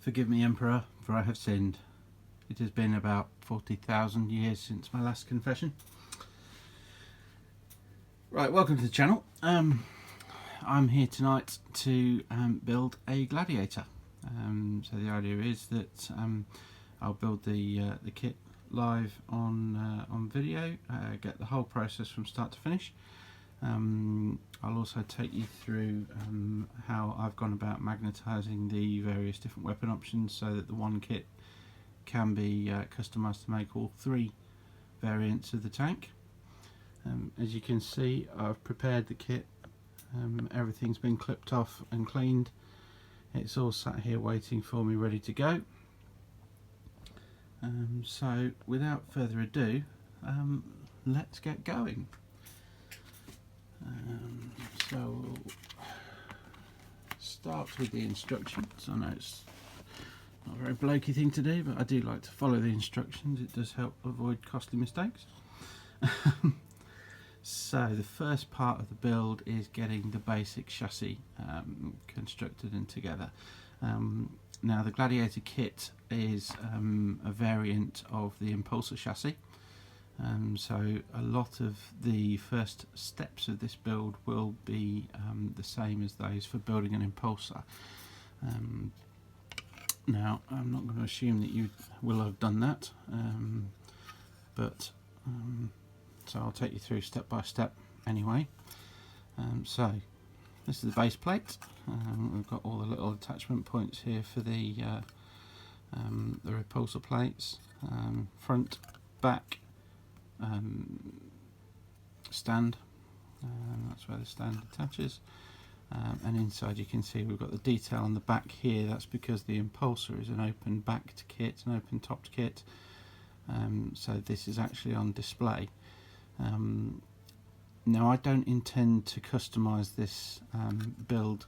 Forgive me, Emperor, for I have sinned. It has been about 40,000 years since my last confession. Right, welcome to the channel. I'm here tonight to build a Gladiator. So the idea is that I'll build the kit live on video, get the whole process from start to finish. I'll also take you through how I've gone about magnetising the various different weapon options so that the one kit can be customised to make all three variants of the tank. As you can see, I've prepared the kit. Everything's been clipped off and cleaned. It's all sat here waiting for me, ready to go. So without further ado, let's get going. So we'll start with the instructions. I know it's not a very blokey thing to do, but I do like to follow the instructions. It does help avoid costly mistakes. So the first part of the build is getting the basic chassis constructed and together. Now the Gladiator kit is a variant of the repulsor chassis. So a lot of the first steps of this build will be the same as those for building an repulsor. Now I'm not going to assume that you will have done that, so I'll take you through step by step anyway. So this is the base plate. We've got all the little attachment points here for the repulsor plates, front, back, stand, that's where the stand attaches, and inside you can see we've got the detail on the back here. That's because the repulsor is an open backed kit, an open topped kit, so this is actually on display. Now I don't intend to customise this build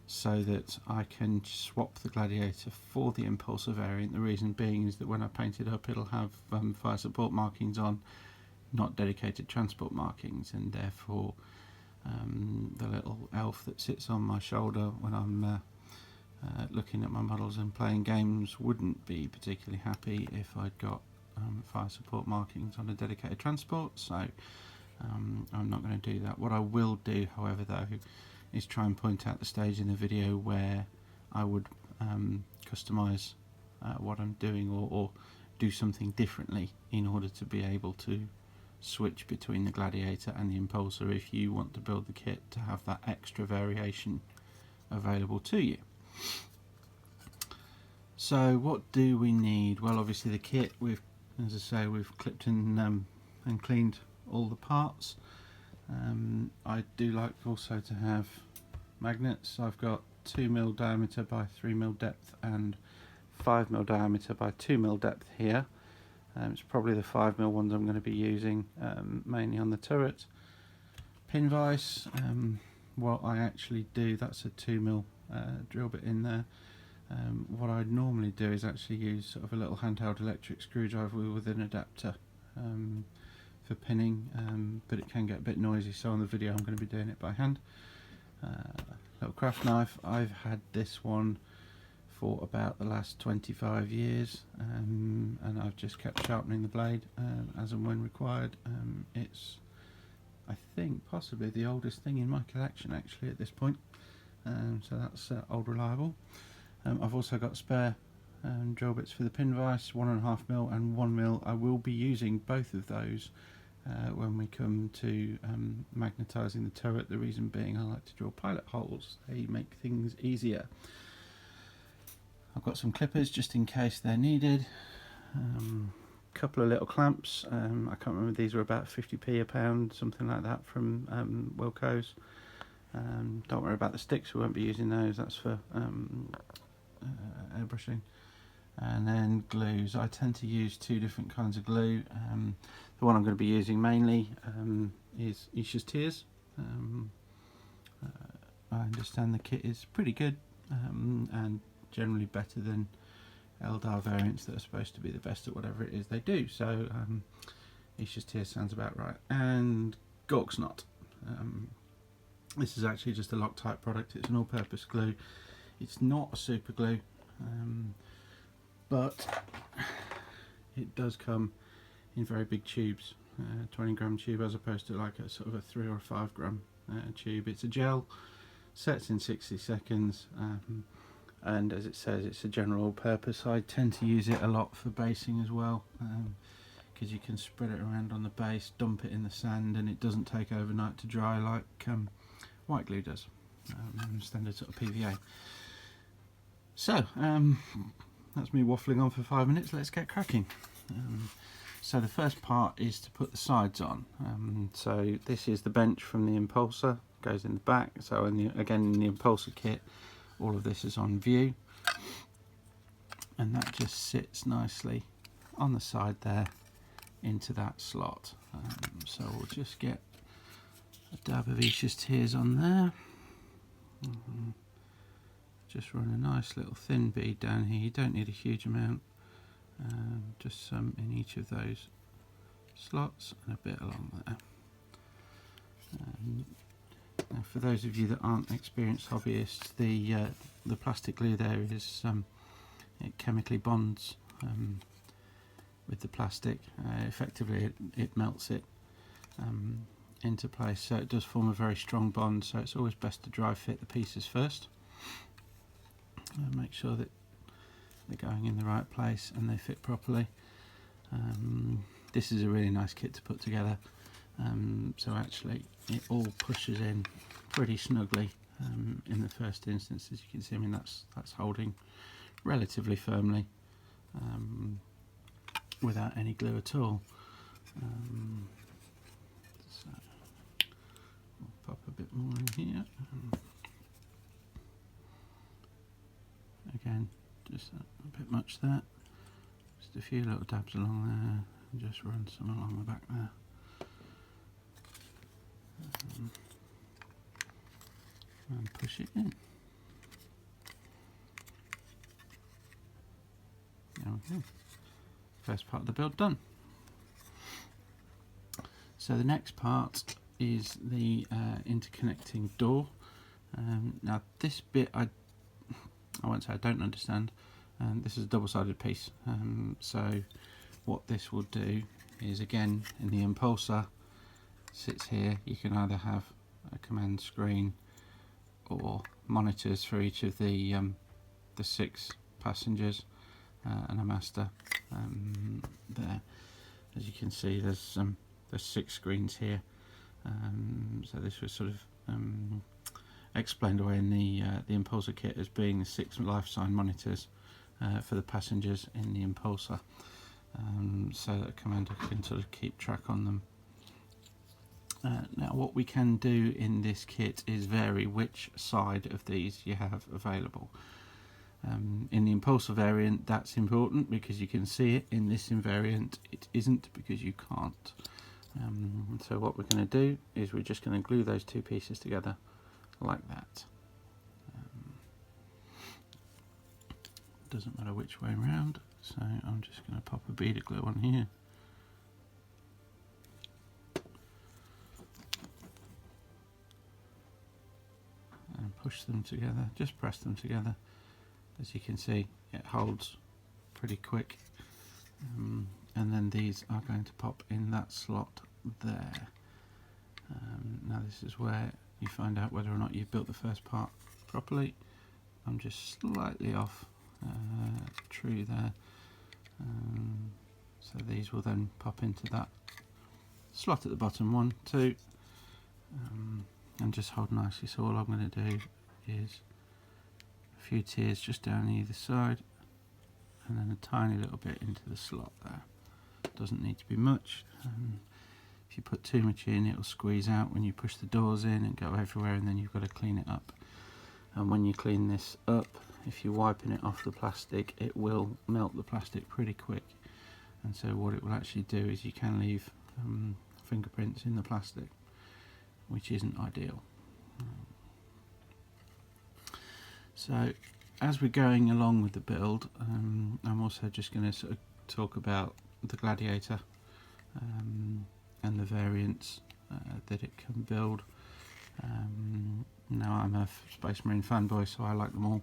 so that I can swap the Gladiator for the repulsor variant. The reason being is that when I paint it up, it'll have fire support markings on, not dedicated transport markings, and therefore the little elf that sits on my shoulder when I'm looking at my models and playing games wouldn't be particularly happy if I'd got fire support markings on a dedicated transport. So I'm not going to do that. What I will do, however, though, is try and point out the stage in the video where I would customise what I'm doing, or do something differently in order to be able to switch between the Gladiator and the repulsor if you want to build the kit to have that extra variation available to you. So what do we need? Well, obviously the kit, as I say, we've clipped and cleaned all the parts. I do like also to have magnets. I've got 2mm diameter by 3mm depth and 5mm diameter by 2mm depth here. It's probably the 5mm ones I'm going to be using mainly on the turret. Pin vise, what I actually do, that's a 2mm drill bit in there. What I'd normally do is actually use sort of a little handheld electric screwdriver with an adapter for pinning, but it can get a bit noisy, so on the video I'm going to be doing it by hand. Little craft knife. I've had this one for about the last 25 years, and I've just kept sharpening the blade as and when required. It's, I think, possibly the oldest thing in my collection actually at this point, so that's old reliable. I've also got spare drill bits for the pin vise, 1.5mm and 1mm. I will be using both of those when we come to magnetising the turret. The reason being, I like to drill pilot holes. They make things easier. I've got some clippers just in case they're needed. Couple of little clamps. I can't remember, these were about 50p a pound, something like that, from Wilco's. Don't worry about the sticks, we won't be using those, that's for airbrushing. And then glues. I tend to use two different kinds of glue. The one I'm going to be using mainly is Isha's Tears. I understand the kit is pretty good, and generally better than Eldar variants that are supposed to be the best at whatever it is they do. So Isha's Tears sounds about right. And Gork's Knot. This is actually just a Loctite product. It's an all-purpose glue. It's not a super glue. but it does come in very big tubes, 20-gram tube, as opposed to like a sort of a 3 or 5-gram tube. It's a gel, sets in 60 seconds, and as it says, it's a general purpose. I tend to use it a lot for basing as well, because you can spread it around on the base, dump it in the sand, and it doesn't take overnight to dry like white glue does, standard sort of PVA. So that's me waffling on for 5 minutes. Let's get cracking. So the first part is to put the sides on. So this is the bench from the impulsor, goes in the back. So again, in the impulsor kit, all of this is on view, and that just sits nicely on the side there into that slot. So we'll just get a dab of Isha's Tears on there. Just run a nice little thin bead down here. You don't need a huge amount, just some in each of those slots and a bit along there. Now for those of you that aren't experienced hobbyists, the plastic glue there is it chemically bonds with the plastic. Effectively it melts it into place, so it does form a very strong bond. So it's always best to dry fit the pieces first, and make sure that they're going in the right place and they fit properly. This is a really nice kit to put together, so actually it all pushes in pretty snugly in the first instance. As you can see, I mean that's holding relatively firmly without any glue at all. So we'll pop a bit more in here. Again, just a bit much there. Just a few little dabs along there, and just run some along the back there. And push it in. There we go. First part of the build done. So the next part is the interconnecting door. Now this bit I won't say I don't understand. This is a double-sided piece, so what this will do is, again, in the impulsor sits here. You can either have a command screen or monitors for each of the 6 passengers and a master. There, as you can see, there's 6 screens here. So this was sort of explained away in the impulsor kit as being the 6 life sign monitors for the passengers in the impulsor, so that a commander can sort of keep track on them. Now what we can do in this kit is vary which side of these you have available. In the impulsor variant, that's important because you can see it. In this invariant, it isn't, because you can't. So what we're going to do is we're just going to glue those 2 pieces together like that. Doesn't matter which way around, so I'm just going to pop a bead of glue on here. And push them together, just press them together. As you can see, it holds pretty quick. And then these are going to pop in that slot there. Now this is where you find out whether or not you've built the first part properly. I'm just slightly off true there, so these will then pop into that slot at the bottom, 1, 2, and just hold nicely. So all I'm going to do is a few tears just down either side, and then a tiny little bit into the slot there. Doesn't need to be much. If you put too much in, it will squeeze out when you push the doors in and go everywhere, and then you've got to clean it up. And when you clean this up, if you're wiping it off the plastic, it will melt the plastic pretty quick. And so what it will actually do is you can leave fingerprints in the plastic, which isn't ideal. So as we're going along with the build, I'm also just going to sort of talk about the Gladiator and the variants that it can build. Now I'm a Space Marine fanboy, so I like them all.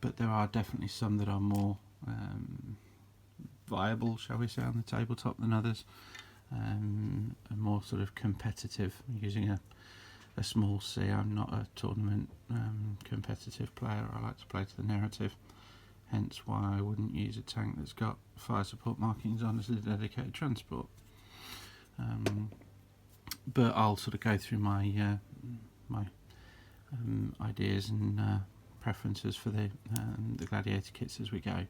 but there are definitely some that are more viable, shall we say, on the tabletop than others, and more sort of competitive, using a small C. I'm not a tournament competitive player. I like to play to the narrative, hence why I wouldn't use a tank that's got fire support markings on as a dedicated transport. But I'll sort of go through my ideas and preferences for the Gladiator kits as we go.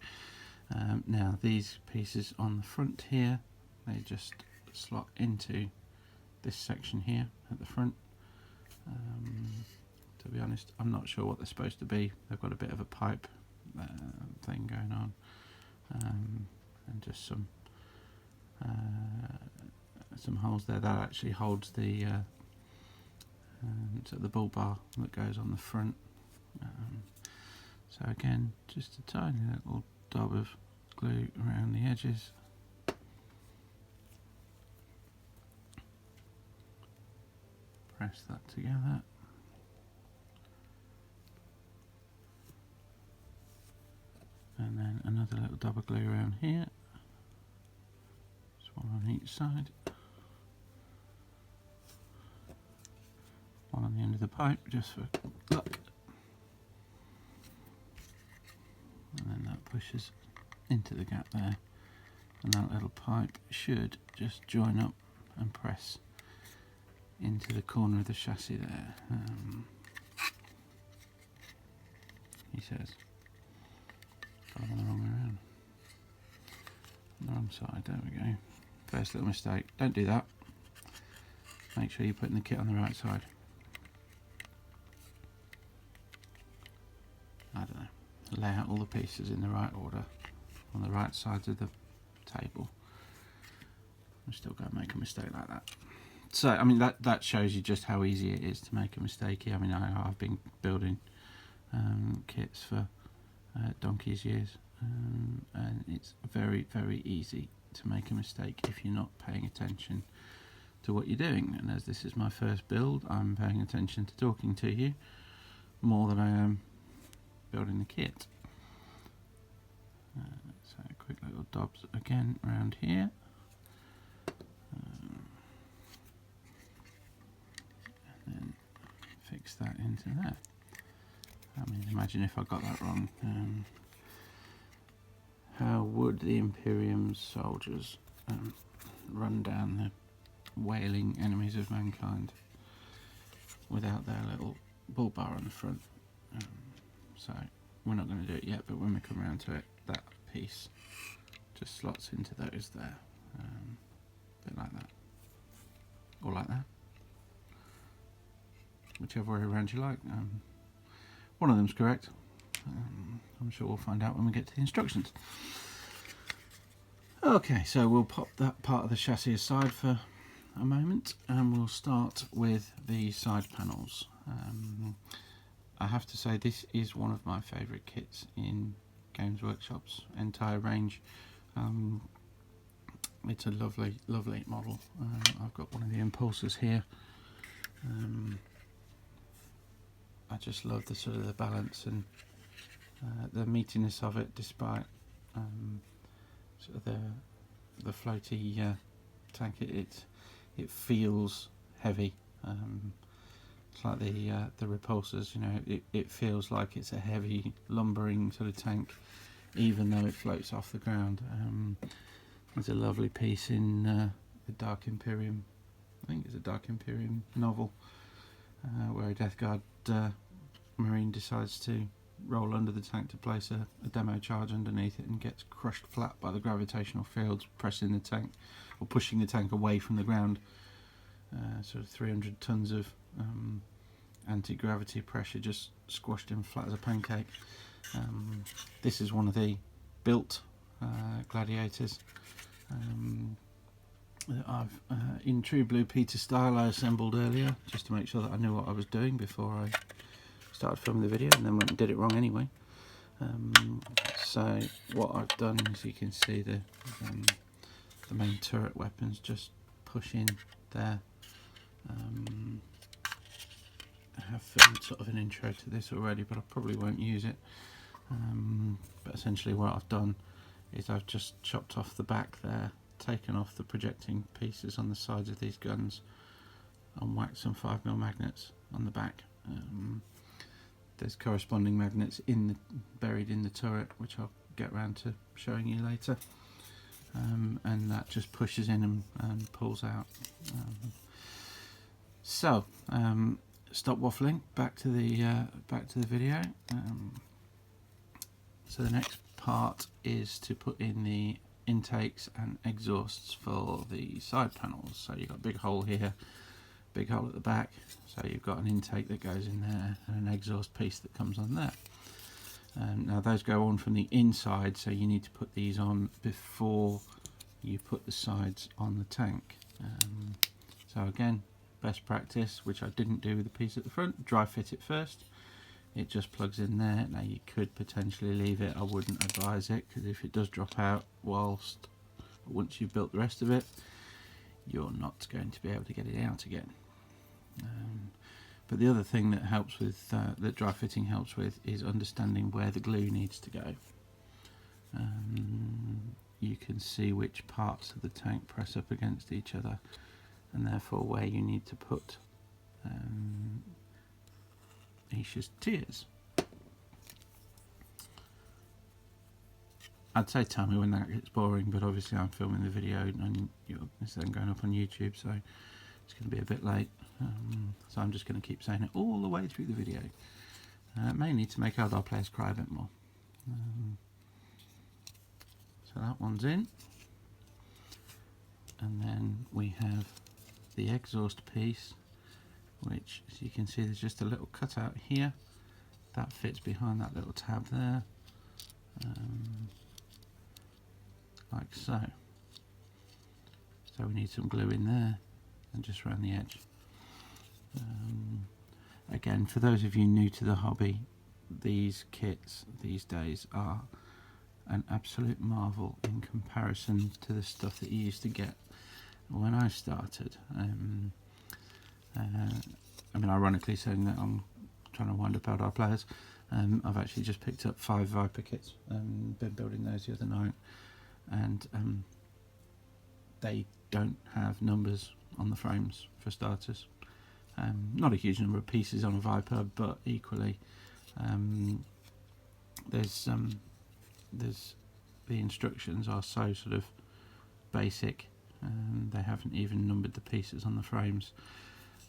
Now these pieces on the front here, they just slot into this section here at the front. To be honest, I'm not sure what they're supposed to be. They've got a bit of a pipe thing going on, and just some holes there. That actually holds the sort of the bull bar that goes on the front. So again, just a tiny little dab of glue around the edges. Press that together. And then another little dab of glue around here. Just one on each side. One on the end of the pipe, just for luck. And then that pushes into the gap there. And that little pipe should just join up and press into the corner of the chassis there. He says. Got them the wrong way around. On the wrong side, there we go. First little mistake, don't do that. Make sure you're putting the kit on the right side. I don't know. Lay out all the pieces in the right order on the right sides of the table. I'm still going to make a mistake like that. So, I mean, that shows you just how easy it is to make a mistake here. I mean, I've been building kits for donkey's years, and it's very, very easy to make a mistake if you're not paying attention to what you're doing. And as this is my first build, I'm paying attention to talking to you more than I am building the kit. So quick little dobs again around here. And then fix that into there. I mean, imagine if I got that wrong. How would the Imperium soldiers run down the wailing enemies of mankind without their little bull bar on the front? So we're not going to do it yet, but when we come around to it, that piece just slots into those there, a bit like that, or like that, whichever way around you like. One of them's correct. I'm sure we'll find out when we get to the instructions. Okay, so we'll pop that part of the chassis aside for a moment, and we'll start with the side panels. I have to say, this is one of my favourite kits in Games Workshop's entire range. It's a lovely, lovely model. I've got one of the impulsors here. I just love the sort of the balance and the meatiness of it, despite sort of the floaty tank. It feels heavy. It's like the repulsors, you know. It feels like it's a heavy, lumbering sort of tank, even though it floats off the ground. There's a lovely piece in the Dark Imperium. I think it's a Dark Imperium novel, where a Death Guard Marine decides to roll under the tank to place a demo charge underneath it, and gets crushed flat by the gravitational fields pressing the tank, or pushing the tank away from the ground. Sort of 300 tons of anti-gravity pressure just squashed him flat as a pancake. This is one of the built Gladiators that I've, in true Blue Peter style, I assembled earlier, just to make sure that I knew what I was doing before I started filming the video, and then went and did it wrong anyway. So what I've done is, you can see the main turret weapons just push in there. I have filmed sort of an intro to this already, but I probably won't use it. But essentially what I've done is I've just chopped off the back there, taken off the projecting pieces on the sides of these guns, and whacked some 5mm magnets on the back. There's corresponding magnets buried in the turret, which I'll get around to showing you later, and that just pushes in and pulls out. So stop waffling. Back to the video. So the next part is to put in the intakes and exhausts for the side panels. So you've got a big hole here, big hole at the back, so you've got an intake that goes in there and an exhaust piece that comes on there. Now those go on from the inside, so you need to put these on before you put the sides on the tank. So again, best practice, which I didn't do with the piece at the front, dry fit it first. It just plugs in there. Now you could potentially leave it, I wouldn't advise it, because if it does drop out once you've built the rest of it, you're not going to be able to get it out again. But the other thing that helps with that dry fitting helps with is understanding where the glue needs to go. You can see which parts of the tank press up against each other, and therefore where you need to put Isha's tears. I'd say tell me when that gets boring, but obviously I'm filming the video and it's then going up on YouTube, so it's going to be a bit late. So I'm just going to keep saying it all the way through the video, mainly to make our players cry a bit more. So that one's in, and then we have the exhaust piece, which, as you can see, there's just a little cutout here that fits behind that little tab there, like so. So we need some glue in there and just around the edge. Again, for those of you new to the hobby, these kits these days are an absolute marvel in comparison to the stuff that you used to get when I started. I mean, ironically, saying that I'm trying to wind up our players, I've actually just picked up 5 Viper kits, been building those the other night, and they don't have numbers on the frames for starters. Not a huge number of pieces on a Viper, but equally there's the instructions are so sort of basic, and they haven't even numbered the pieces on the frames.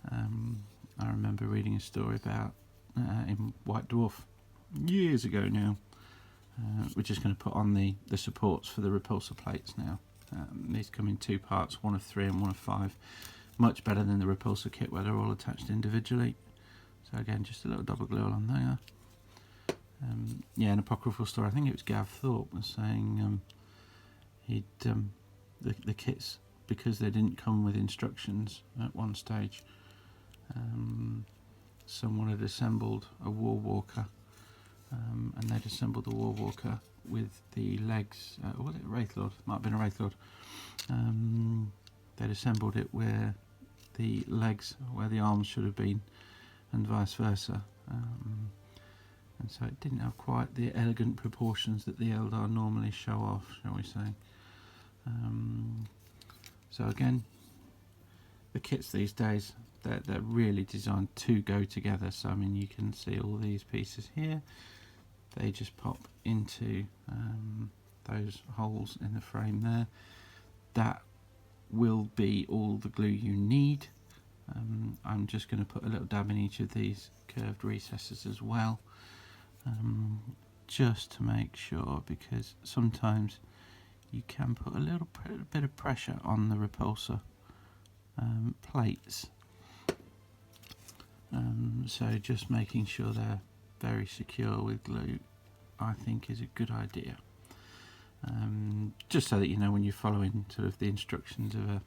I remember reading a story about in White Dwarf years ago now. We're just going to put on the supports for the repulsor plates now. These come in 2 parts, one of 3 and one of 5. Much better than the repulsor kit where they're all attached individually. So again, just a little double glue on there. Yeah, an apocryphal story, I think it was Gav Thorpe, was saying he'd the kits, because they didn't come with instructions at one stage, someone had assembled a war walker, and they'd assembled the war walker with the legs, or was it a Wraith Lord? Might have been a Wraith Lord. They'd assembled it where the legs, where the arms should have been, and vice versa. And so it didn't have quite the elegant proportions that the Eldar normally show off, shall we say. So again, the kits these days, they're really designed to go together. So I mean, you can see all these pieces here, they just pop into those holes in the frame there. That will be all the glue you need. I'm just going to put a little dab in each of these curved recesses as well, just to make sure, because sometimes you can put a little bit of pressure on the repulsor plates, so just making sure they're very secure with glue, I think, is a good idea. Just so that you know, when you're following sort of the instructions of a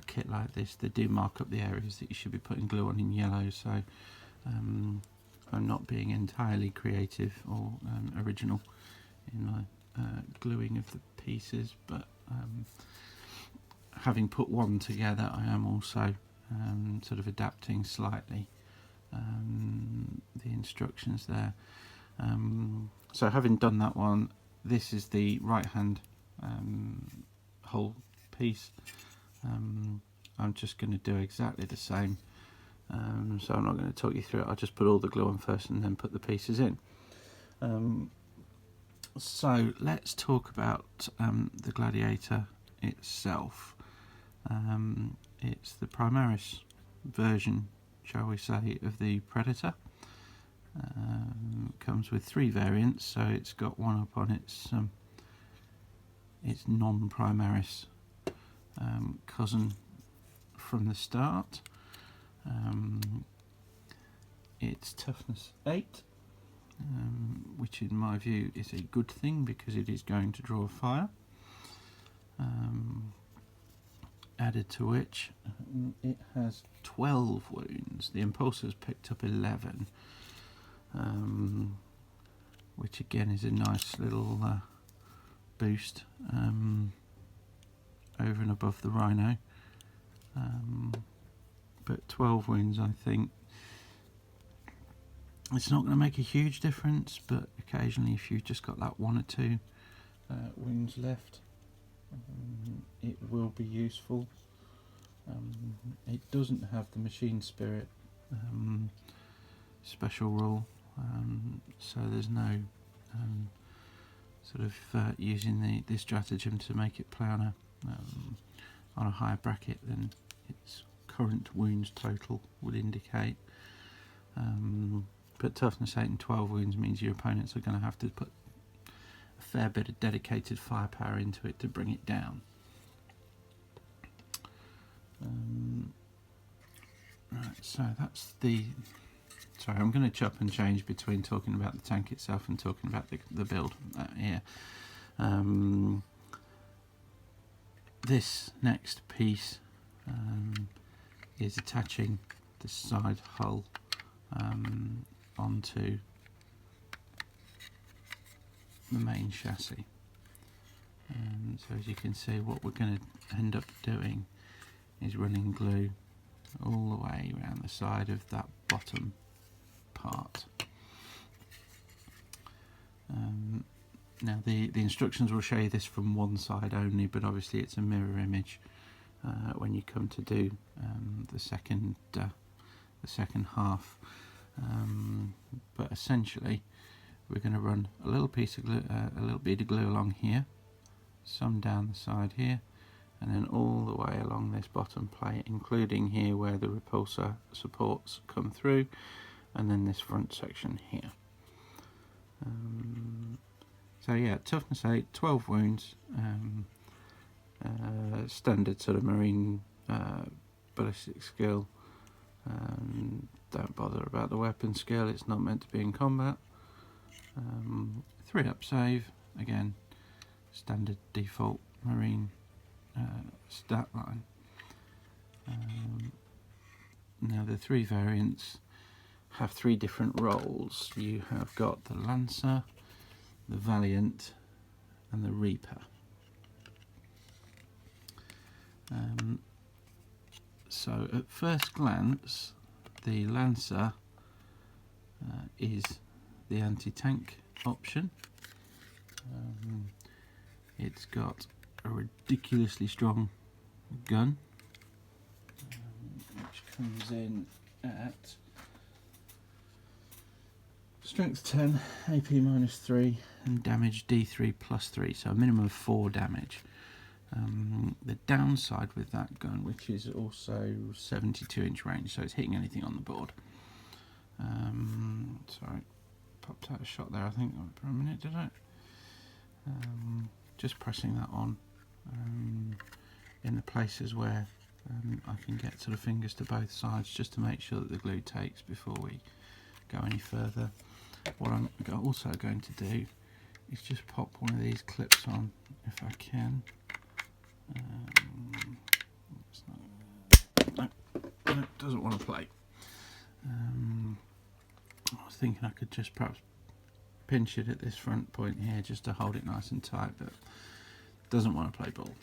kit like this, they do mark up the areas that you should be putting glue on in yellow. So I'm not being entirely creative or original in my gluing of the pieces, but having put one together, I am also sort of adapting slightly the instructions there. So having done that one, this is the right hand whole piece. I'm just going to do exactly the same, so I'm not going to talk you through it. I'll just put all the glue on first and then put the pieces in. So let's talk about the Gladiator itself. It's the Primaris version, shall we say, of the Predator. Comes with 3 variants, so it's got one up on its non-Primaris cousin from the start. It's toughness 8, which in my view is a good thing because it is going to draw fire. Added to which it has 12 wounds. The impulsor's picked up 11, which again is a nice little boost over and above the Rhino. But 12 wounds, I think it's not going to make a huge difference, but occasionally if you've just got that 1 or 2 wounds left, it will be useful. It doesn't have the machine spirit special rule, so there's no sort of using the stratagem to make it play on a higher bracket than its current wounds total would indicate. But toughness 8 and 12 wounds means your opponents are going to have to put a fair bit of dedicated firepower into it to bring it down. Right, so that's the... Sorry, I'm going to chop and change between talking about the tank itself and talking about the build here. This next piece is attaching the side hull onto the main chassis. So as you can see, what we're going to end up doing is running glue all the way around the side of that bottom part. Now the instructions will show you this from one side only, but obviously it's a mirror image when you come to do the second half. But essentially we're going to run a little piece of glue, a little bit of glue along here, some down the side here, and then all the way along this bottom plate, including here where the repulsor supports come through, and then this front section here. So yeah, toughness 8, 12 wounds, standard sort of marine ballistic skill. Don't bother about the weapon skill, it's not meant to be in combat. 3 up save, again standard default marine stat line. Now the 3 variants have 3 different roles. You have got the Lancer, the Valiant and the Reaper. So at first glance the Lancer is the anti-tank option. It's got a ridiculously strong gun, which comes in at strength 10, AP -3 and damage D3 +3, so a minimum of 4 damage. The downside with that gun, which is also 72-inch range, so it's hitting anything on the board. Sorry, popped out a shot there I think for a minute, did I? Just pressing that on in the places where I can get sort of fingers to both sides, just to make sure that the glue takes before we go any further. What I'm also going to do is just pop one of these clips on if I can. No, doesn't want to play. I was thinking I could just perhaps pinch it at this front point here just to hold it nice and tight, but doesn't want to play ball.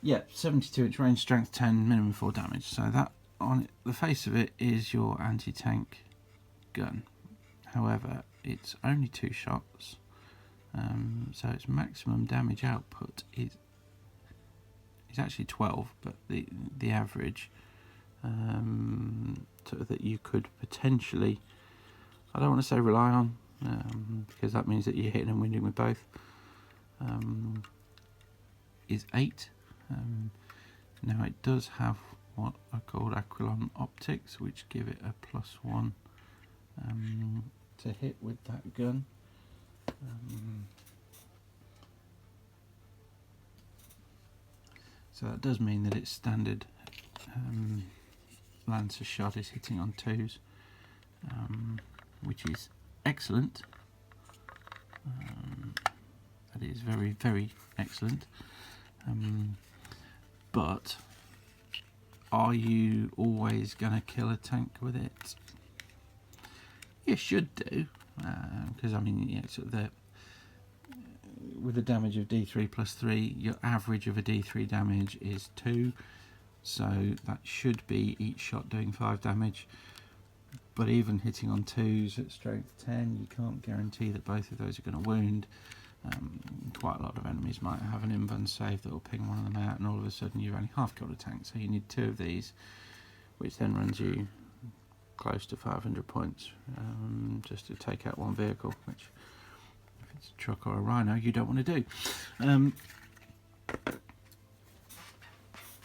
Yeah, 72-inch range, strength 10, minimum 4 damage. So that on the face of it is your anti-tank gun. However, it's only 2 shots, so its maximum damage output is actually 12, but the average that you could potentially, I don't want to say rely on, because that means that you're hitting and wounding with both, is 8. Now it does have what are called Aquilon optics, which give it a +1 to hit with that gun. So that does mean that its standard Lancer shot is hitting on 2s, which is excellent. That is very, very excellent. But are you always going to kill a tank with it? You should do, because I mean, yeah, sort of with a damage of D3 plus 3, your average of a D3 damage is 2, so that should be each shot doing 5 damage. But even hitting on 2s at strength 10, you can't guarantee that both of those are going to wound. Quite a lot of enemies might have an invuln save that will ping one of them out, and all of a sudden you've only half killed a tank, so you need 2 of these, which then runs you close to 500 points just to take out one vehicle, which if it's a truck or a rhino you don't want to do.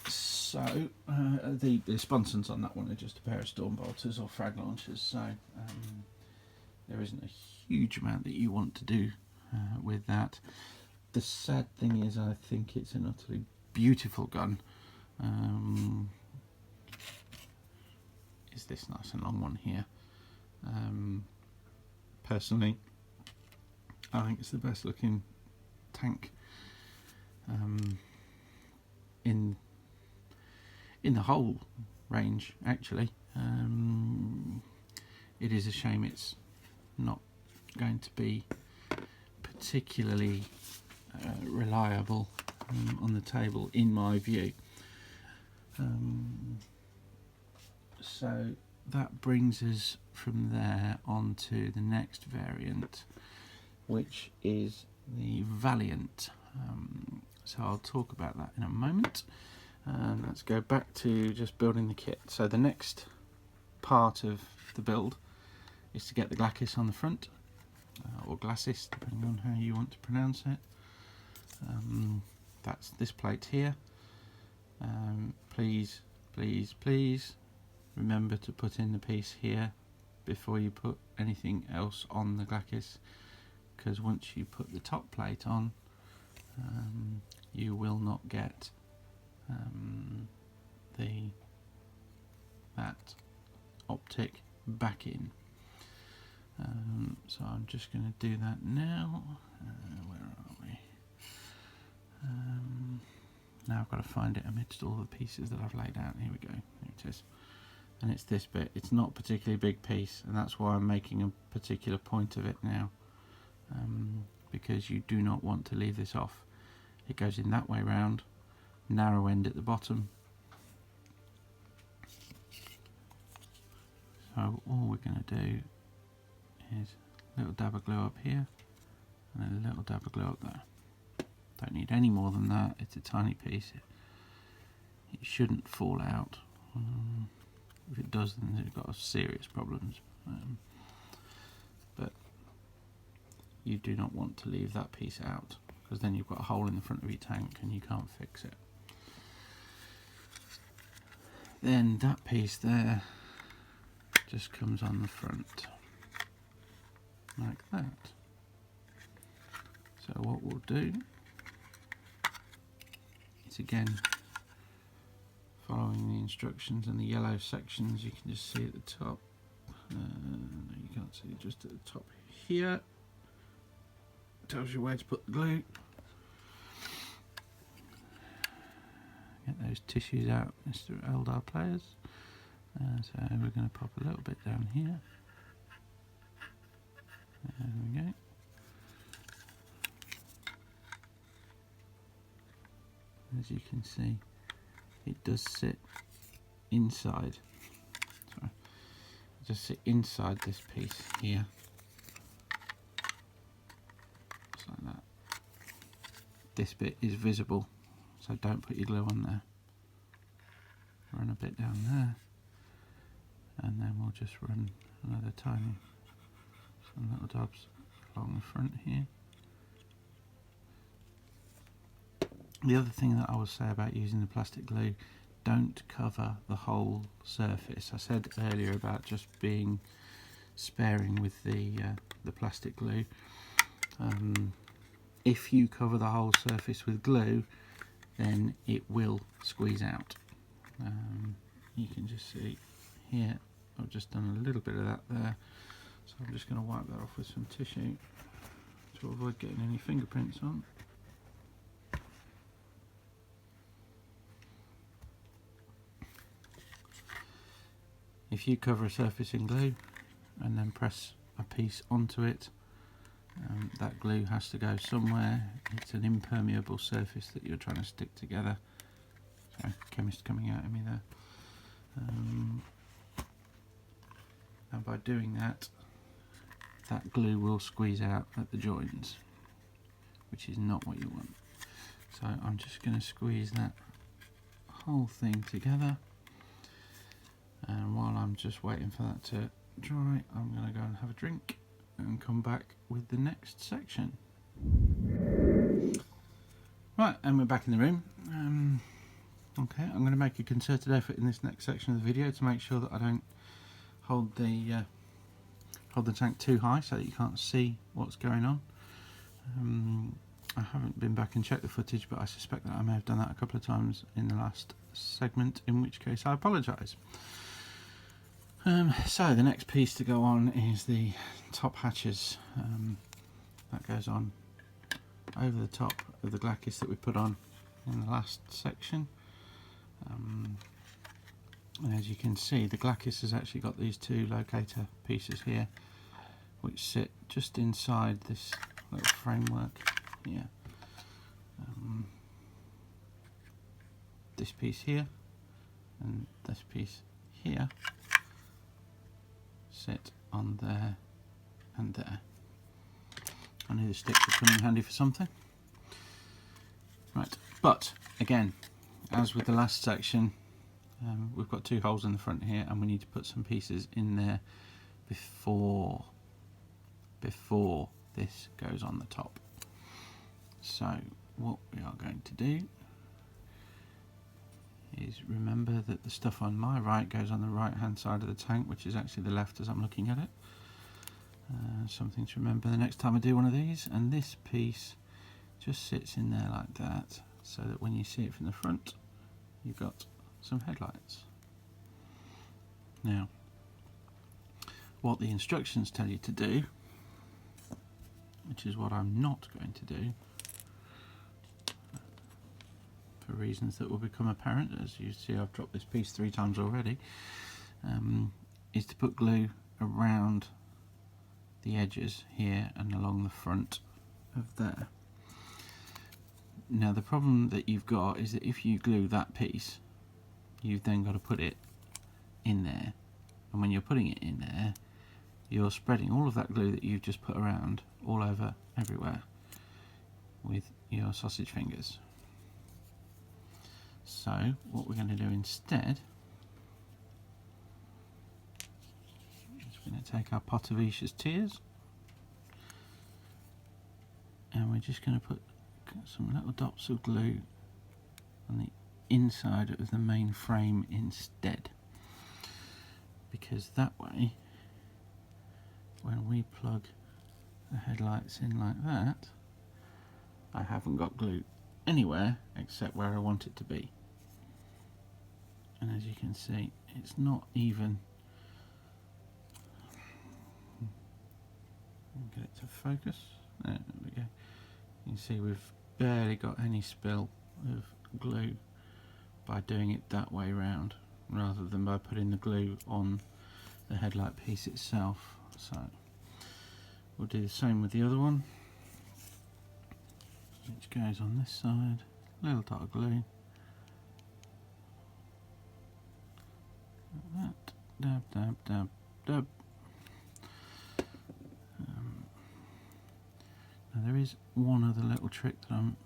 So the sponsons on that one are just a pair of storm bolters or frag launchers, so there isn't a huge amount that you want to do with that. The sad thing is, I think it's an utterly beautiful gun. Is this nice and long one here? Personally, I think it's the best looking tank in the whole range, actually. It is a shame it's not going to be particularly reliable on the table, in my view. So that brings us from there on to the next variant, which is the Valiant. So I'll talk about that in a moment. Let's go back to just building the kit. So the next part of the build is to get the glacis on the front, or glacis, depending on how you want to pronounce it. That's this plate here. Please remember to put in the piece here before you put anything else on the glacis, because once you put the top plate on, you will not get that optic back in. So I'm just going to do that now. Where are we? Now I've got to find it amidst all the pieces that I've laid out. Here we go. Here it is. And it's this bit. It's not a particularly big piece, and that's why I'm making a particular point of it now, because you do not want to leave this off. It goes in that way round, narrow end at the bottom. So all we're going to do is a little dab of glue up here and a little dab of glue up there. Don't need any more than that. It's a tiny piece. It shouldn't fall out. If it does, then it's got serious problems. But you do not want to leave that piece out, because then you've got a hole in the front of your tank and you can't fix it. Then that piece there just comes on the front like that. So what we'll do is, again, following the instructions and the yellow sections, you can just see at the top. You can't see, just at the top here. Tells you where to put the glue. Get those tissues out, Mr. Eldar players. So we're going to pop a little bit down here. There we go. As you can see, it does sit inside. Sorry, it does sit inside this piece here. this bit is visible, so don't put your glue on there. Run a bit down there, and then we'll just run another tiny, some little dobs along the front here. The other thing that I will say about using the plastic glue, don't cover the whole surface. I said earlier about just being sparing with the plastic glue. If you cover the whole surface with glue, then it will squeeze out. You can just see here, I've just done a little bit of that there, so I'm just going to wipe that off with some tissue to avoid getting any fingerprints on. If you cover a surface in glue and then press a piece onto it, that glue has to go somewhere. It's an impermeable surface that you're trying to stick together. Sorry, chemist coming out at me there. And by doing that, that glue will squeeze out at the joins, which is not what you want. So I'm just going to squeeze that whole thing together. And while I'm just waiting for that to dry, I'm going to go and have a drink and come back with the next section. Right, and we're back in the room. Okay, I'm going to make a concerted effort in this next section of the video to make sure that I don't hold the tank too high so that you can't see what's going on. I haven't been back and checked the footage, but I suspect that I may have done that a couple of times in the last segment, in which case I apologise. So the next piece to go on is the top hatches. That goes on over the top of the glacis that we put on in the last section. And as you can see, the glacis has actually got these two locator pieces here, which sit just inside this little framework here. This piece here and this piece here sit on there and there. I knew the sticks would come in handy for something. Right, but again, as with the last section, we've got two holes in the front here, and we need to put some pieces in there before this goes on the top. So what we are going to do is remember that the stuff on my right goes on the right hand side of the tank, which is actually the left as I'm looking at it. Something to remember the next time I do one of these, and this piece just sits in there like that, so that when you see it from the front you've got some headlights. Now, what the instructions tell you to do, which is what I'm not going to do, for reasons that will become apparent as you see I've dropped this piece 3 times already, is to put glue around the edges here and along the front of there. Now the problem that you've got is that if you glue that piece, you've then got to put it in there, and when you're putting it in there, you're spreading all of that glue that you've just put around all over everywhere with your sausage fingers. So what we're going to do instead is we're going to take our pot of Isha's tears, and we're just going to put some little dots of glue on the inside of the main frame instead, because that way when we plug the headlights in like that, I haven't got glue anywhere except where I want it to be. And as you can see, it's not even, get it to focus, there we go. You can see we've barely got any spill of glue by doing it that way round, rather than by putting the glue on the headlight piece itself. So we'll do the same with the other one, which goes on this side. Little dot of glue, like that, dab, dab, dab, dab. Now there is one other little trick that I'm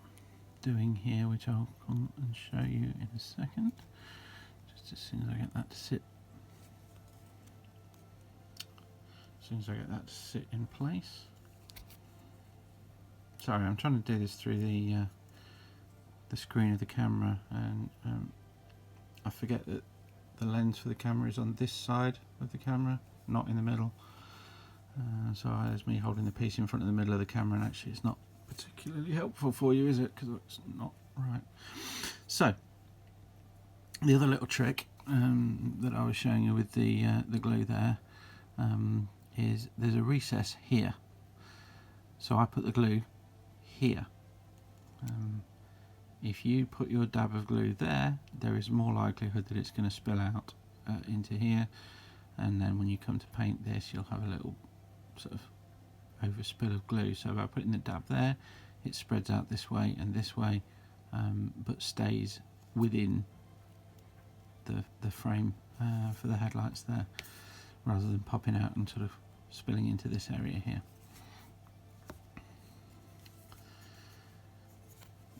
doing here, which I'll come and show you in a second, just as soon as I get that to sit. As soon as I get that to sit in place. Sorry, I'm trying to do this through the screen of the camera, and I forget that the lens for the camera is on this side of the camera, not in the middle. So there's me holding the piece in front of the middle of the camera, and actually it's not particularly helpful for you, is it? Because it's not right. So the other little trick that I was showing you with the glue there is there's a recess here. So I put the glue here. If you put your dab of glue there, there is more likelihood that it's going to spill out into here, and then when you come to paint this, you'll have a little sort of overspill of glue. So by putting the dab there, it spreads out this way and this way, but stays within the frame for the headlights there, rather than popping out and sort of spilling into this area here.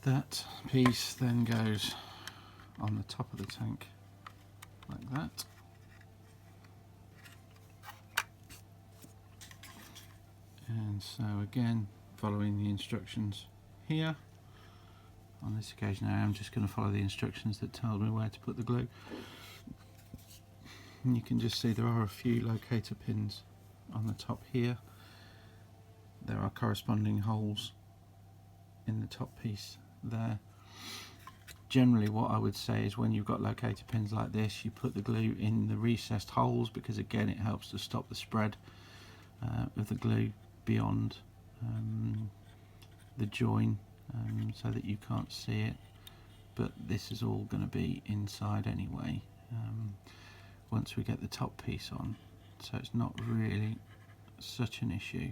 That piece then goes on the top of the tank like that. And so again, following the instructions here. On this occasion I am just going to follow the instructions that tell me where to put the glue. And you can just see there are a few locator pins on the top here. There are corresponding holes in the top piece there. Generally what I would say is when you've got locator pins like this, you put the glue in the recessed holes, because again it helps to stop the spread of the glue beyond the join, so that you can't see it. But this is all going to be inside anyway once we get the top piece on, so it's not really such an issue.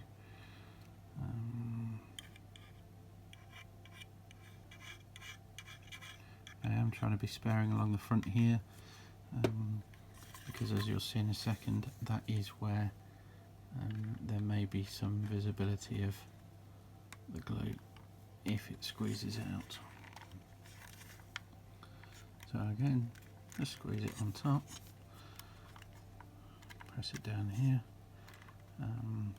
I am trying to be sparing along the front here, because as you'll see in a second, that is where there may be some visibility of the glue if it squeezes out. So again, just squeeze it on top, press it down here, and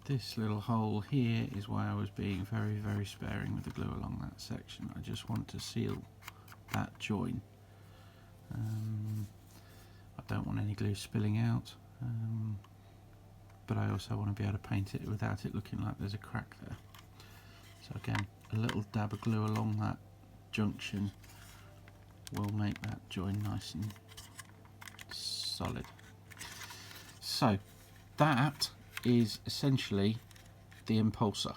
this little hole here is why I was being very sparing with the glue along that section. I just want to seal that join. I don't want any glue spilling out, but I also want to be able to paint it without it looking like there's a crack there. So again, a little dab of glue along that junction will make that join nice and solid. So that is essentially the impulsor.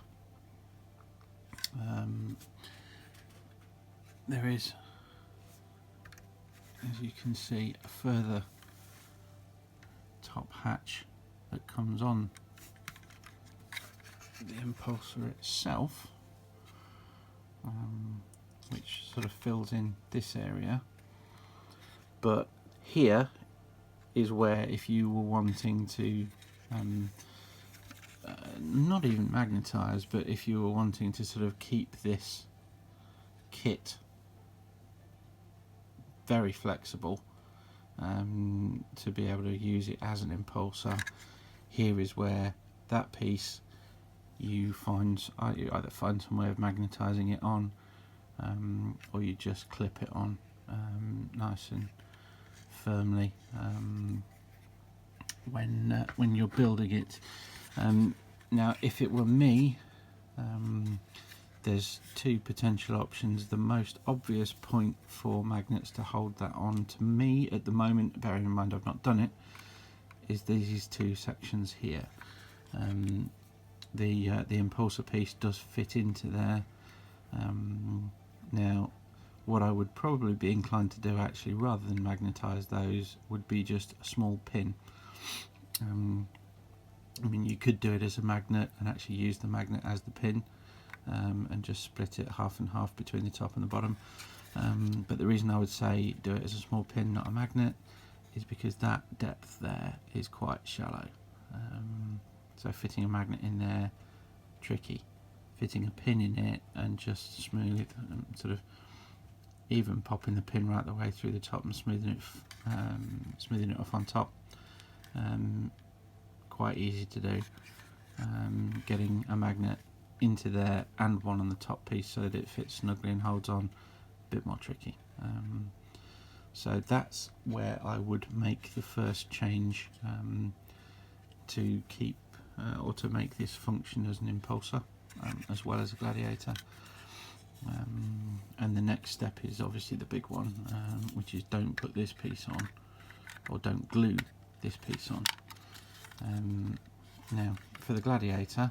There is, as you can see, a further top hatch that comes on the impulsor itself, which sort of fills in this area. But here is where, if you were wanting to not even magnetize, but if you were wanting to sort of keep this kit very flexible, to be able to use it as an impulsor, here is where that piece you either find some way of magnetizing it on, or you just clip it on nice and firmly when you're building it. Now if it were me, there's two potential options. The most obvious point for magnets to hold that on, to me at the moment, bearing in mind I've not done it, is these two sections here. The impulsor piece does fit into there. Now what I would probably be inclined to do, actually, rather than magnetize those, would be just a small pin. I mean, you could do it as a magnet and actually use the magnet as the pin, and just split it half and half between the top and the bottom. But the reason I would say do it as a small pin, not a magnet, is because that depth there is quite shallow. So fitting a magnet in there, tricky. fitting a pin in it and just smooth, sort of even popping the pin right the way through the top and smoothing it off on top. Quite easy to do. Getting a magnet into there and one on the top piece so that it fits snugly and holds on, a bit more tricky. So that's where I would make the first change to keep or to make this function as an impulsor as well as a Gladiator. And the next step is obviously the big one, which is don't put this piece on, or don't glue this piece on. Now for the Gladiator,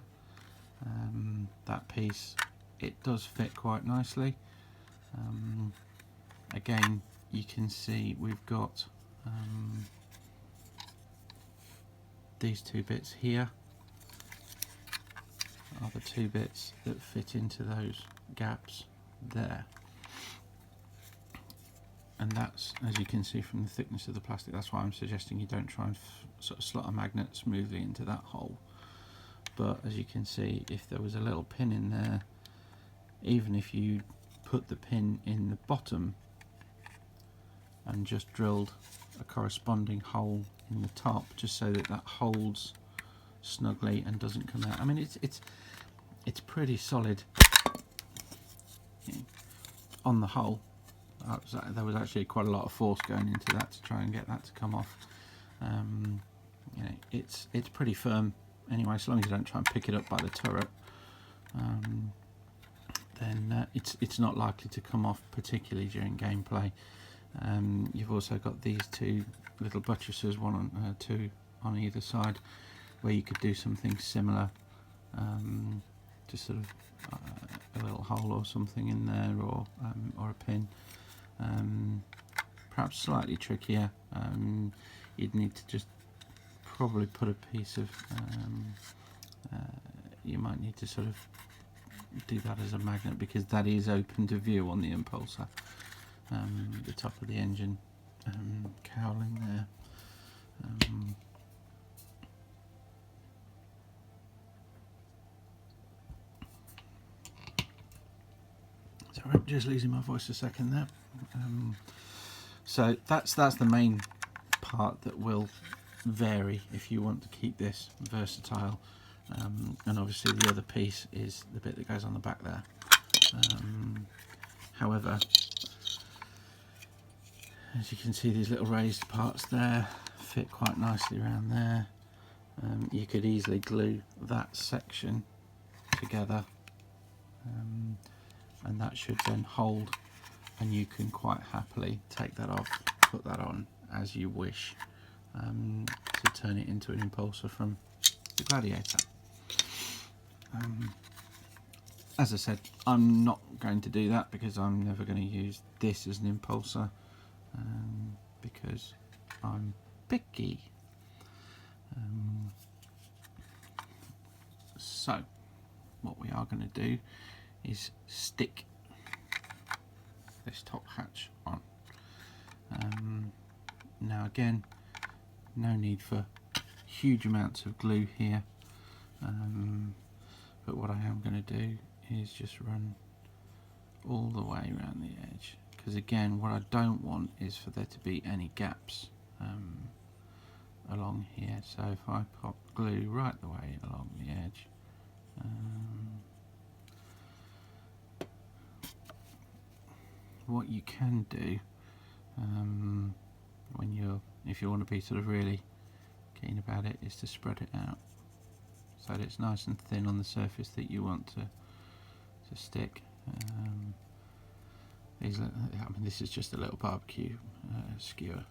that piece, it does fit quite nicely. Again, you can see we've got these two bits here are the two bits that fit into those gaps there, and that's, as you can see from the thickness of the plastic, that's why I'm suggesting you don't try and sort of slot a magnet smoothly into that hole. But as you can see, if there was a little pin in there, even if you put the pin in the bottom and just drilled a corresponding hole in the top, just so that that holds snugly and doesn't come out. I mean, it's pretty solid on the hole. There was actually quite a lot of force going into that to try and get that to come off. You know, it's pretty firm anyway, as long as you don't try and pick it up by the turret. Then it's not likely to come off, particularly during gameplay. You've also got these two little buttresses, one on two on either side, where you could do something similar, just sort of a little hole or something in there, or a pin. Perhaps slightly trickier. You'd need to just probably put a piece of you might need to sort of do that as a magnet, because that is open to view on the impulsor. The top of the engine cowling there. Sorry, I'm just losing my voice a second there. So that's the main part that will vary if you want to keep this versatile. And obviously the other piece is the bit that goes on the back there. However, as you can see, these little raised parts there fit quite nicely around there. You could easily glue that section together, and that should then hold, and you can quite happily take that off, put that on as you wish, to turn it into an impulsor from the Gladiator. As I said, I'm not going to do that because I'm never going to use this as an impulsor, because I'm picky. So what we are going to do is stick this top hatch on. Now again, no need for huge amounts of glue here, but what I am going to do is just run all the way around the edge, because again, what I don't want is for there to be any gaps along here. So if I pop glue right the way along the edge, what you can do if you want to be sort of really keen about it, is to spread it out so that it's nice and thin on the surface that you want to stick. I mean, this is just a little barbecue skewer,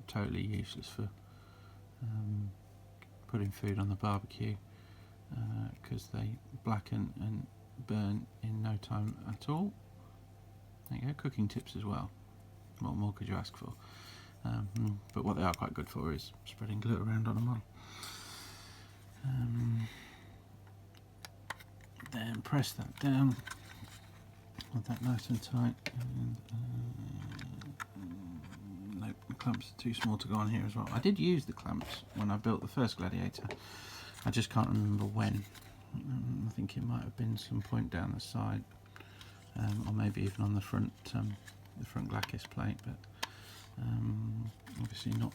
totally useless for putting food on the barbecue, because they blacken and burn in no time at all. There you go, cooking tips as well. What more could you ask for? But what they are quite good for is spreading glue around on a model. Then press that down with that nice and tight. And, nope, the clamps are too small to go on here as well. I did use the clamps when I built the first Gladiator. I just can't remember when. I think it might have been some point down the side, or maybe even on the front glacis plate, but obviously not.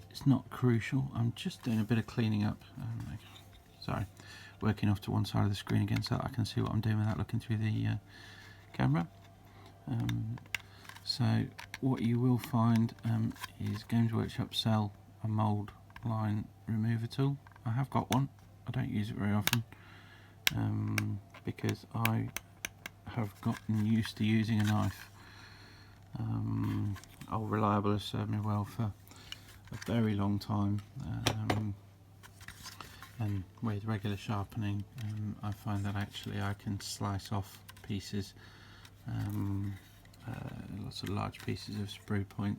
It's not crucial. I'm just doing a bit of cleaning up. Sorry, working off to one side of the screen again so that I can see what I'm doing without looking through the camera. So what you will find is Games Workshop sell a mould line remover tool. I have got one. I don't use it very often because I have gotten used to using a knife. Old Reliable has served me well for a very long time, and with regular sharpening I find that actually I can slice off pieces, lots of large pieces of sprue point,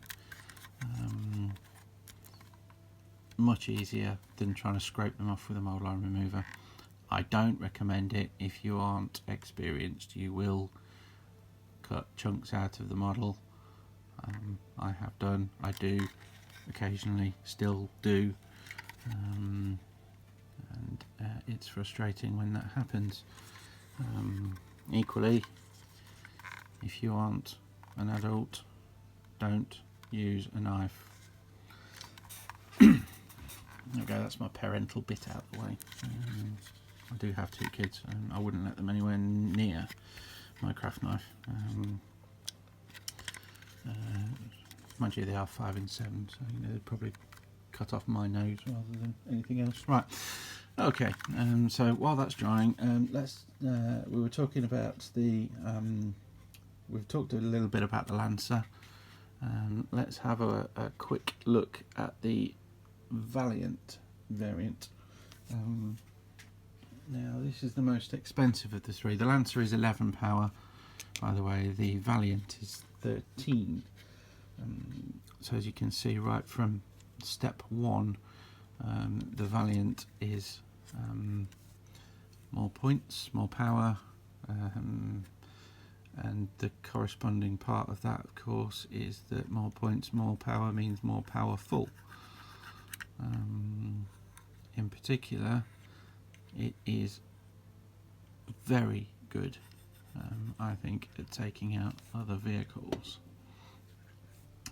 much easier than trying to scrape them off with a mould line remover. I don't recommend it if you aren't experienced. You will cut chunks out of the model. I have done, I do occasionally, still do, and it's frustrating when that happens. Equally, if you aren't an adult, don't use a knife. There we go, that's my parental bit out of the way. I do have 2 kids and I wouldn't let them anywhere near my craft knife. Mind you, they are 5 and 7, so you know, they'd probably cut off my nose rather than anything else. Right, okay, so while that's drying, we were talking about the, we've talked a little bit about the Lancer. Let's have a quick look at the Valiant variant. Now this is the most expensive of the 3. The Lancer is 11 power, by the way. The Valiant is 13. So as you can see right from step 1, the Valiant is more points, more power, and the corresponding part of that, of course, is that more points, more power means more powerful. In particular, it is very good, I think, at taking out other vehicles.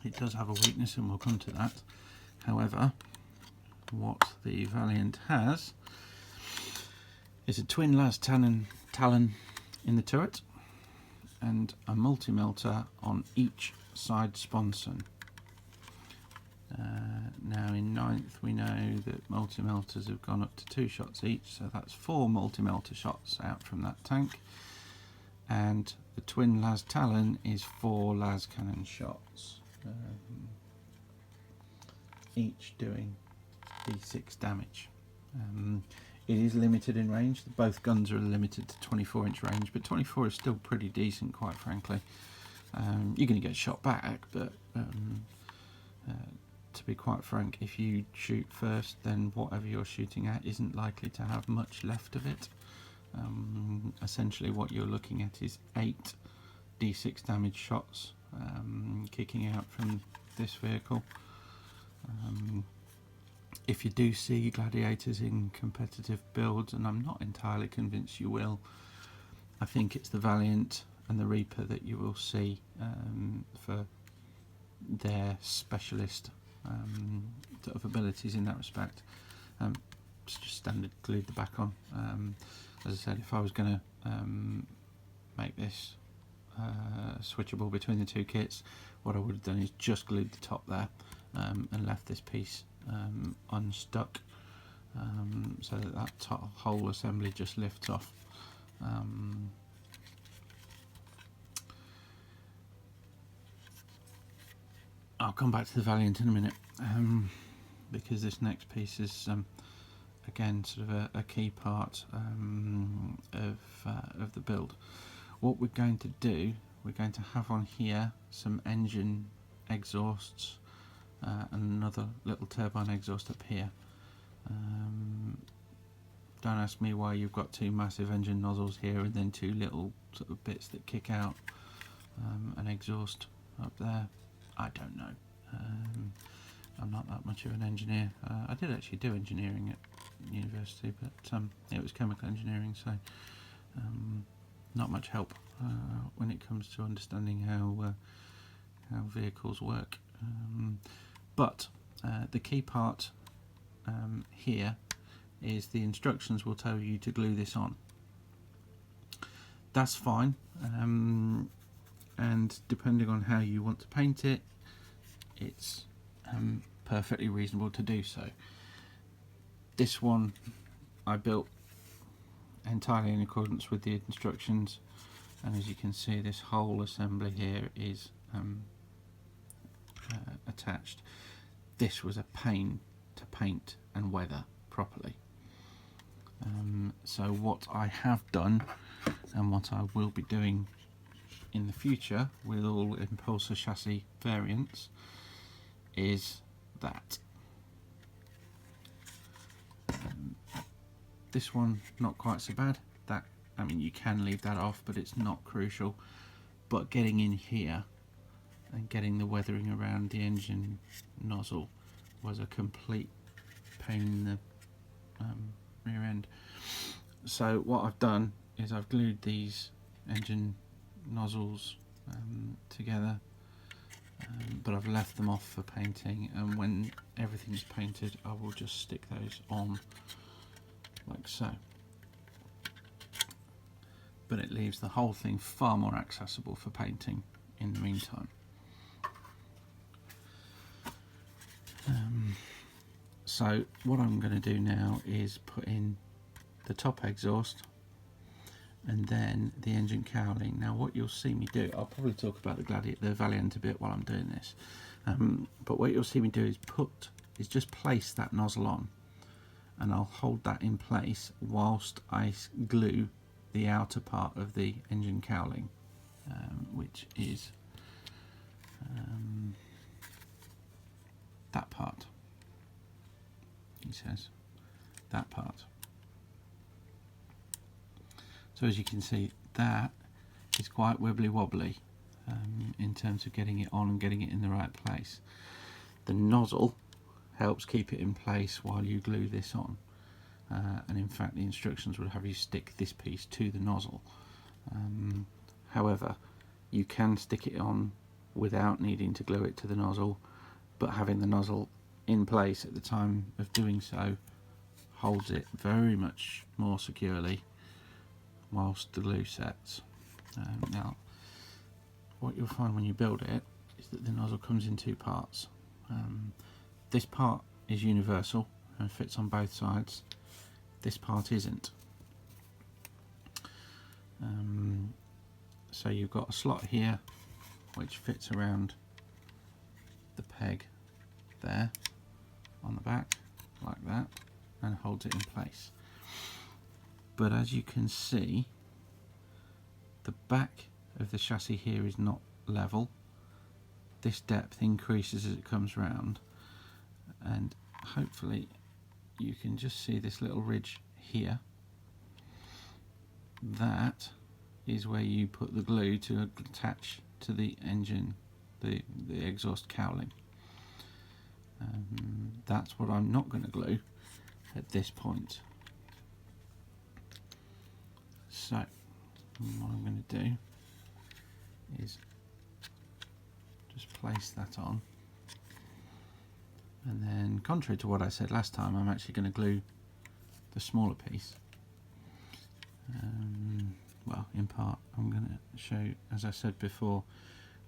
It does have a weakness, and we'll come to that. However, what the Valiant has is a twin las talon in the turret and a multi-melter on each side sponson. Now in 9th we know that multi-melters have gone up to 2 shots each, so that's 4 multi-melter shots out from that tank, and the twin las talon is 4 las cannon shots, each doing d6 damage. It is limited in range. Both guns are limited to 24-inch range, but 24 is still pretty decent, quite frankly. You're going to get shot back, but to be quite frank, if you shoot first, then whatever you're shooting at isn't likely to have much left of it. Essentially what you're looking at is 8 d6 damage shots kicking out from this vehicle. If you do see Gladiators in competitive builds, and I'm not entirely convinced you will, I think it's the Valiant and the Reaper that you will see for their specialist sort of abilities in that respect. It's just standard glued the back on. As I said, if I was going to make this switchable between the 2 kits, what I would have done is just glued the top there and left this piece unstuck, so that whole assembly just lifts off. I'll come back to the Valiant in a minute, because this next piece is again sort of a key part of the build. What we're going to do, we're going to have on here some engine exhausts and another little turbine exhaust up here. Don't ask me why you've got 2 massive engine nozzles here and then 2 little sort of bits that kick out an exhaust up there. I don't know. I'm not that much of an engineer. I did actually do engineering university, but it was chemical engineering, so not much help when it comes to understanding how vehicles work. But the key part here is the instructions will tell you to glue this on. That's fine, and depending on how you want to paint it, it's perfectly reasonable to do so. This one I built entirely in accordance with the instructions, and as you can see, this whole assembly here is attached. This was a pain to paint and weather properly. So what I have done, and what I will be doing in the future with all impulsor chassis variants, is that this one not quite so bad. That, I mean, you can leave that off, but it's not crucial. But getting in here and getting the weathering around the engine nozzle was a complete pain in the rear end. So what I've done is I've glued these engine nozzles together, but I've left them off for painting, and when everything's painted I will just stick those on like so. But it leaves the whole thing far more accessible for painting in the meantime. So what I'm going to do now is put in the top exhaust and then the engine cowling. Now what you'll see me do, I'll probably talk about the Gladiator, the Valiant a bit while I'm doing this, but what you'll see me do is just place that nozzle on, and I'll hold that in place whilst I glue the outer part of the engine cowling, which is that part. He says that part. So as you can see, that is quite wibbly wobbly in terms of getting it on and getting it in the right place. The nozzle helps keep it in place while you glue this on, and in fact the instructions would have you stick this piece to the nozzle. However, you can stick it on without needing to glue it to the nozzle, but having the nozzle in place at the time of doing so holds it very much more securely whilst the glue sets. Now what you'll find when you build it is that the nozzle comes in two parts. This part is universal and fits on both sides. This part isn't. So you've got a slot here which fits around the peg there on the back like that and holds it in place. But as you can see, the back of the chassis here is not level. This depth increases as it comes round, and hopefully you can just see this little ridge here. That is where you put the glue to attach to the engine, the exhaust cowling. That's what I'm not going to glue at this point. So what I'm going to do is just place that on, and then, contrary to what I said last time, I'm actually going to glue the smaller piece. Well, in part I'm going to show, as I said before,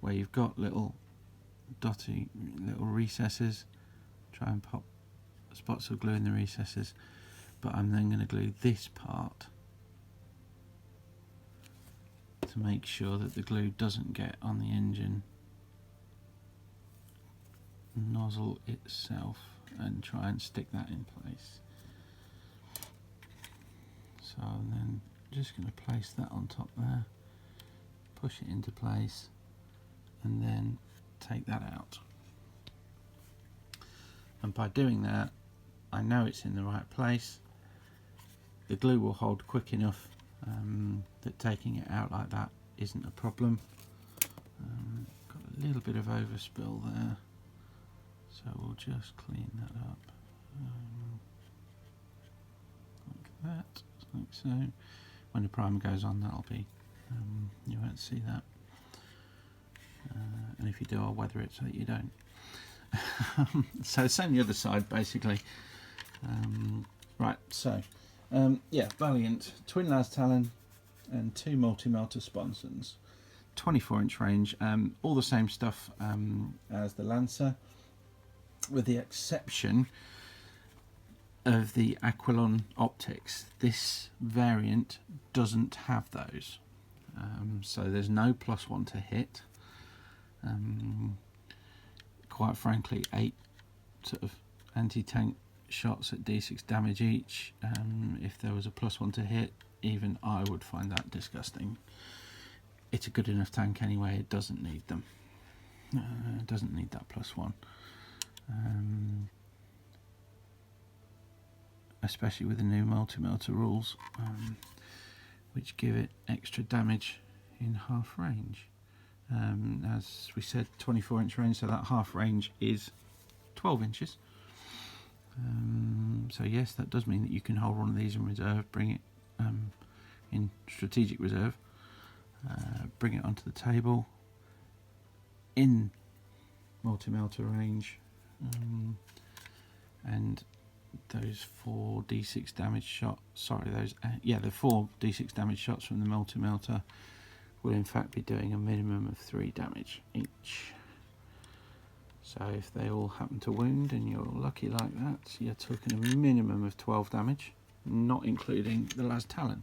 where you've got little dotty little recesses, try and pop spots of glue in the recesses, but I'm then going to glue this part to make sure that the glue doesn't get on the engine nozzle itself, and try and stick that in place. So I'm then just going to place that on top there, push it into place, and then take that out. And by doing that, I know it's in the right place. The glue will hold quick enough that taking it out like that isn't a problem. Got a little bit of overspill there, so we'll just clean that up. so when the primer goes on, that'll be you won't see that, and if you do, I'll weather it so that you don't. So same the other side basically. Right, so yeah, Valiant, twin las talon and 2 multi-melter sponsons, 24-inch range, all the same stuff as the Lancer, with the exception of the Aquilon optics. This variant doesn't have those, so there's no +1 to hit. Quite frankly, 8 sort of anti-tank shots at d6 damage each. If there was a +1 to hit, even I would find that disgusting. It's a good enough tank anyway, it doesn't need them. It doesn't need that +1. Especially with the new multi-melter rules, which give it extra damage in half range. As we said, 24-inch range, so that half range is 12 inches. So yes, that does mean that you can hold one of these in reserve, bring it in strategic reserve, bring it onto the table in multi-melter range, and those 4 d6 damage shots, sorry, those the 4 d6 damage shots from the multi-melter will in fact be doing a minimum of 3 damage each. So if they all happen to wound and you're lucky like that, you're talking a minimum of 12 damage, not including the las talon.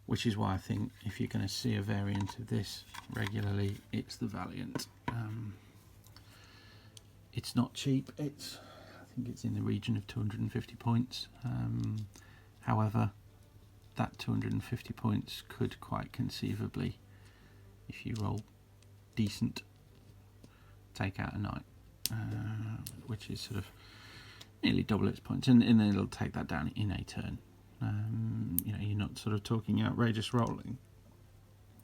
Which is why I think if you're going to see a variant of this regularly, it's the Valiant. It's not cheap, I think it's in the region of 250 points. However, that 250 points could quite conceivably, if you roll decent, take out a knight, which is sort of nearly double its points, and then it'll take that down in a turn. You know, you're not sort of talking outrageous rolling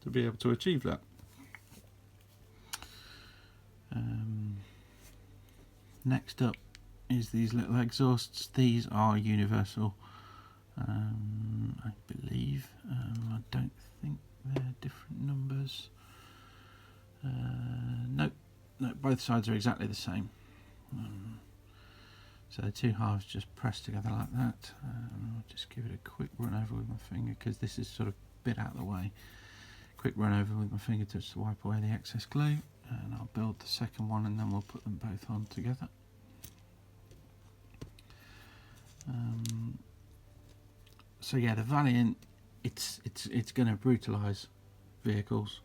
to be able to achieve that. Next up is these little exhausts. These are universal, I believe. I don't think they're different numbers. No, both sides are exactly the same. So the 2 halves just pressed together like that. I'll just give it a quick run over with my finger, because this is sort of a bit out of the way. Quick run over with my finger to wipe away the excess glue, and I'll build the second one, and then we'll put them both on together. So yeah, the Valiant, it's going to brutalise vehicles.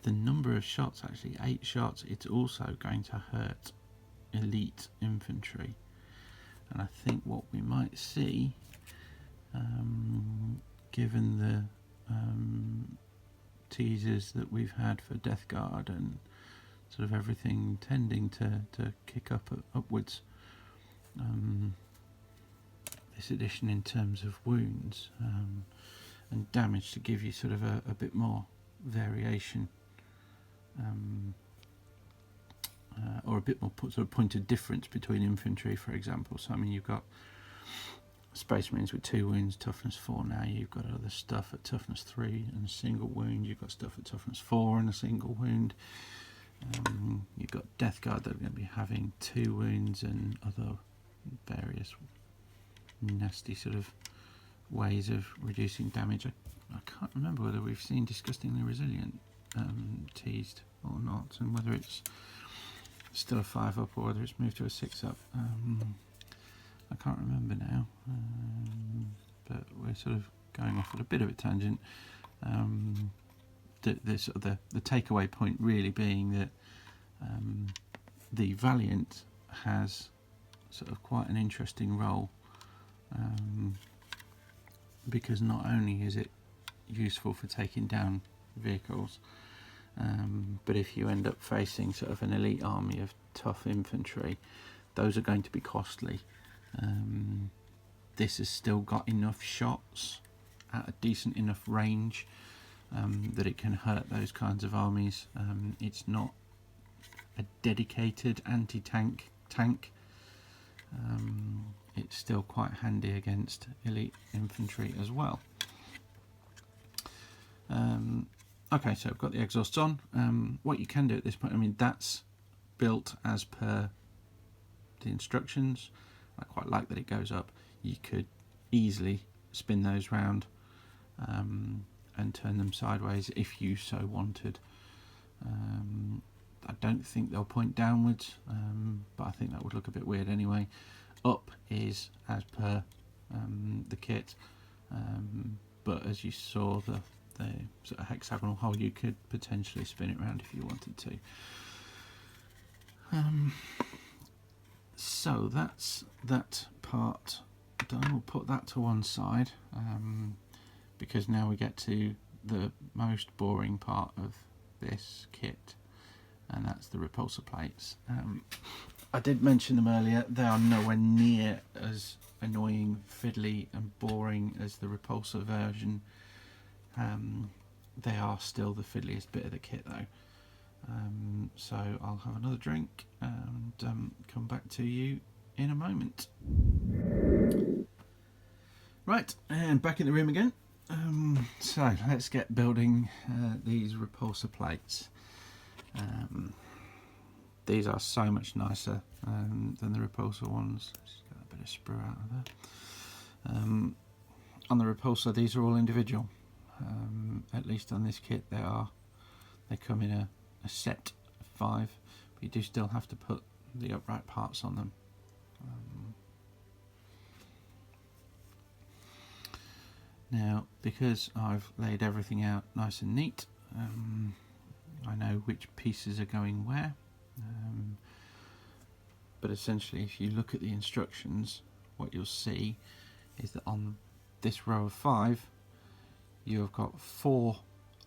The number of shots, actually 8 shots, it's also going to hurt elite infantry, and I think what we might see, given the teasers that we've had for Death Guard and sort of everything tending to kick upwards, this edition in terms of wounds and damage, to give you sort of a bit more variation, or a bit more sort of point of difference between infantry, for example. So I mean, you've got Space Marines with 2 wounds, toughness 4 now. You've got other stuff at toughness 3 and a single wound. You've got stuff at toughness 4 and a single wound. You've got Death Guard that are going to be having 2 wounds and other various nasty sort of ways of reducing damage. I can't remember whether we've seen Disgustingly Resilient teased or not, and whether it's still a 5 up or whether it's moved to a 6 up. I can't remember now, but we're sort of going off at a bit of a tangent. The takeaway point really being that the Valiant has sort of quite an interesting role, because not only is it useful for taking down vehicles, but if you end up facing sort of an elite army of tough infantry, those are going to be costly. This has still got enough shots at a decent enough range that it can hurt those kinds of armies. It's not a dedicated anti-tank tank, it's still quite handy against elite infantry as well. Okay, so I've got the exhausts on. What you can do at this point, I mean, that's built as per the instructions. I quite like that it goes up. You could easily spin those round and turn them sideways if you so wanted. I don't think they'll point downwards, but I think that would look a bit weird anyway. Up is as per the kit, but as you saw, the sort of hexagonal hole, you could potentially spin it around if you wanted to. So that's that part done. We'll put that to one side, because now we get to the most boring part of this kit, and that's the repulsor plates. I did mention them earlier. They are nowhere near as annoying, fiddly and boring as the repulsor version. They are still the fiddliest bit of the kit though. So I'll have another drink and come back to you in a moment. Right, and back in the room again. So let's get building these repulsor plates. These are so much nicer than the repulsor ones. Let's get a bit of sprue out of there. On the repulsor, these are all individual. At least on this kit, they come in a set of 5, but you do still have to put the upright parts on them. Now, because I've laid everything out nice and neat, I know which pieces are going where. But essentially, if you look at the instructions, what you'll see is that on this row of 5, you've got 4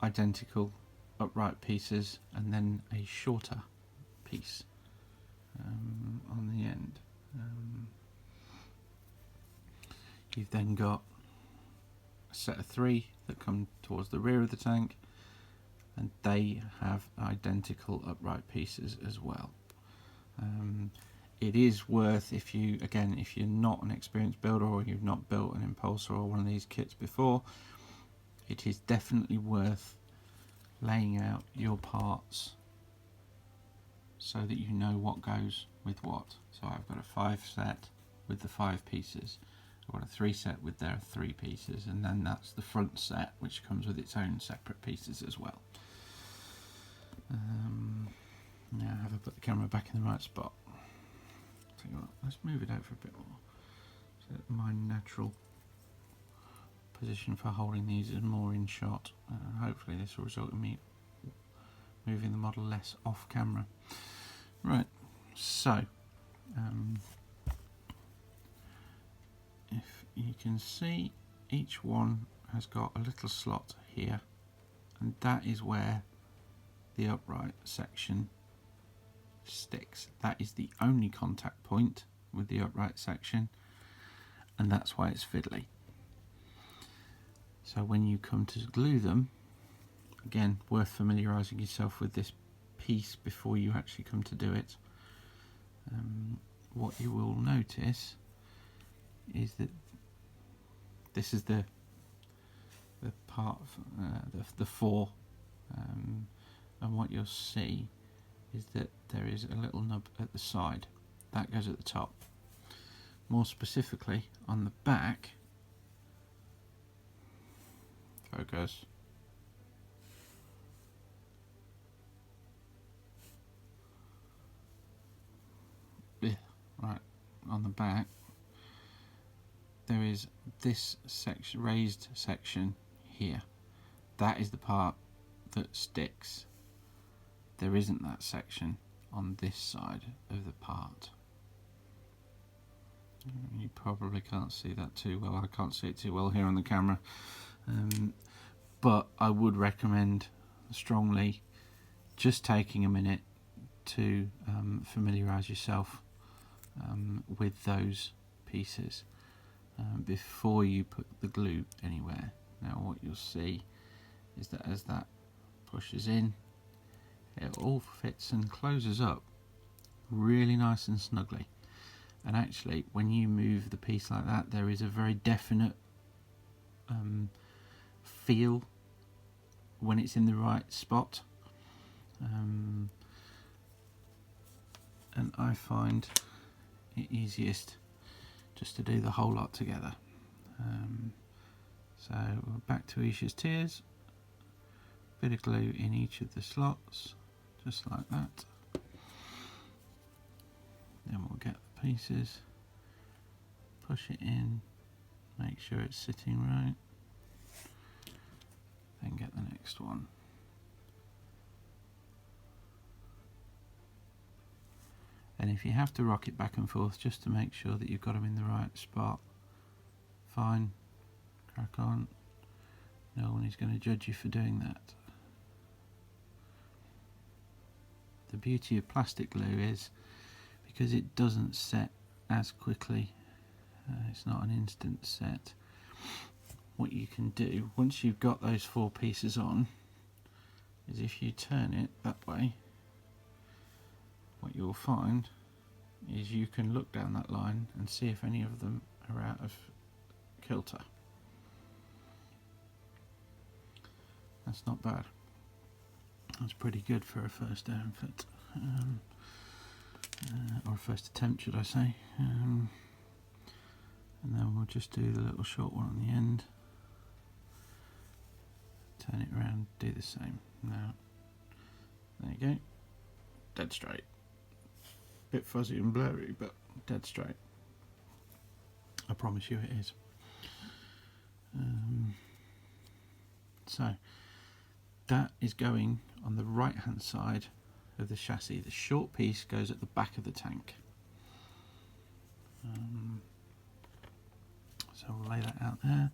identical upright pieces and then a shorter piece on the end. You've then got a set of 3 that come towards the rear of the tank, and they have identical upright pieces as well. It is worth, if you're not an experienced builder or you've not built an impulsor or one of these kits before, it is definitely worth laying out your parts so that you know what goes with what. So I've got a 5 set with the 5 pieces, I've got a 3 set with their 3 pieces, and then that's the front set, which comes with its own separate pieces as well. Now have I put the camera back in the right spot? Tell you what, let's move it over a bit more so that my natural position for holding these is more in shot. Hopefully this will result in me moving the model less off camera. Right, so if you can see, each one has got a little slot here, and that is where the upright section sticks. That is the only contact point with the upright section, and that's why it's fiddly. So when you come to glue them, again, worth familiarising yourself with this piece before you actually come to do it. What you will notice is that this is the part of the 4, and what you'll see is that there is a little nub at the side that goes at the top. More specifically, on the back, focus, right, on the back there is this section, raised section here. That is the part that sticks. There isn't that section on this side of the part. You probably can't see that too well. I can't see it too well here on the camera, but I would recommend strongly just taking a minute to familiarise yourself with those pieces before you put the glue anywhere. Now what you'll see is that as that pushes in, it all fits and closes up really nice and snugly. And actually, when you move the piece like that, there is a very definite feel when it's in the right spot. And I find it easiest just to do the whole lot together. So we're back to Isha's Tears. Bit of glue in each of the slots, just like that. Then we'll get the pieces, push it in, make sure it's sitting right, then get the next one. And if you have to rock it back and forth just to make sure that you've got them in the right spot, fine, crack on. No one is going to judge you for doing that. The beauty of plastic glue is because it doesn't set as quickly, it's not an instant set. What you can do once you've got those 4 pieces on is if you turn it that way, what you'll find is you can look down that line and see if any of them are out of kilter. That's not bad. That's pretty good for a first outfit, or a first attempt, should I say. And then we'll just do the little short one on the end. Turn it around, do the same. Now, there you go. Dead straight. Bit fuzzy and blurry, but dead straight. I promise you it is. So, that is going on the right hand side of the chassis. The short piece goes at the back of the tank. So we'll lay that out there.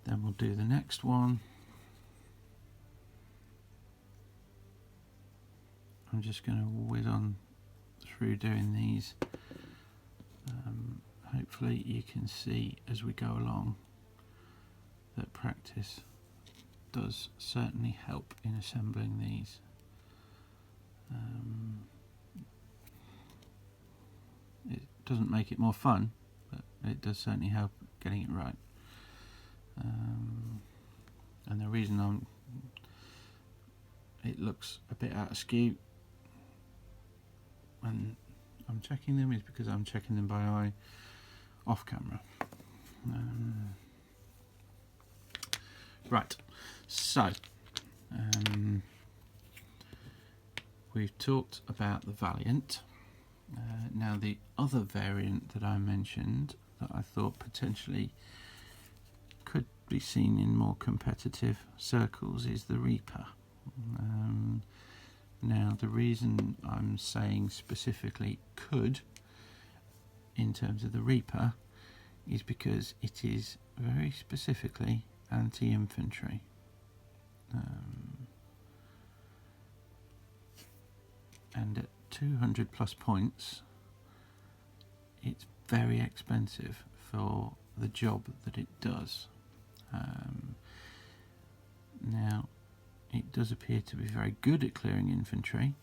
Then we'll do the next one. I'm just going to whiz on through doing these. Hopefully you can see as we go along that practice does certainly help in assembling these. It doesn't make it more fun, but it does certainly help getting it right. And the reason it looks a bit out of skew when I'm checking them is because I'm checking them by eye off camera. Right, so we've talked about the Valiant. Now the other variant that I mentioned that I thought potentially could be seen in more competitive circles is the Reaper. Now the reason I'm saying specifically could in terms of the Reaper is because it is very specifically anti-infantry. And at 200 plus points it's very expensive for the job that it does. Now it does appear to be very good at clearing infantry,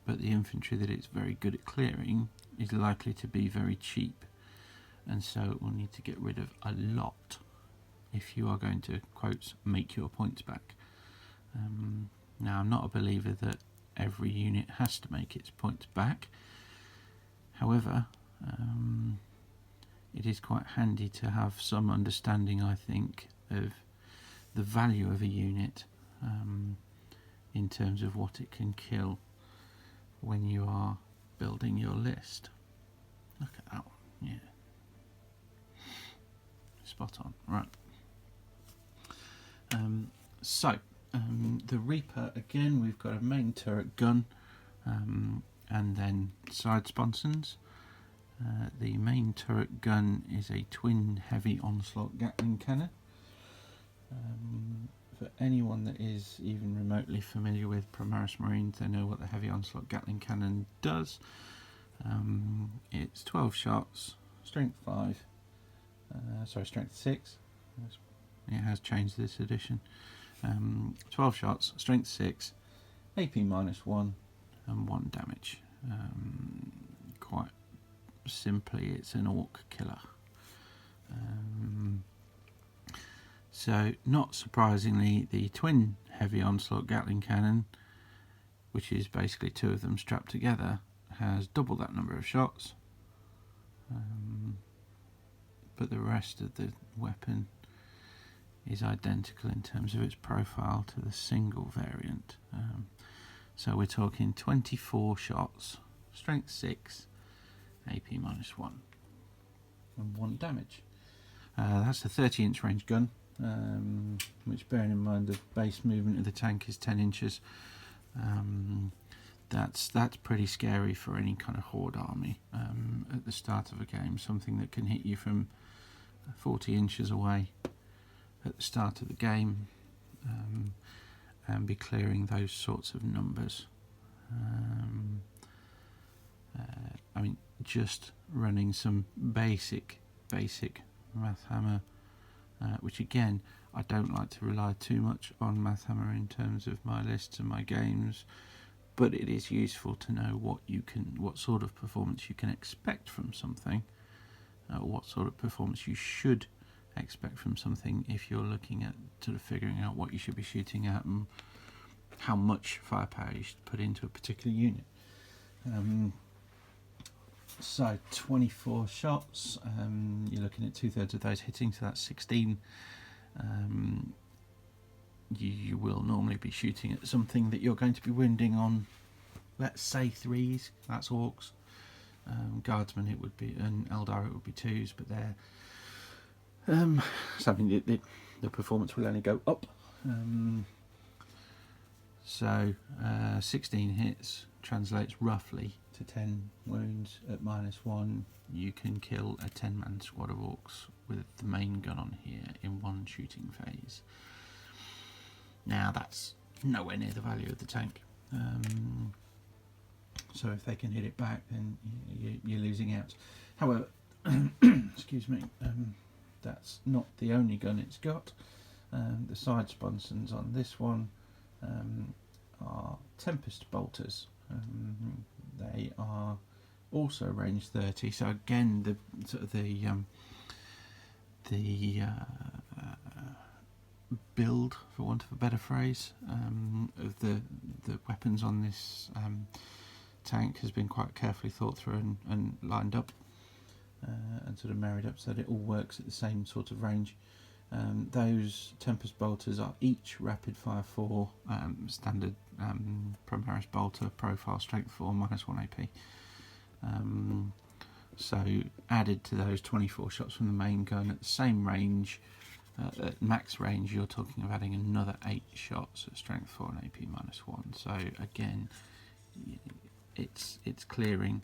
but the infantry that it's very good at clearing is likely to be very cheap, and so it will need to get rid of a lot if you are going to, quotes, make your points back. Now I'm not a believer that every unit has to make its points back. However, it is quite handy to have some understanding, I think, of the value of a unit in terms of what it can kill when you are building your list. Look at that one, yeah. Spot on, right. The Reaper, again, we've got a main turret gun and then side sponsons. The main turret gun is a twin heavy onslaught Gatling cannon. For anyone that is even remotely familiar with Primaris Marines, they know what the heavy onslaught Gatling cannon does. It's 12 shots, strength 6. It has changed this edition. 12 shots, strength 6, AP -1 and 1 damage. Quite simply it's an orc killer. So not surprisingly, the twin heavy onslaught Gatling cannon, which is basically two of them strapped together, has double that number of shots, but the rest of the weapon is identical in terms of its profile to the single variant. So we're talking 24 shots, strength 6, AP -1, and 1 damage. That's a 30-inch range gun, which, bearing in mind the base movement of the tank is 10 inches, that's pretty scary for any kind of horde army at the start of a game. Something that can hit you from 40 inches away at the start of the game, and be clearing those sorts of numbers. I mean, just running some basic math hammer, which again, I don't like to rely too much on math hammer in terms of my lists and my games, but it is useful to know what sort of performance you can expect from something, what sort of performance you should expect from something if you're looking at sort of figuring out what you should be shooting at and how much firepower you should put into a particular unit. So 24 shots, you're looking at 2/3 of those hitting, so that's 16. You will normally be shooting at something that you're going to be wounding on, let's say 3s, that's orcs. Guardsmen it would be, and Eldar it would be 2s, but they're something the performance will only go up. So 16 hits translates roughly to 10 wounds at -1. You can kill a 10-man squad of orcs with the main gun on here in one shooting phase. Now that's nowhere near the value of the tank. So if they can hit it back, then you're losing out. However, excuse me, that's not the only gun it's got. The side sponsons on this one are Tempest bolters. They are also range 30. So again, the build, for want of a better phrase, of the weapons on this tank has been quite carefully thought through and lined up and sort of married up so that it all works at the same sort of range. Those Tempest bolters are each rapid fire 4, standard Primaris bolter, profile strength 4, -1 AP. So added to those 24 shots from the main gun at the same range, at max range, you're talking of adding another 8 shots at strength 4 and AP -1. So again, it's clearing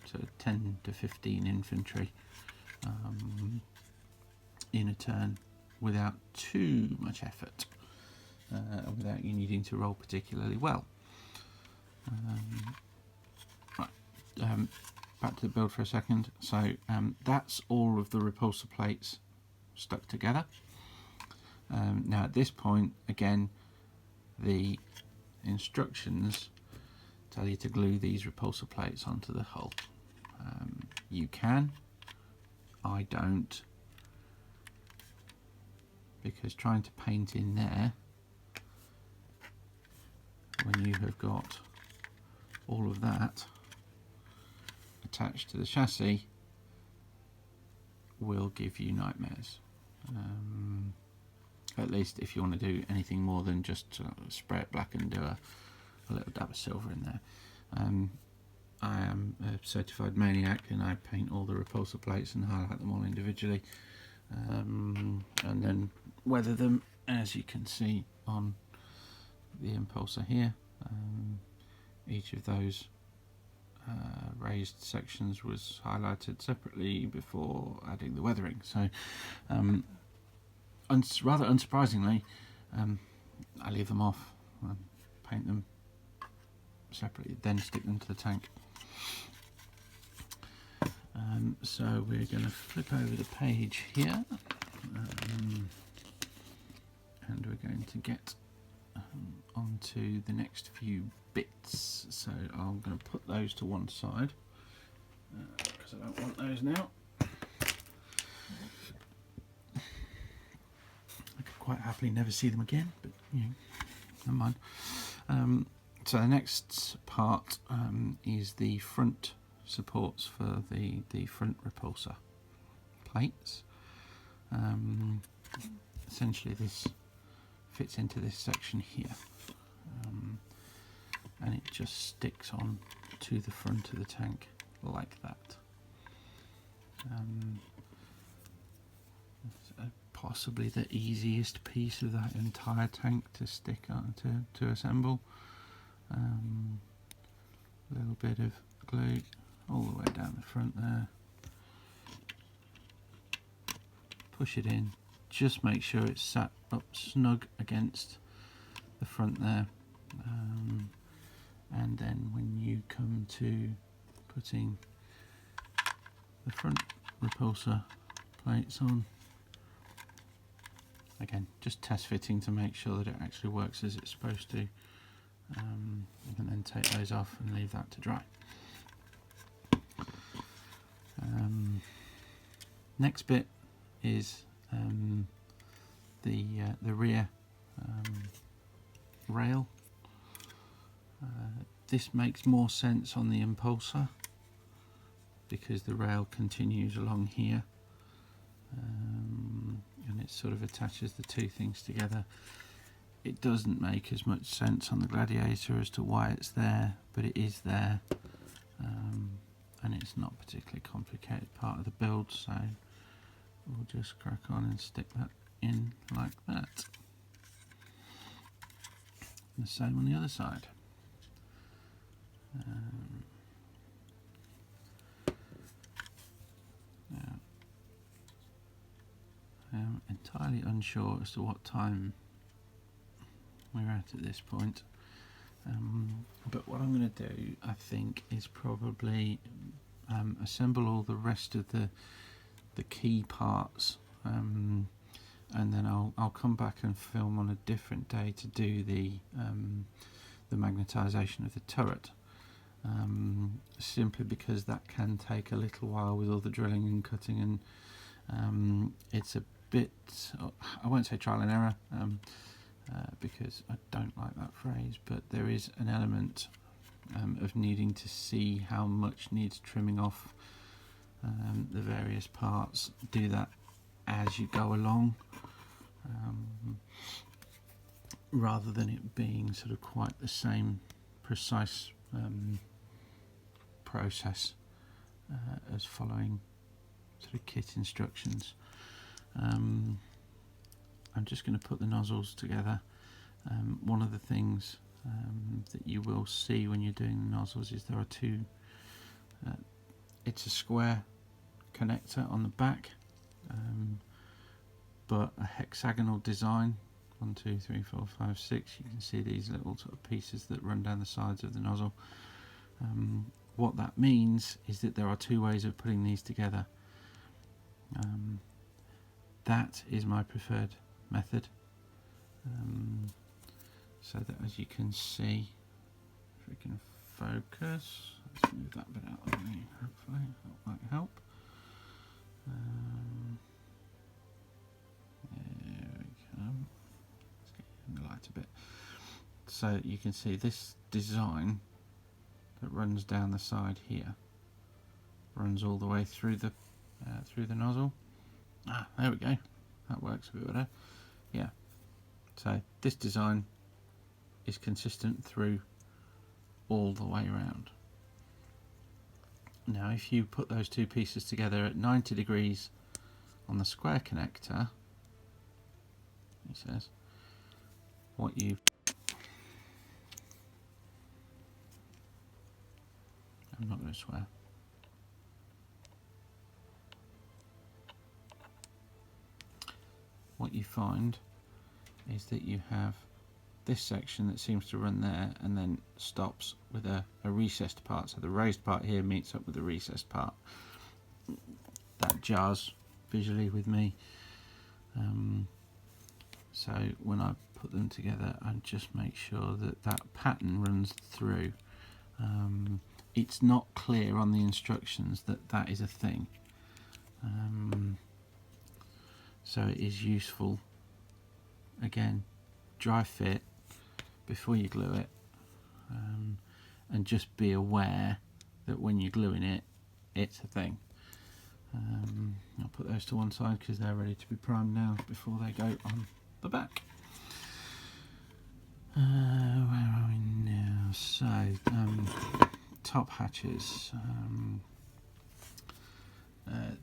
sort of 10 to 15 infantry in a turn without too much effort, without you needing to roll particularly well. Back to the build for a second. So that's all of the repulsor plates stuck together. Now at this point, again, the instructions tell you to glue these repulsor plates onto the hull. You can, I don't, because trying to paint in there when you have got all of that attached to the chassis will give you nightmares, at least if you want to do anything more than just spray it black and do a little dab of silver in there. I am a certified maniac and I paint all the repulsor plates and highlight them all individually, and then weather them, as you can see on the impulsor here. Each of those raised sections was highlighted separately before adding the weathering. So rather unsurprisingly, I leave them off, paint them separately, then stick them to the tank. So we're going to flip over the page here, and we're going to get onto the next few bits. So I'm going to put those to one side because because I don't want those now. I could quite happily never see them again, but you know, never mind. So the next part is the front supports for the front repulsor plates. Essentially this fits into this section here, and it just sticks on to the front of the tank like that. Possibly the easiest piece of that entire tank to stick on to assemble. A little bit of glue all the way down the front there. Push it in. Just make sure it's sat up snug against the front there, and then when you come to putting the front repulsor plates on, again just test fitting to make sure that it actually works as it's supposed to. You can then take those off and leave that to dry. Next bit is the rear rail. This makes more sense on the impulsor because the rail continues along here, and it sort of attaches the two things together. It doesn't make as much sense on the Gladiator as to why it's there, but it is there, and it's not a particularly complicated part of the build, so we'll just crack on and stick that in like that. And the same on the other side. Now, I'm entirely unsure as to what time we're at this point, but what I'm going to do, I think, is probably assemble all the rest of the key parts, and then I'll come back and film on a different day to do the magnetisation of the turret, simply because that can take a little while with all the drilling and cutting, and it's a bit, I won't say trial and error, because I don't like that phrase, but there is an element of needing to see how much needs trimming off the various parts. Do that as you go along, rather than it being sort of quite the same precise process as following sort of kit instructions. I'm just going to put the nozzles together. One of the things that you will see when you're doing the nozzles is there are two, it's a square connector on the back, but a hexagonal design. 1, 2, 3, 4, 5, 6. You can see these little sort of pieces that run down the sides of the nozzle. What that means is that there are two ways of putting these together. That is my preferred method, so that, as you can see, if we can focus, let's move that bit out of the way, hopefully that might help. There we go. Let's get in the light a bit. So you can see this design that runs down the side here runs all the way through the nozzle. There we go. That works a bit better. Yeah. So this design is consistent through all the way around. Now, if you put those two pieces together at 90 degrees on the square connector, he says, what you I'm not going to swear. What you find is that you have this section that seems to run there and then stops with a recessed part. So the raised part here meets up with the recessed part. That jars visually with me. So when I put them together, I just make sure that that pattern runs through. it's not clear on the instructions that that is a thing. So it is useful, again, dry fit before you glue it, and just be aware that when you're gluing it, it's a thing. I'll put those to one side because they're ready to be primed now before they go on the back. Where are we now? So, top hatches.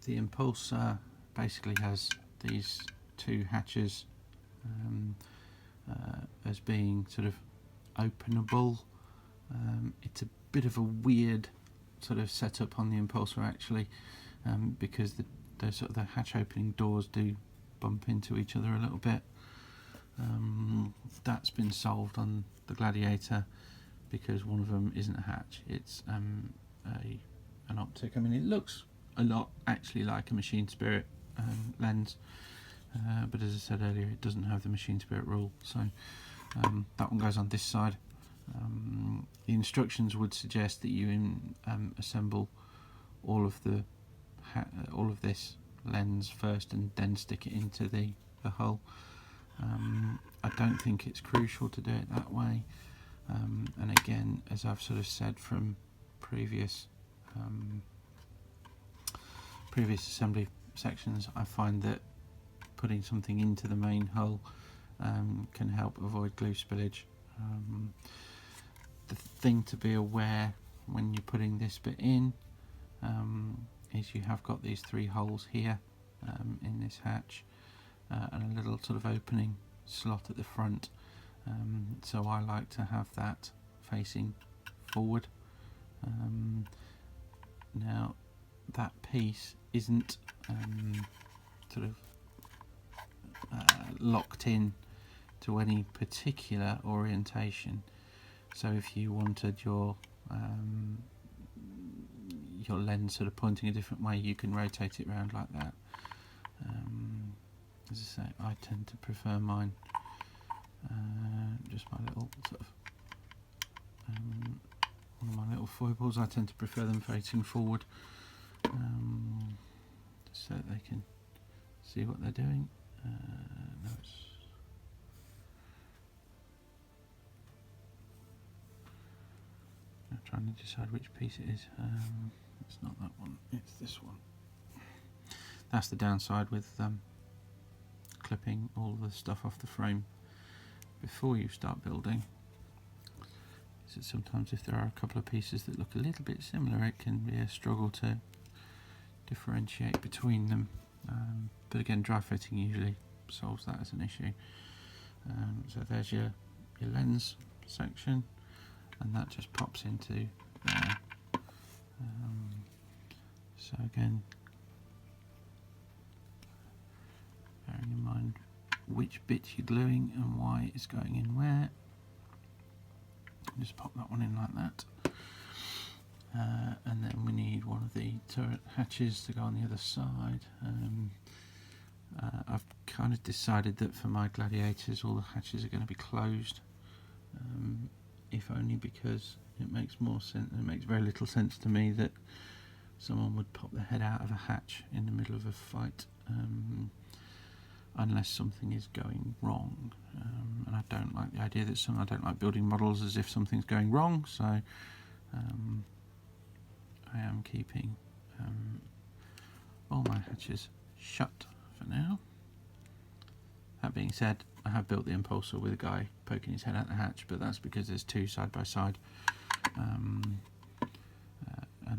The impulsor basically has these two hatches as being sort of openable. It's a bit of a weird sort of setup on the impulsor actually, because the sort of the hatch opening doors do bump into each other a little bit. That's been solved on the Gladiator because one of them isn't a hatch, it's an optic. I mean, it looks a lot actually like a Machine Spirit lens, but as I said earlier, it doesn't have the Machine Spirit rule, so that one goes on this side. The instructions would suggest that you assemble all of this lens first and then stick it into the hull. I don't think it's crucial to do it that way, and again, as I've sort of said from previous assembly sections, I find that putting something into the main hull can help avoid glue spillage. The thing to be aware when you're putting this bit in is you have got these three holes here in this hatch, and a little sort of opening slot at the front, so I like to have that facing forward. Now that piece isn't sort of locked in to any particular orientation, so if you wanted your lens sort of pointing a different way, you can rotate it around like that. As I say, I tend to prefer mine, just my little sort of one of my little foibles, I tend to prefer them facing forward, so that they can see what they're doing. No, I'm trying to decide which piece it is. It's not that one, it's this one. That's the downside with clipping all the stuff off the frame before you start building, is that sometimes if there are a couple of pieces that look a little bit similar, it can be a struggle to differentiate between them, but again, dry fitting usually solves that as an issue. So there's your lens section, and that just pops into there. So again, bearing in mind which bit you're gluing and why it's going in where, just pop that one in like that. And then we need one of the turret hatches to go on the other side. I've kind of decided that for my Gladiators all the hatches are going to be closed, if only because it makes more sense. It makes very little sense to me that someone would pop their head out of a hatch in the middle of a fight, unless something is going wrong, and I don't like the idea that I don't like building models as if something's going wrong, so I am keeping all my hatches shut for now. That being said, I have built the impulsor with a guy poking his head out the hatch, but that's because there's two side by side, and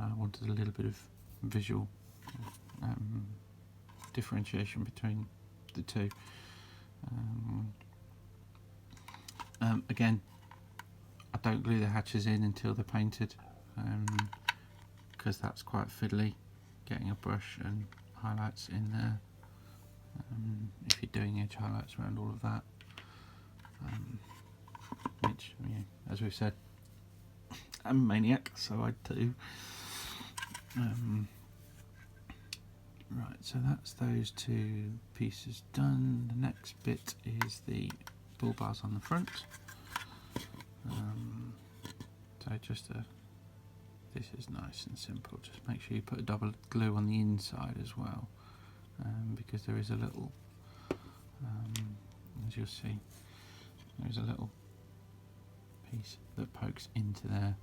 I wanted a little bit of visual differentiation between the two. Again, I don't glue the hatches in until they're painted, because that's quite fiddly, getting a brush and highlights in there, if you're doing edge highlights around all of that, which, as we've said, I'm a maniac, so I do. Right, so that's those two pieces done. The next bit is the bull bars on the front. So just this is nice and simple. Just make sure you put a double glue on the inside as well, because there is a little, as you'll see, there's a little piece that pokes into there.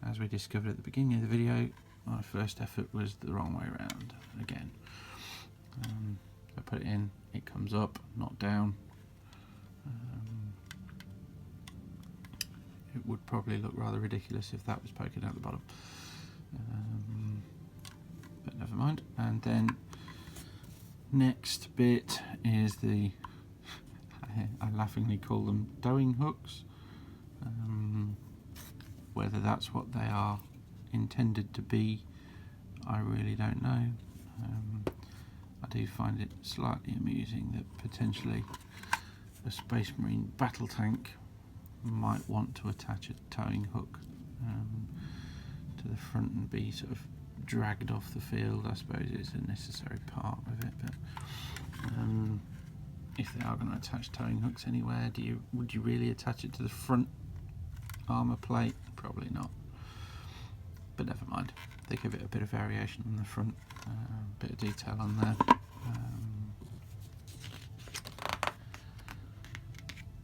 As we discovered at the beginning of the video, my first effort was the wrong way around again. I put it in, it comes up, not down. It would probably look rather ridiculous if that was poking out the bottom, but never mind. And then next bit is the I laughingly call them towing hooks. Whether that's what they are intended to be, I really don't know. I do find it slightly amusing that potentially a Space Marine battle tank might want to attach a towing hook to the front and be sort of dragged off the field. I suppose it's a necessary part of it, but if they are going to attach towing hooks anywhere, would you really attach it to the front armour plate? Probably not, but never mind. They give it a bit of variation on the front, a bit of detail on there.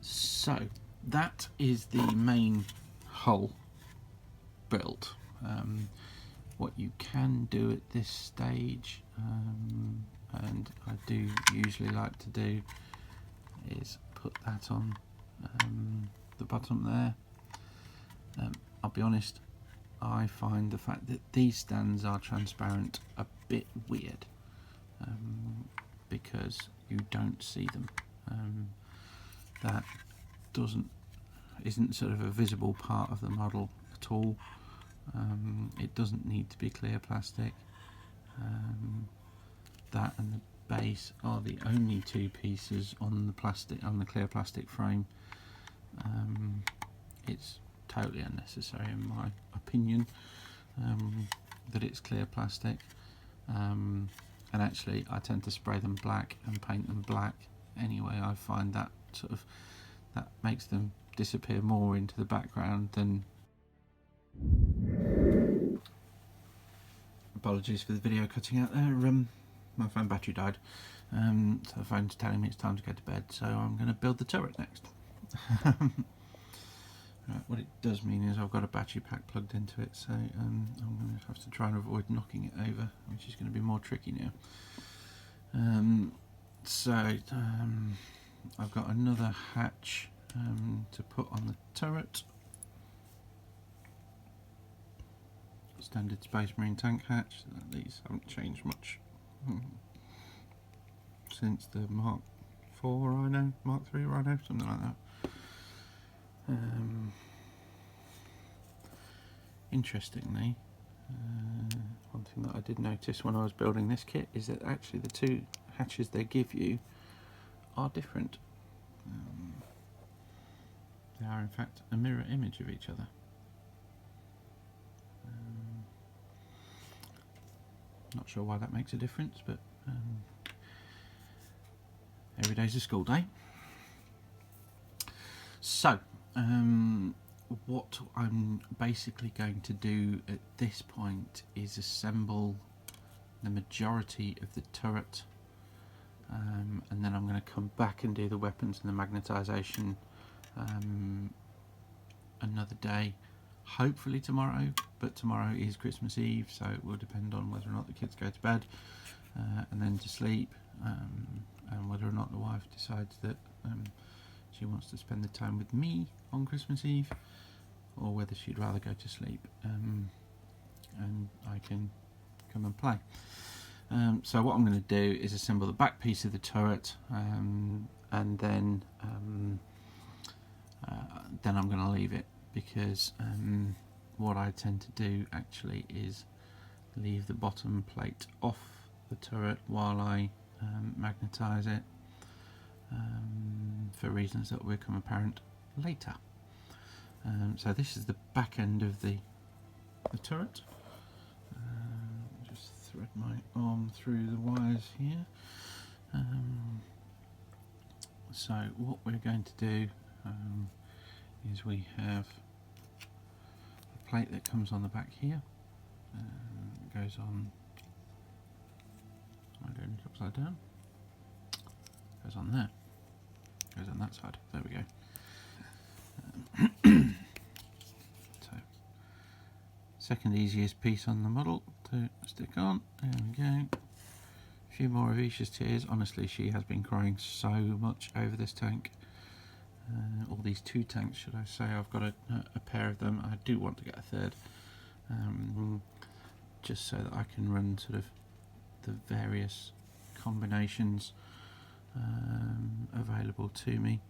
So that is the main hull built. What you can do at this stage, and I do usually like to do, is put that on the bottom there. I'll be honest, I find the fact that these stands are transparent a bit weird, because you don't see them. That isn't sort of a visible part of the model at all. It doesn't need to be clear plastic. That and the base are the only two pieces on the clear plastic frame. It's totally unnecessary in my opinion that it's clear plastic, and actually I tend to spray them black and paint them black anyway. I find that that makes them disappear more into the background than... Apologies for the video cutting out there. My phone battery died, so the phone's telling me it's time to go to bed, so I'm going to build the turret next. Right, what it does mean is I've got a battery pack plugged into it, so I'm going to have to try and avoid knocking it over, which is going to be more tricky now. I've got another hatch to put on the turret. Standard Space Marine tank hatch. These haven't changed much since the Mark 4 Rhino, Mark 3 Rhino, something like that. Interestingly, one thing that I did notice when I was building this kit is that actually the two hatches they give you are different. They are in fact a mirror image of each other. Not sure why that makes a difference, but every day's a school day. So, what I'm basically going to do at this point is assemble the majority of the turret, and then I'm going to come back and do the weapons and the magnetisation another day, hopefully tomorrow, but tomorrow is Christmas Eve, so it will depend on whether or not the kids go to bed and then to sleep, and whether or not the wife decides that she wants to spend the time with me on Christmas Eve, or whether she'd rather go to sleep and I can come and play. So what I'm going to do is assemble the back piece of the turret, and then I'm going to leave it, because what I tend to do actually is leave the bottom plate off the turret while I magnetise it, for reasons that will become apparent later. So this is the back end of the turret. Just thread my arm through the wires here. So what we're going to do is we have plate that comes on the back here. Goes on. Am I doing it upside down? Goes on there. Goes on that side. There we go. So, second easiest piece on the model to stick on. There we go. A few more of Isha's tears. Honestly, she has been crying so much over this tank. All these 2 tanks, should I say. I've got a pair of them. I do want to get a third, just so that I can run sort of the various combinations available to me.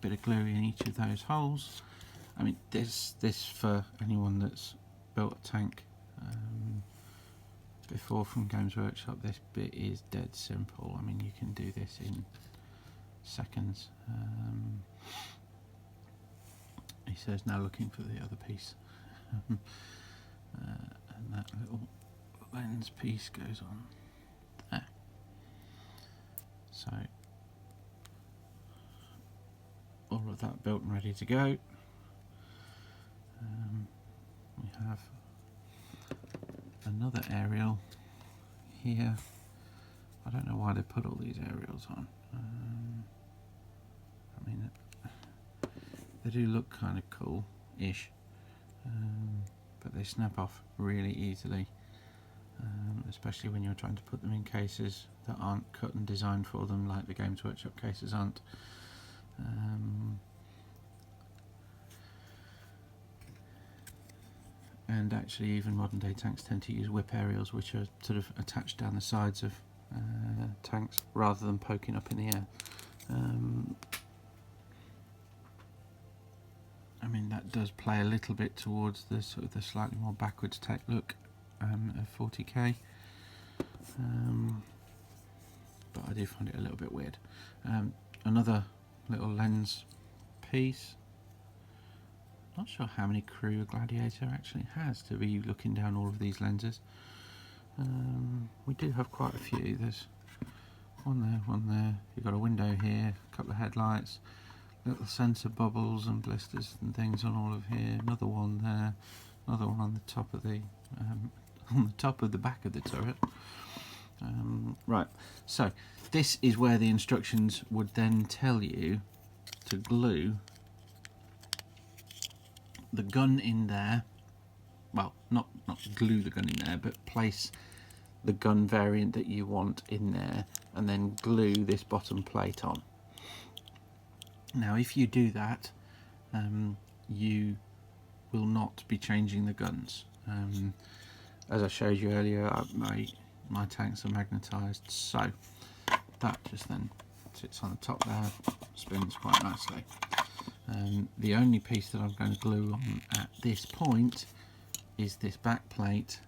Bit of glue in each of those holes. I mean, this for anyone that's built a tank before from Games Workshop, this bit is dead simple. I mean, you can do this in seconds. He says now looking for the other piece. And that little lens piece goes on there. So all of that built and ready to go. We have another aerial here. I don't know why they put all these aerials on. I mean, they do look kind of cool-ish, but they snap off really easily, especially when you're trying to put them in cases that aren't cut and designed for them, like the Games Workshop cases aren't. And actually even modern day tanks tend to use whip aerials, which are sort of attached down the sides of tanks rather than poking up in the air. I mean, that does play a little bit towards the sort of the slightly more backwards tech look of 40k, but I do find it a little bit weird. Another little lens piece. Not sure how many crew a Gladiator actually has to be looking down all of these lenses. We do have quite a few. There's one there. You've got a window here, a couple of headlights, little sensor bubbles and blisters and things on all of here. Another one there. Another one on the top of the back of the turret. Right. So this is where the instructions would then tell you to glue the gun in there. Well, not glue the gun in there, but place the gun variant that you want in there and then glue this bottom plate on. Now if you do that, you will not be changing the guns. As I showed you earlier, my tanks are magnetised, so that just then sits on the top there, spins quite nicely. The only piece that I'm going to glue on at this point is this back plate,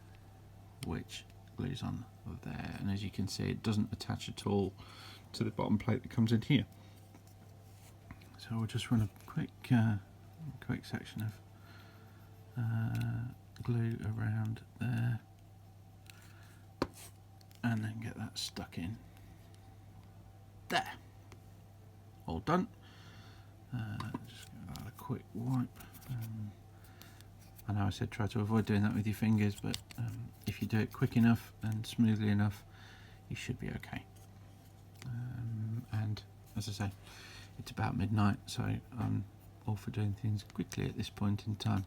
which glues on there, and as you can see it doesn't attach at all to the bottom plate that comes in here. So we'll just run a quick section of glue around there and then get that stuck in there. All done. Just give that a quick wipe. I know I said try to avoid doing that with your fingers, but if you do it quick enough and smoothly enough, you should be okay. And as I say, it's about midnight, so I'm all for doing things quickly at this point in time.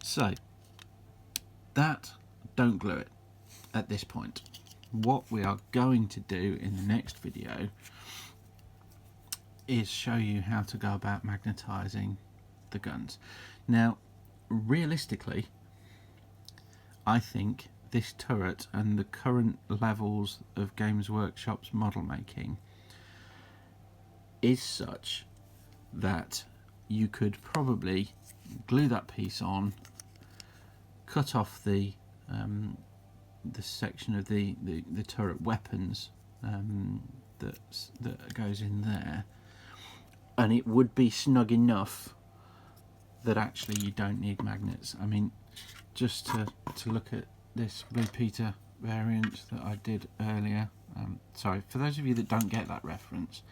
So that, don't glue it at this point. What we are going to do in the next video is show you how to go about magnetising the guns. Now realistically, I think this turret and the current levels of Games Workshop's model making is such that you could probably glue that piece on, cut off the section of the turret weapons that goes in there, and it would be snug enough that actually you don't need magnets. I mean, just to look at this Blue Peter variant that I did earlier, sorry, for those of you that don't get that reference,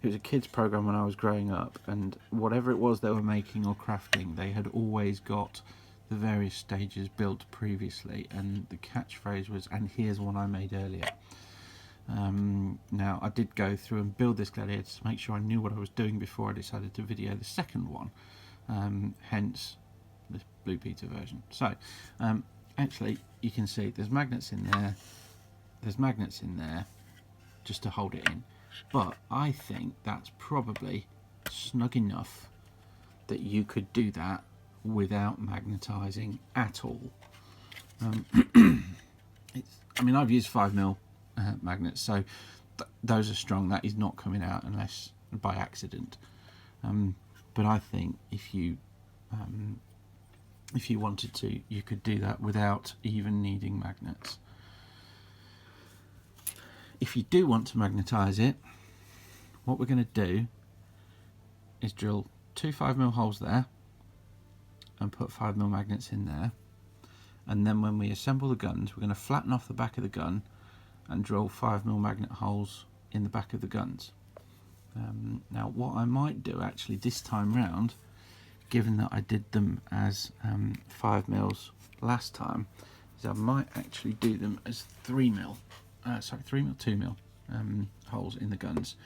it was a kids program when I was growing up, and whatever it was they were making or crafting, they had always got the various stages built previously, and the catchphrase was, "And here's one I made earlier." Now I did go through and build this Gladiator to make sure I knew what I was doing before I decided to video the second one, hence the Blue Peter version. So actually you can see there's magnets in there, just to hold it in, but I think that's probably snug enough that you could do that without magnetising at all. I mean, I've used 5mm magnets, so those are strong. That is not coming out unless by accident. But I think if you wanted to, you could do that without even needing magnets. If you do want to magnetise it, what we're going to do is drill 2 5mm holes there and put 5mm magnets in there, and then when we assemble the guns, we're going to flatten off the back of the gun and drill 5mm magnet holes in the back of the guns. Now what I might do actually this time round, given that I did them as 5mm last time, is I might actually do them as 3mm, 2mm holes in the guns.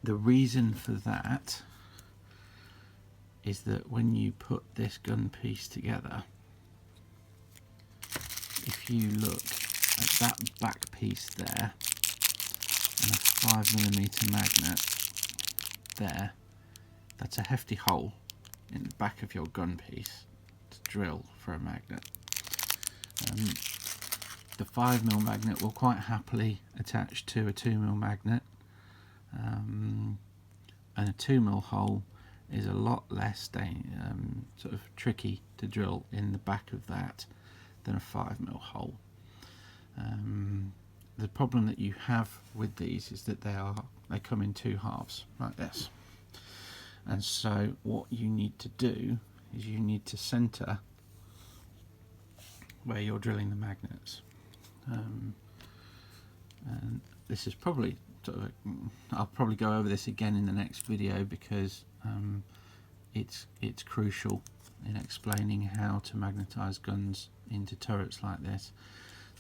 The reason for that is that when you put this gun piece together, if you look at that back piece there and a 5mm magnet there, that's a hefty hole in the back of your gun piece to drill for a magnet. The 5mm magnet will quite happily attach to a 2mm magnet, and a 2mm hole is a lot less sort of tricky to drill in the back of that than a 5mm hole. The problem that you have with these is that they come in 2 halves like this, and so what you need to do is you need to center where you're drilling the magnets, and this is probably I'll probably go over this again in the next video, because it's crucial in explaining how to magnetize guns into turrets like this.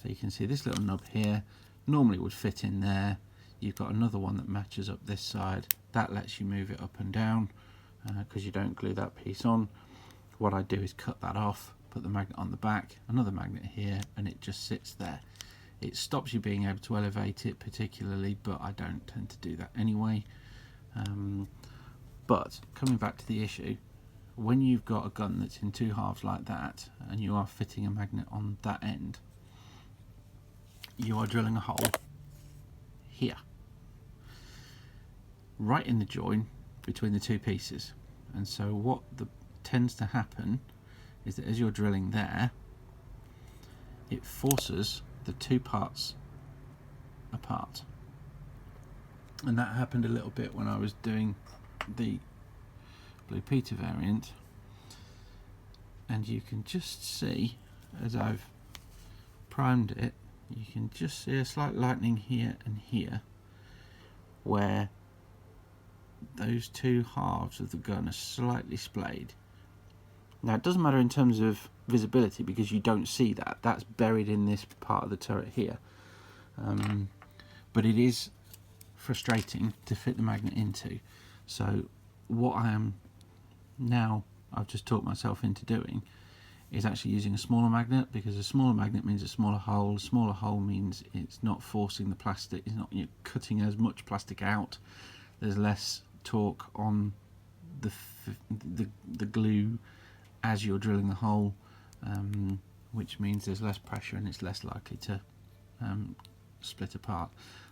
So you can see this little nub here normally would fit in there. You've got another one that matches up this side, that lets you move it up and down because you don't glue that piece on. What I do is cut that off, put the magnet on the back, another magnet here, and it just sits there. It stops you being able to elevate it particularly, but I don't tend to do that anyway. But coming back to the issue, when you've got a gun that's in 2 halves like that and you are fitting a magnet on that end, you are drilling a hole here, right in the join between the 2 pieces. And so what tends to happen is that as you're drilling there, it forces the 2 parts apart. And that happened a little bit when I was doing the Blue Peter variant, and you can just see, as I've primed it, you can just see a slight lightening here and here where those 2 halves of the gun are slightly splayed. Now it doesn't matter in terms of visibility because you don't see that, that's buried in this part of the turret here, but it is frustrating to fit the magnet into. So what I've just talked myself into doing is actually using a smaller magnet, because a smaller magnet means a smaller hole. A smaller hole means it's not forcing the plastic, it's not cutting as much plastic out. There's less torque on the glue as you're drilling the hole, which means there's less pressure and it's less likely to split apart.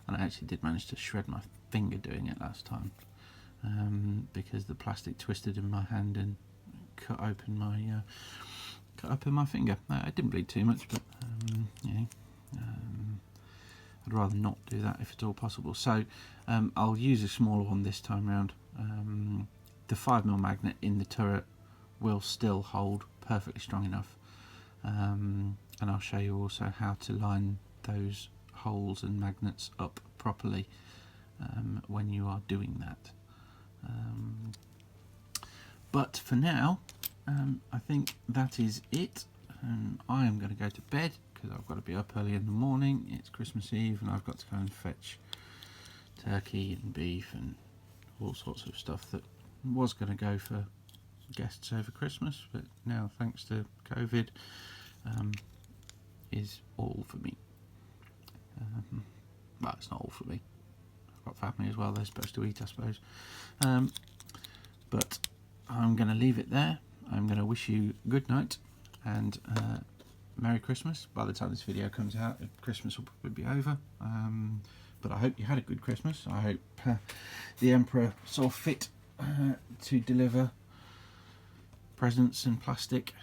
And I actually did manage to shred my finger doing it last time, because the plastic twisted in my hand and cut open my finger. It didn't bleed too much, but I'd rather not do that if at all possible. So I'll use a smaller one this time round. The 5mm magnet in the turret will still hold perfectly strong enough, and I'll show you also how to line those holes and magnets up properly when you are doing that. But for now, I think that is it. I am going to go to bed because I've got to be up early in the morning. It's Christmas Eve and I've got to go and fetch turkey and beef and all sorts of stuff that was going to go for guests over Christmas, but now thanks to COVID is all for me. Well, it's not all for me. I've got family as well, they're supposed to eat, I suppose. But I'm going to leave it there. I'm going to wish you good night and Merry Christmas. By the time this video comes out, Christmas will probably be over. But I hope you had a good Christmas. I hope the Emperor saw fit to deliver presents and plastic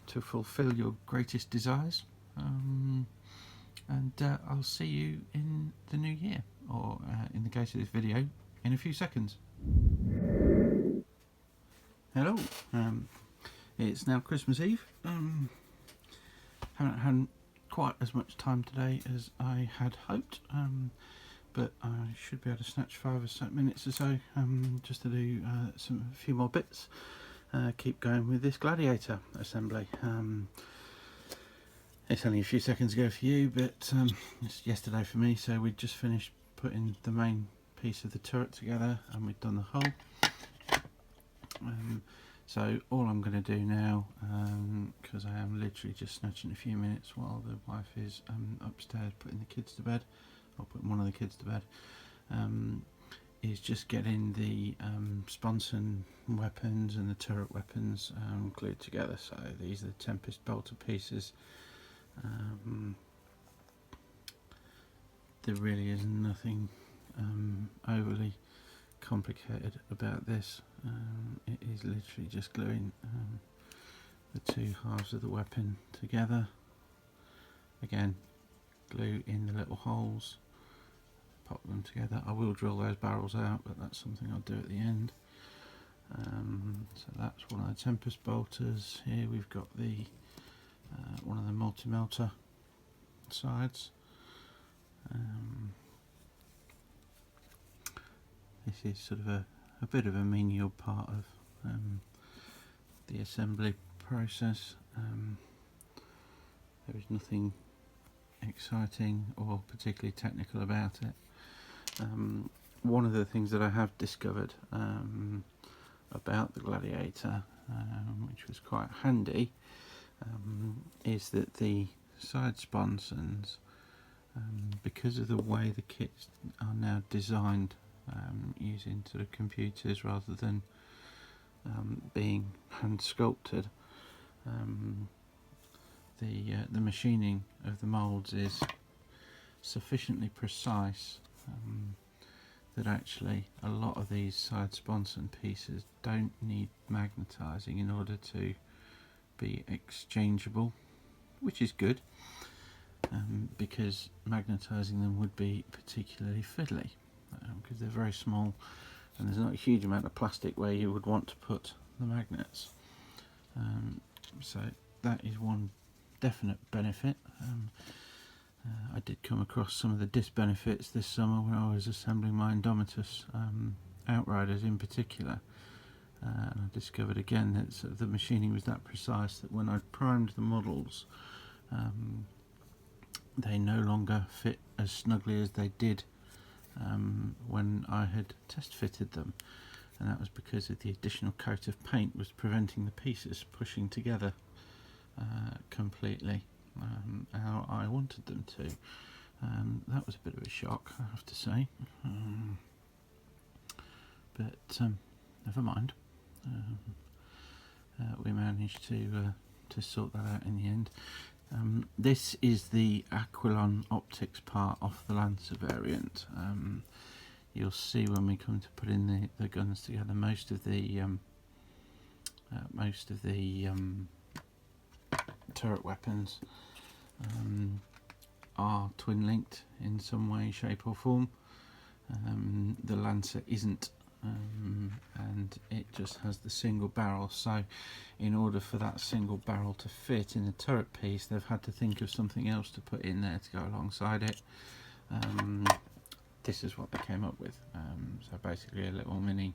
to fulfill your greatest desires. And I'll see you in the new year, or in the case of this video, in a few seconds. Hello, it's now Christmas Eve. Haven't had quite as much time today as I had hoped, but I should be able to snatch 5 or so minutes or so just to do a few more bits. Keep going with this Gladiator assembly. It's only a few seconds ago for you, but it's yesterday for me, so we'd just finished putting the main piece of the turret together and we'd done the hull. So all I'm going to do now, because I am literally just snatching a few minutes while the wife is upstairs putting the kids to bed, or putting one of the kids to bed, is just getting the sponson weapons and the turret weapons glued together. So these are the Tempest bolter pieces. There really is nothing overly complicated about this. It is literally just gluing the two halves of the weapon together. Again, glue in the little holes, pop them together. I will drill those barrels out, but that's something I'll do at the end. So that's one of the Tempest bolters. Here we've got the one of the multi-melter sides. This is sort of a bit of a menial part of the assembly process. There is nothing exciting or particularly technical about it. One of the things that I have discovered about the Gladiator, which was quite handy, is that the side sponsons, because of the way the kits are now designed, using sort of computers rather than being hand sculpted, the machining of the moulds is sufficiently precise that actually a lot of these side sponson pieces don't need magnetising in order to be exchangeable, which is good, because magnetising them would be particularly fiddly, because they're very small and there's not a huge amount of plastic where you would want to put the magnets. So that is one definite benefit. I did come across some of the disbenefits this summer when I was assembling my Indomitus Outriders in particular, and I discovered again that sort of the machining was that precise that when I primed the models, they no longer fit as snugly as they did when I had test fitted them, and that was because of the additional coat of paint was preventing the pieces pushing together completely how I wanted them to. That was a bit of a shock, I have to say, but never mind. We managed to sort that out in the end. This is the Aquilon optics part of the Lancer variant. You'll see when we come to put in the guns together, most of the turret weapons are twin linked in some way, shape or form. The Lancer isn't, and it just has the single barrel, so in order for that single barrel to fit in the turret piece, they've had to think of something else to put in there to go alongside it. this is what they came up with. So basically a little mini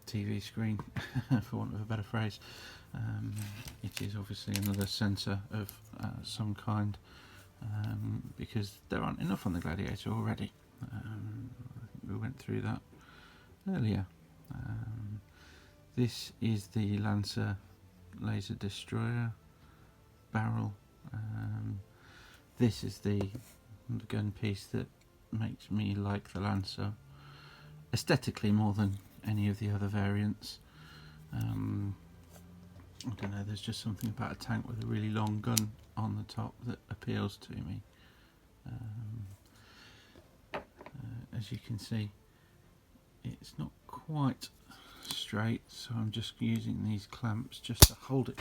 TV screen, for want of a better phrase. It is obviously another sensor of some kind, because there aren't enough on the Gladiator already. I think we went through that earlier. This is the Lancer laser destroyer barrel. This is the gun piece that makes me like the Lancer aesthetically more than any of the other variants. I don't know, there's just something about a tank with a really long gun on the top that appeals to me. As you can see, it's not quite straight, so I'm just using these clamps just to hold it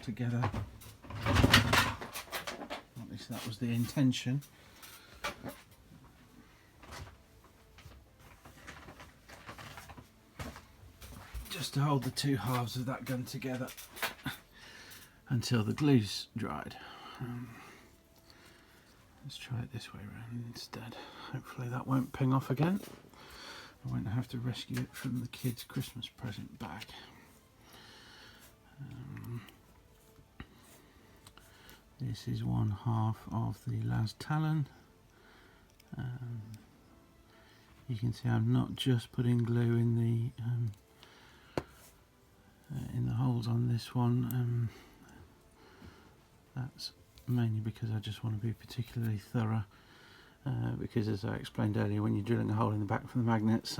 together. At least that was the intention. Just to hold the two halves of that gun together until the glue's dried. Let's try it this way around instead. Hopefully that won't ping off again. I won't have to rescue it from the kids' Christmas present bag. This is one half of the last talon. You can see I'm not just putting glue in the holes on this one. That's mainly because I just want to be particularly thorough, because as I explained earlier, when you're drilling a hole in the back for the magnets,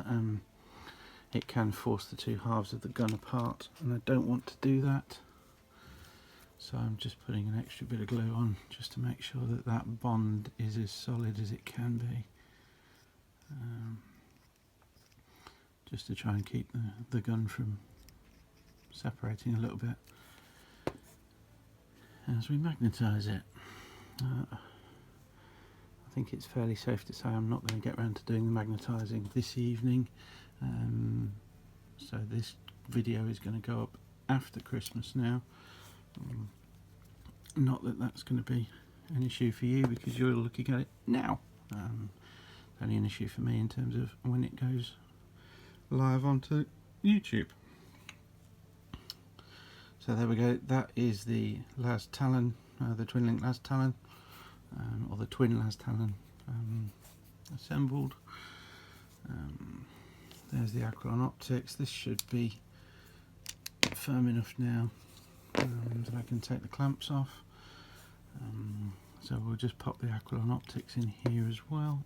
it can force the two halves of the gun apart, and I don't want to do that. So I'm just putting an extra bit of glue on just to make sure that that bond is as solid as it can be, just to try and keep the gun from separating a little bit as we magnetise it. I think it's fairly safe to say I'm not going to get around to doing the magnetising this evening, so this video is going to go up after Christmas now. Not that that's going to be an issue for you because you're looking at it now. It's only an issue for me in terms of when it goes live onto YouTube. So there we go, that is the las talon, the twin link las talon, or the twin las talon assembled. There's the Aquilon optics. This should be firm enough now that I can take the clamps off. So we'll just pop the Aquilon optics in here as well.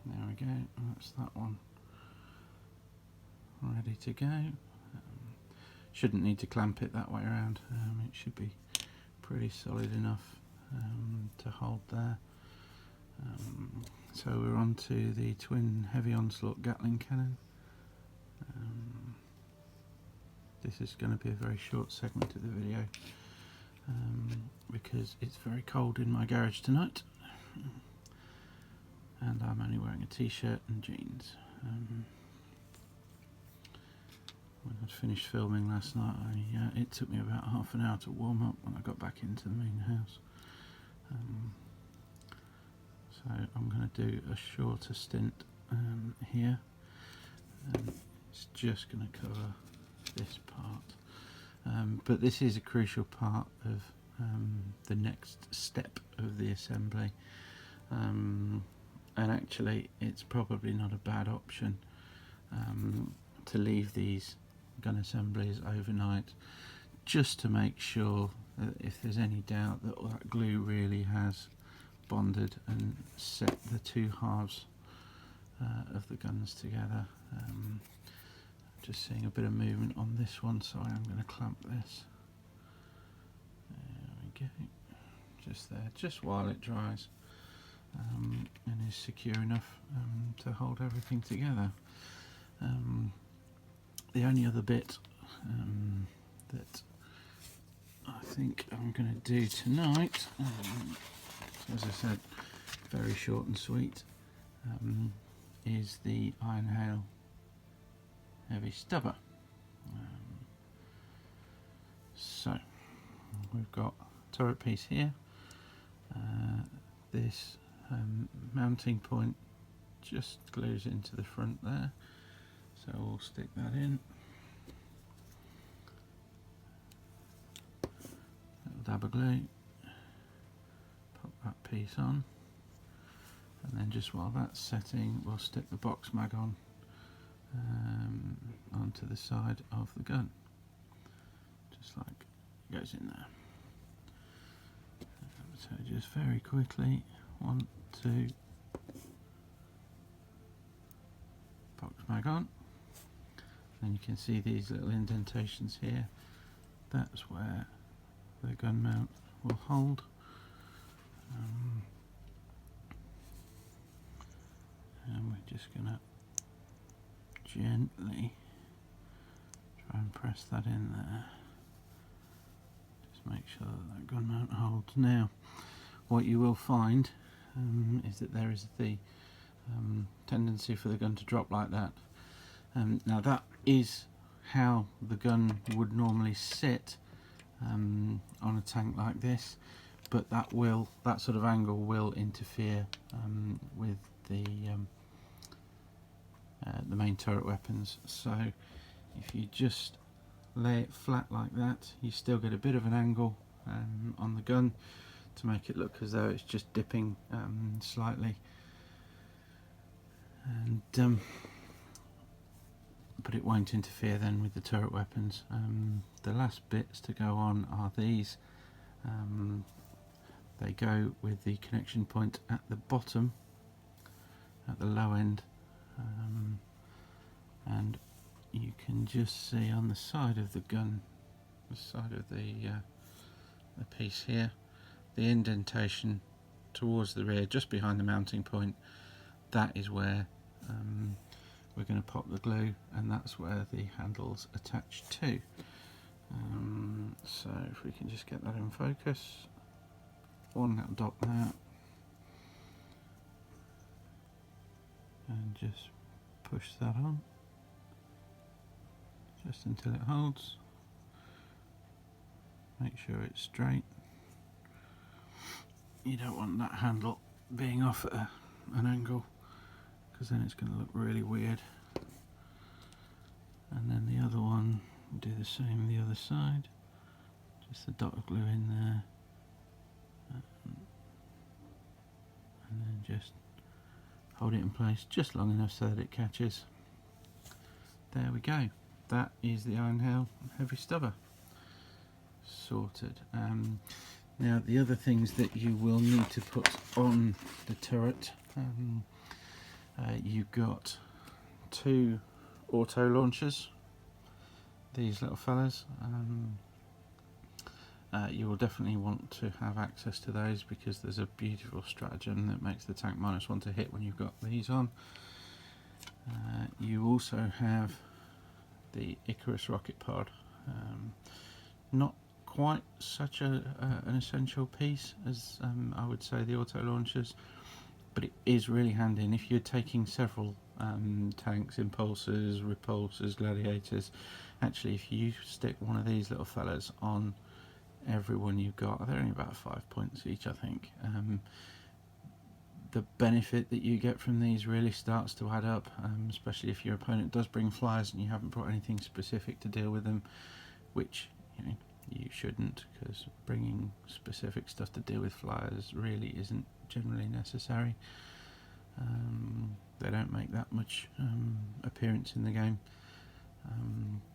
There we go, that's that one ready to go. Shouldn't need to clamp it that way around, it should be pretty solid enough to hold there. So we're on to the twin heavy onslaught Gatling cannon. This is going to be a very short segment of the video because it's very cold in my garage tonight, and I'm only wearing a t-shirt and jeans. When I'd finished filming last night, it took me about half an hour to warm up when I got back into the main house. So I'm going to do a shorter stint here. It's just going to cover this part, but this is a crucial part of the next step of the assembly, and actually it's probably not a bad option to leave these gun assemblies overnight, just to make sure that if there's any doubt that all that glue really has bonded and set the two halves of the guns together. Just seeing a bit of movement on this one, so I am going to clamp this. There we go, just there, just while it dries, and is secure enough to hold everything together. The only other bit that I think I'm going to do tonight, so as I said, very short and sweet, is the Iron Hail heavy stubber. So we've got a turret piece here. This mounting point just glues into the front there, so we'll stick that in. Little dab of glue, pop that piece on, and then just while that's setting we'll stick the box mag on onto the side of the gun, just like it goes in there. So just very quickly, 1, 2, box mag on, and you can see these little indentations here. That's where the gun mount will hold. And we're just going to gently try and press that in there. Just make sure that gun mount holds. Now, what you will find is that there is the tendency for the gun to drop like that. Now that is how the gun would normally sit on a tank like this, but that sort of angle will interfere with the main turret weapons. So if you just lay it flat like that, you still get a bit of an angle on the gun to make it look as though it's just dipping slightly, and but it won't interfere then with the turret weapons. The last bits to go on are these. They go with the connection point at the bottom, at the low end, and you can just see on the side of the gun, the side of the piece here, the indentation towards the rear, just behind the mounting point. That is where we're going to pop the glue, and that's where the handle's attached to. So if we can just get that in focus, one little dot there, and just push that on just until it holds. Make sure it's straight. You don't want that handle being off at an angle, because then it's going to look really weird. And then the other one, do the same the other side, just a dot of glue in there, and then just hold it in place just long enough so that it catches. There we go, that is the Iron Hail Heavy Stubber sorted. Now the other things that you will need to put on the turret, you've got 2 auto launchers, these little fellas. You will definitely want to have access to those, because there's a beautiful stratagem that makes the tank -1 to hit when you've got these on. You also have the Icarus rocket pod, not quite such an essential piece as I would say the auto launchers, but it is really handy. And if you're taking several tanks, impulsors, repulsors, gladiators, actually if you stick one of these little fellas on every one you've got, they're only about 5 points each, I think. The benefit that you get from these really starts to add up, especially if your opponent does bring flyers and you haven't brought anything specific to deal with them, which you shouldn't, because bringing specific stuff to deal with flyers really isn't generally necessary. They don't make that much appearance in the game.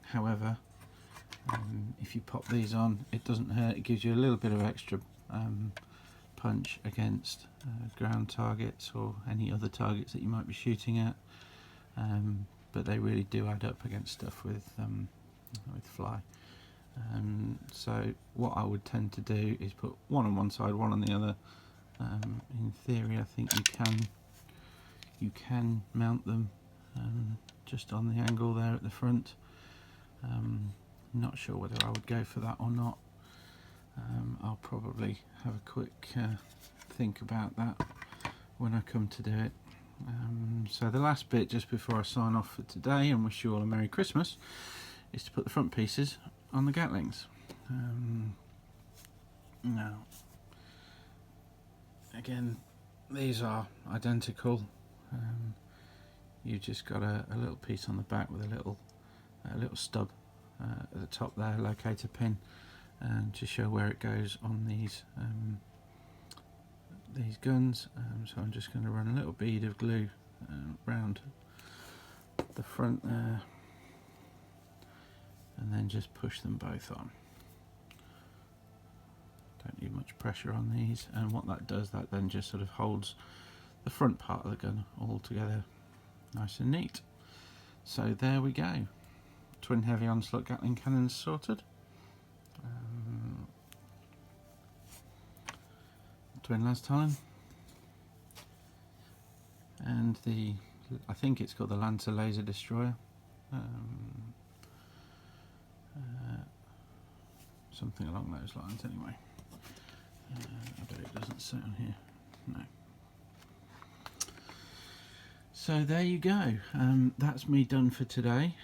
However, if you pop these on, it doesn't hurt. It gives you a little bit of extra punch against ground targets or any other targets that you might be shooting at, but they really do add up against stuff with fly. So what I would tend to do is put one on one side, one on the other. In theory, I think you can mount them just on the angle there at the front. Not sure whether I would go for that or not. I'll probably have a quick think about that when I come to do it. So the last bit, just before I sign off for today and wish you all a Merry Christmas, is to put the front pieces on the gatlings. Now, again, these are identical. You just got a little piece on the back with a little stub at the top there, locator pin, to show where it goes on these guns. So I'm just going to run a little bead of glue round the front there, and then just push them both on. Don't need much pressure on these, and what that does, that then just sort of holds the front part of the gun all together nice and neat. So there we go, twin heavy onslaught Gatling cannons sorted. Twin las time, and I think it's called the Lancer laser destroyer, something along those lines anyway. I bet it doesn't say on here, no. So there you go, that's me done for today.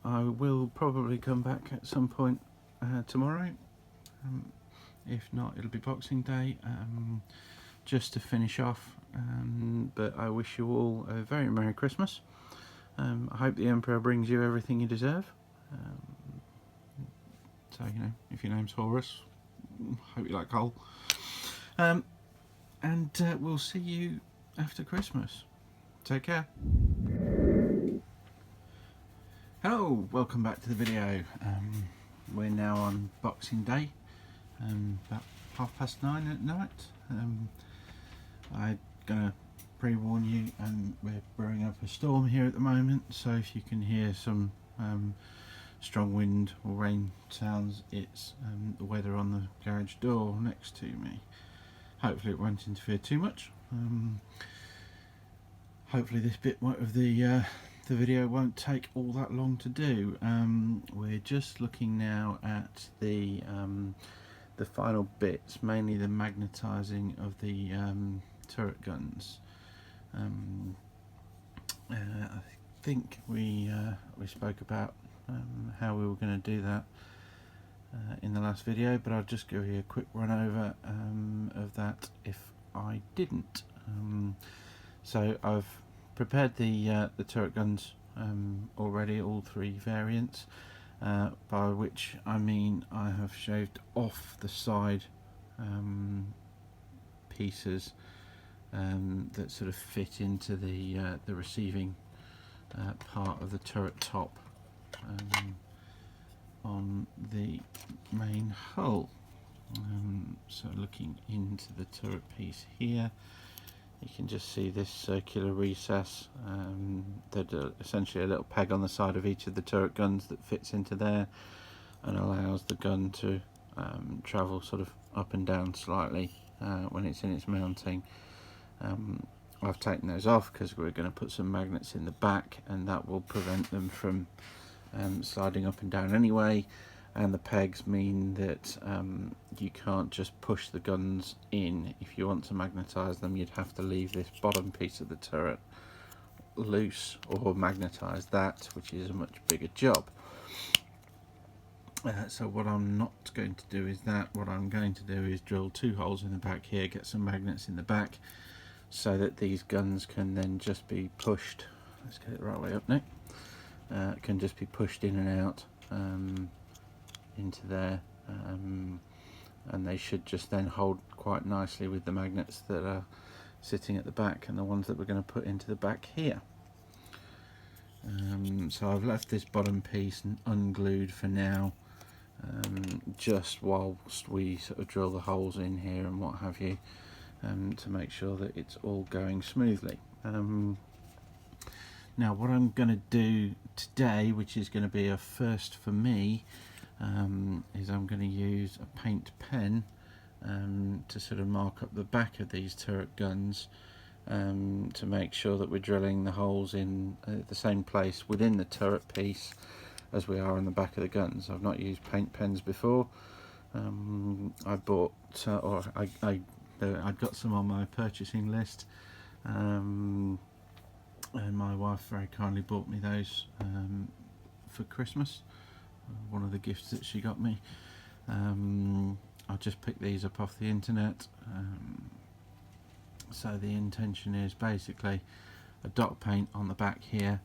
I will probably come back at some point tomorrow. If not, it'll be Boxing Day, just to finish off. But I wish you all a very Merry Christmas. I hope the Emperor brings you everything you deserve. So, you know, if your name's Horus, hope you like coal. And we'll see you after Christmas. Take care. Hello, welcome back to the video. We're now on Boxing Day. About 9:30 at night. I'm gonna pre-warn you, we're brewing up a storm here at the moment, so if you can hear some strong wind or rain sounds, it's the weather on the garage door next to me. Hopefully it won't interfere too much. Hopefully this bit of the video won't take all that long to do. We're just looking now at the final bits, mainly the magnetising of the turret guns. I think we spoke about how we were going to do that in the last video, but I'll just give you a quick run over of that if I didn't. So I've prepared the turret guns already, all three variants. By which I mean I have shaved off the side pieces that sort of fit into the receiving part of the turret top on the main hull. So looking into the turret piece here, you can just see this circular recess, that essentially a little peg on the side of each of the turret guns that fits into there and allows the gun to travel sort of up and down slightly when it's in its mounting. I've taken those off because we're going to put some magnets in the back, and that will prevent them from sliding up and down anyway. And the pegs mean that you can't just push the guns in. If you want to magnetise them, you'd have to leave this bottom piece of the turret loose or magnetise that, which is a much bigger job. So what I'm not going to do is that. What I'm going to do is drill 2 holes in the back here, get some magnets in the back, so that these guns can then just be pushed. Let's get it the right way up now. Can just be pushed in and out into there, and they should just then hold quite nicely with the magnets that are sitting at the back and the ones that we're going to put into the back here. So I've left this bottom piece unglued for now, just whilst we sort of drill the holes in here and what have you, to make sure that it's all going smoothly. Now what I'm going to do today, which is going to be a first for me, is I'm going to use a paint pen to sort of mark up the back of these turret guns, to make sure that we're drilling the holes in the same place within the turret piece as we are on the back of the guns. I've not used paint pens before. I bought, or I'd got some on my purchasing list, and my wife very kindly bought me those for Christmas, one of the gifts that she got me. I'll just pick these up off the internet. So the intention is basically a dot paint on the back here,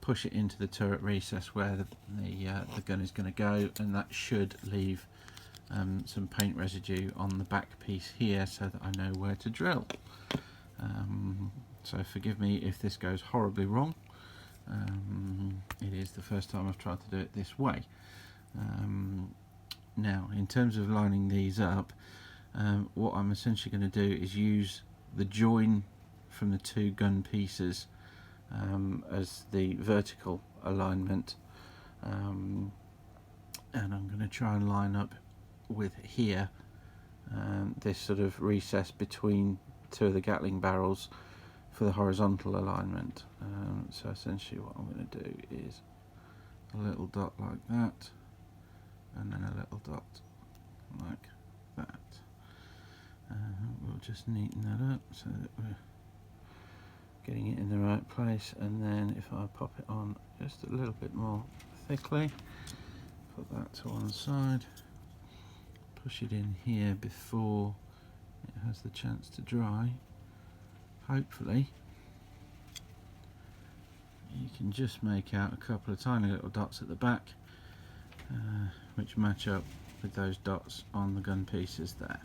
push it into the turret recess where the gun is going to go, and that should leave some paint residue on the back piece here so that I know where to drill. So forgive me if this goes horribly wrong. It is the first time I've tried to do it this way. Now, in terms of lining these up, what I'm essentially going to do is use the join from the two gun pieces as the vertical alignment, and I'm going to try and line up with here this sort of recess between two of the Gatling barrels for the horizontal alignment. So essentially what I'm going to do is a little dot like that, and then a little dot like that. We'll just neaten that up so that we're getting it in the right place, and then if I pop it on just a little bit more thickly, put that to one side, push it in here before it has the chance to dry. Hopefully you can just make out a couple of tiny little dots at the back which match up with those dots on the gun pieces there.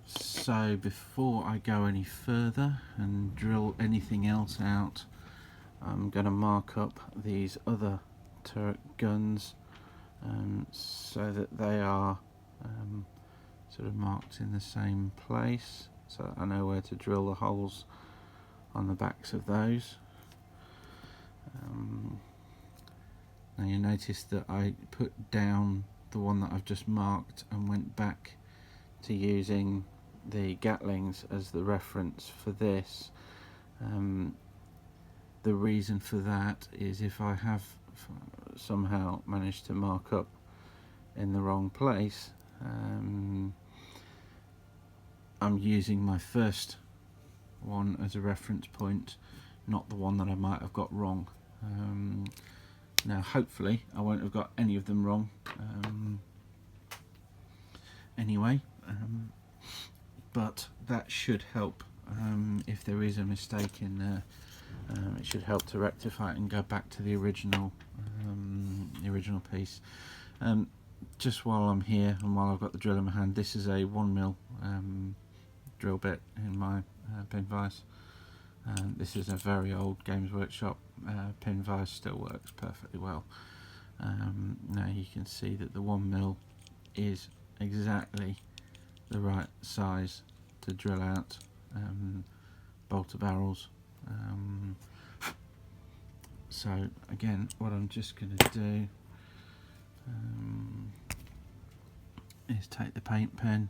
So before I go any further and drill anything else out, I'm going to mark up these other turret guns so that they are sort of marked in the same place, so I know where to drill the holes on the backs of those. Now you notice that I put down the one that I've just marked and went back to using the gatlings as the reference for this. The reason for that is if I have somehow managed to mark up in the wrong place, I'm using my first one as a reference point, not the one that I might have got wrong. Now hopefully I won't have got any of them wrong anyway, but that should help. If there is a mistake in there, it should help to rectify it and go back to the original piece. Just while I'm here and while I've got the drill in my hand, this is a 1mm drill bit in my pin vise. This is a very old Games Workshop pin vise, still works perfectly well. Now you can see that the 1mm is exactly the right size to drill out bolter barrels. So again, what I'm just going to do is take the paint pen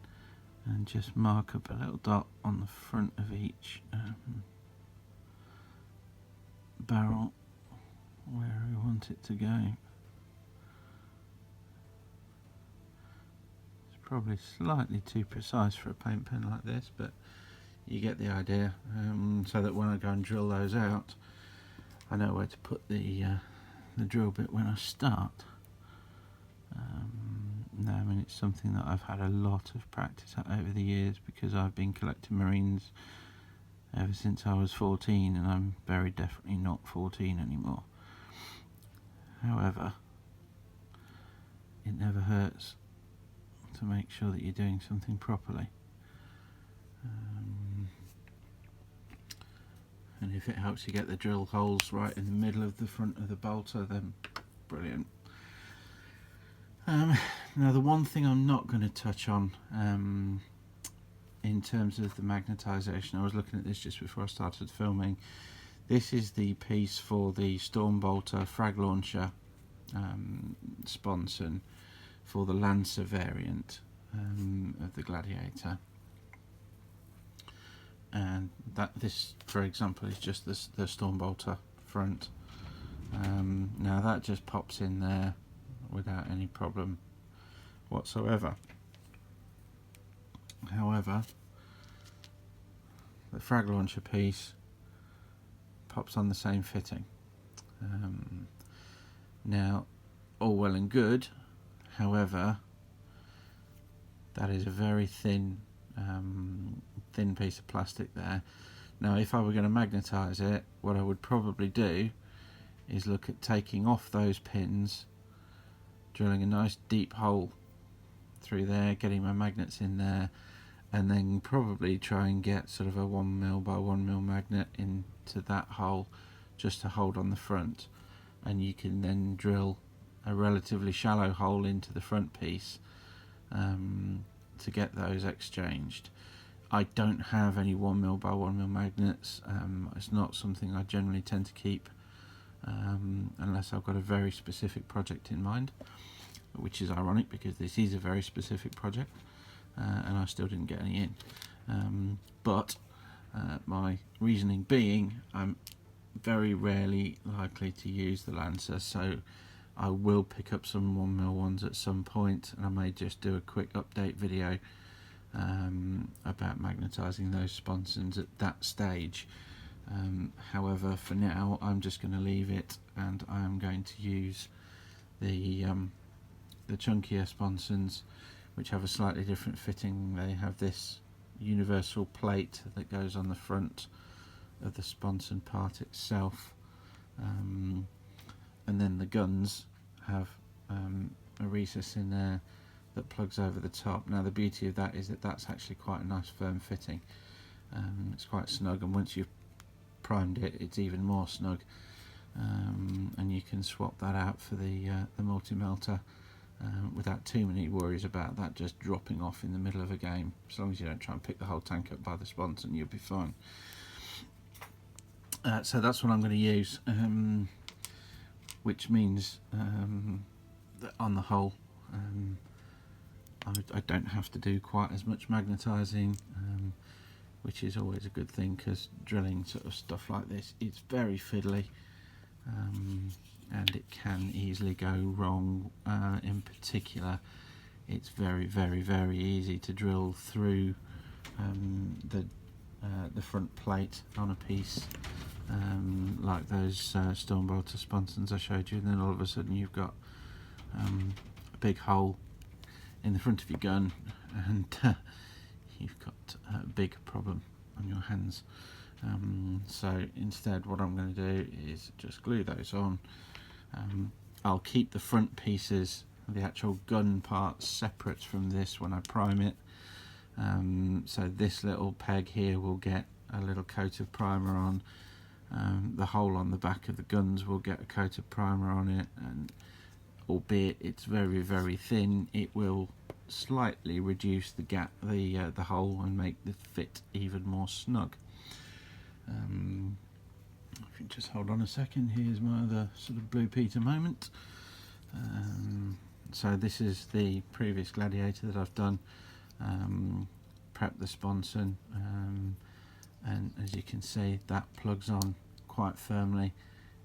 and just mark up a little dot on the front of each barrel where we want it to go. It's probably slightly too precise for a paint pen like this, but you get the idea, so that when I go and drill those out, I know where to put the drill bit when I start. No, I mean, it's something that I've had a lot of practice at over the years, because I've been collecting Marines ever since I was 14, and I'm very definitely not 14 anymore. However, it never hurts to make sure that you're doing something properly. And if it helps you get the drill holes right in the middle of the front of the bolter, then brilliant. Now the one thing I'm not going to touch on in terms of the magnetisation, I was looking at this just before I started filming. This is the piece for the Storm Bolter frag launcher sponson for the Lancer variant of the Gladiator. And this, for example, is just the Storm Bolter front. Now that just pops in there without any problem whatsoever. However, the frag launcher piece pops on the same fitting. Now, all well and good, however, that is a very thin thin piece of plastic there. Now if I were going to magnetise it, what I would probably do is look at taking off those pins, drilling a nice deep hole through there, getting my magnets in there, and then probably try and get sort of a 1mm by 1mm magnet into that hole just to hold on the front, and you can then drill a relatively shallow hole into the front piece to get those exchanged. I don't have any 1mm by 1mm magnets. It's not something I generally tend to keep unless I've got a very specific project in mind, which is ironic because this is a very specific project and I still didn't get any in. But my reasoning being, I'm very rarely likely to use the Lancer, so I will pick up some 1mm ones at some point, and I may just do a quick update video about magnetising those sponsons at that stage. However, for now I'm just going to leave it, and I am going to use the chunkier sponsons, which have a slightly different fitting. They have this universal plate that goes on the front of the sponson part itself, and then the guns have a recess in there that plugs over the top. Now the beauty of that is that that's actually quite a nice firm fitting. It's quite snug, and once you've primed it, it's even more snug, and you can swap that out for the multi-melter without too many worries about that just dropping off in the middle of a game. As long as you don't try and pick the whole tank up by the sponson, you'll be fine. So that's what I'm going to use, which means that on the whole I don't have to do quite as much magnetising, which is always a good thing, because drilling sort of stuff like this, it's very fiddly, and it can easily go wrong. In particular, it's very easy to drill through the front plate on a piece, like those Stormbolter sponsons I showed you, and then all of a sudden you've got a big hole in the front of your gun, and you've got a big problem on your hands. So instead what I'm going to do is just glue those on. I'll keep the front pieces, the actual gun parts, separate from this when I prime it. So this little peg here will get a little coat of primer on. The hole on the back of the guns will get a coat of primer on it, and albeit it's very thin, it will slightly reduce the gap, the hole, and make the fit even more snug. If you just hold on a second, here's my other sort of Blue Peter moment. So this is the previous Gladiator that I've done. Prep the sponson, and as you can see, that plugs on quite firmly.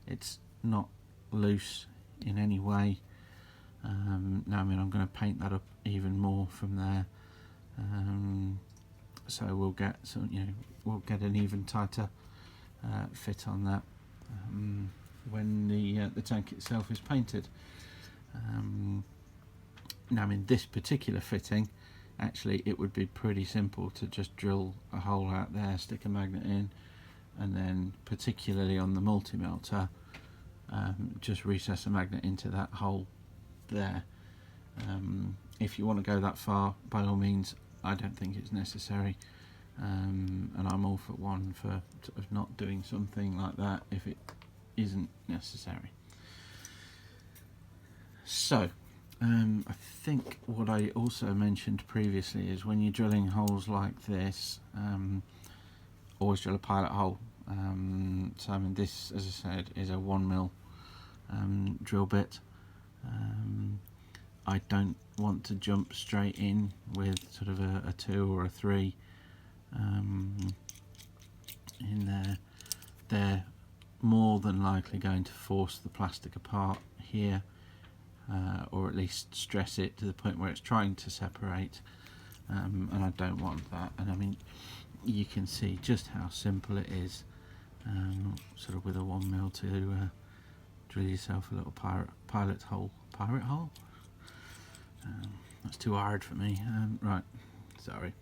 It's not loose in any way. Now, I mean, I'm going to paint that up even more from there, so we'll get some, we'll get an even tighter fit on that when the tank itself is painted. Now, I mean, this particular fitting, actually, it would be pretty simple to just drill a hole out there, stick a magnet in, and then, particularly on the multi-melter, just recess a magnet into that hole there. If you want to go that far, by all means. I don't think it's necessary, and I'm all for one for sort of not doing something like that if it isn't necessary. So I think what I also mentioned previously is when you're drilling holes like this, always drill a pilot hole. So I mean, this, as I said, is a 1mm drill bit. I don't want to jump straight in with sort of a 2 or a 3 in there. They're more than likely going to force the plastic apart here, or at least stress it to the point where it's trying to separate, and I don't want that. And I mean, you can see just how simple it is, sort of with a 1mm to drill yourself a little pilot hole. Pirate hole? That's too hard for me. Right, sorry.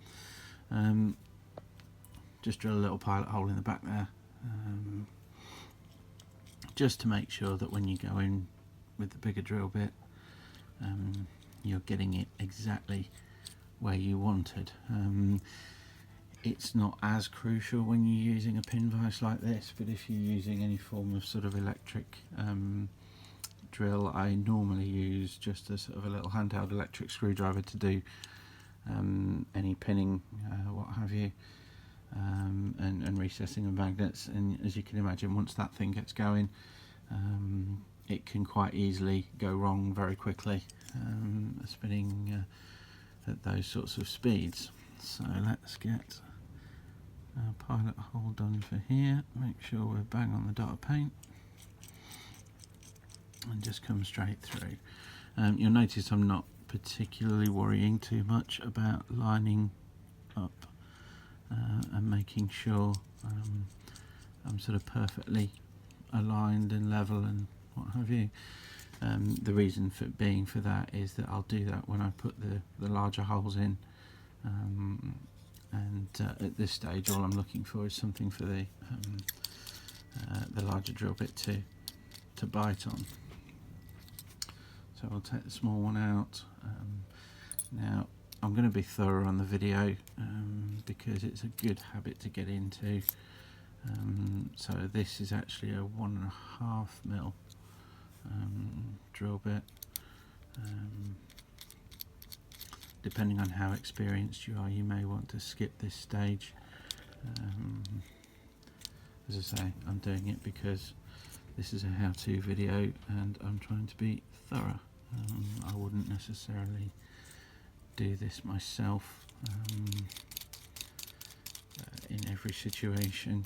Just drill a little pilot hole in the back there, just to make sure that when you go in with the bigger drill bit, you're getting it exactly where you wanted. It's not as crucial when you're using a pin vise like this, but if you're using any form of sort of electric drill, I normally use just a sort of a little handheld electric screwdriver to do any pinning, what have you, and recessing of magnets. And as you can imagine, once that thing gets going, it can quite easily go wrong very quickly, spinning at those sorts of speeds. So let's get our pilot hole done for here. Make sure we're bang on the dot of paint and just come straight through. You'll notice I'm not particularly worrying too much about lining up and making sure I'm sort of perfectly aligned and level and what have you. The reason for being for that is that I'll do that when I put the larger holes in, and at this stage all I'm looking for is something for the larger drill bit to bite on. So I'll take the small one out. Now I'm going to be thorough on the video because it's a good habit to get into. So this is actually a 1.5mm drill bit. Depending on how experienced you are, you may want to skip this stage. As I say, I'm doing it because this is a how-to video and I'm trying to be thorough. I wouldn't necessarily do this myself in every situation.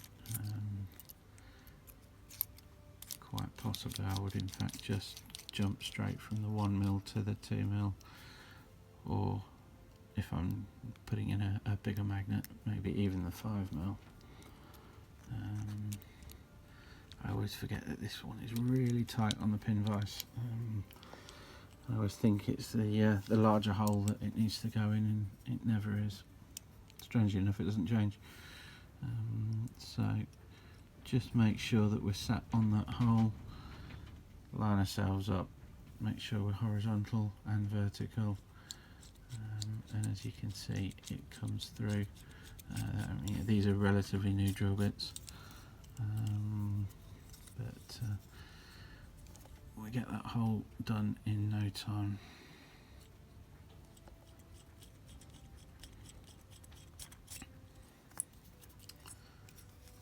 Quite possibly I would in fact just jump straight from the 1mm to the 2mm, or if I'm putting in a bigger magnet, maybe even the 5mm. I always forget that this one is really tight on the pin vise. I always think it's the larger hole that it needs to go in, and it never is. Strangely enough, it doesn't change. So just make sure that we're sat on that hole, line ourselves up, make sure we're horizontal and vertical, and as you can see it comes through. These are relatively new drill bits, but we get that hole done in no time.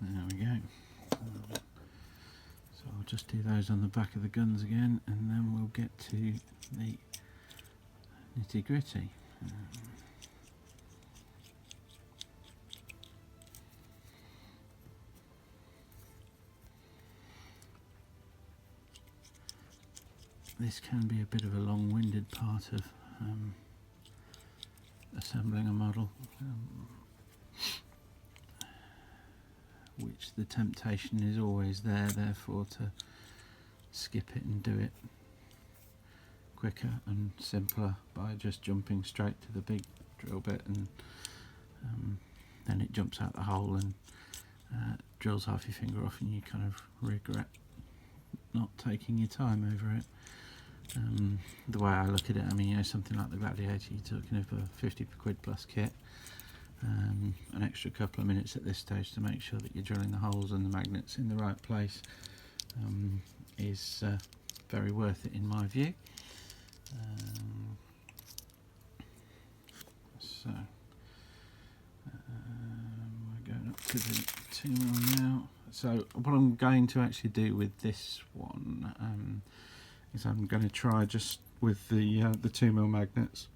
There we go. So I'll just do those on the back of the guns again, and then we'll get to the nitty gritty. This can be a bit of a long-winded part of assembling a model, which the temptation is always there, therefore to skip it and do it quicker and simpler by just jumping straight to the big drill bit, and then it jumps out the hole and drills half your finger off, and you kind of regret not taking your time over it. The way I look at it, I mean, something like the Gladiator, you're talking of a 50 quid plus kit. An extra couple of minutes at this stage to make sure that you're drilling the holes and the magnets in the right place is very worth it in my view. So we're going up to the 2mm now. So what I'm going to actually do with this one is I'm going to try just with the 2mm magnets.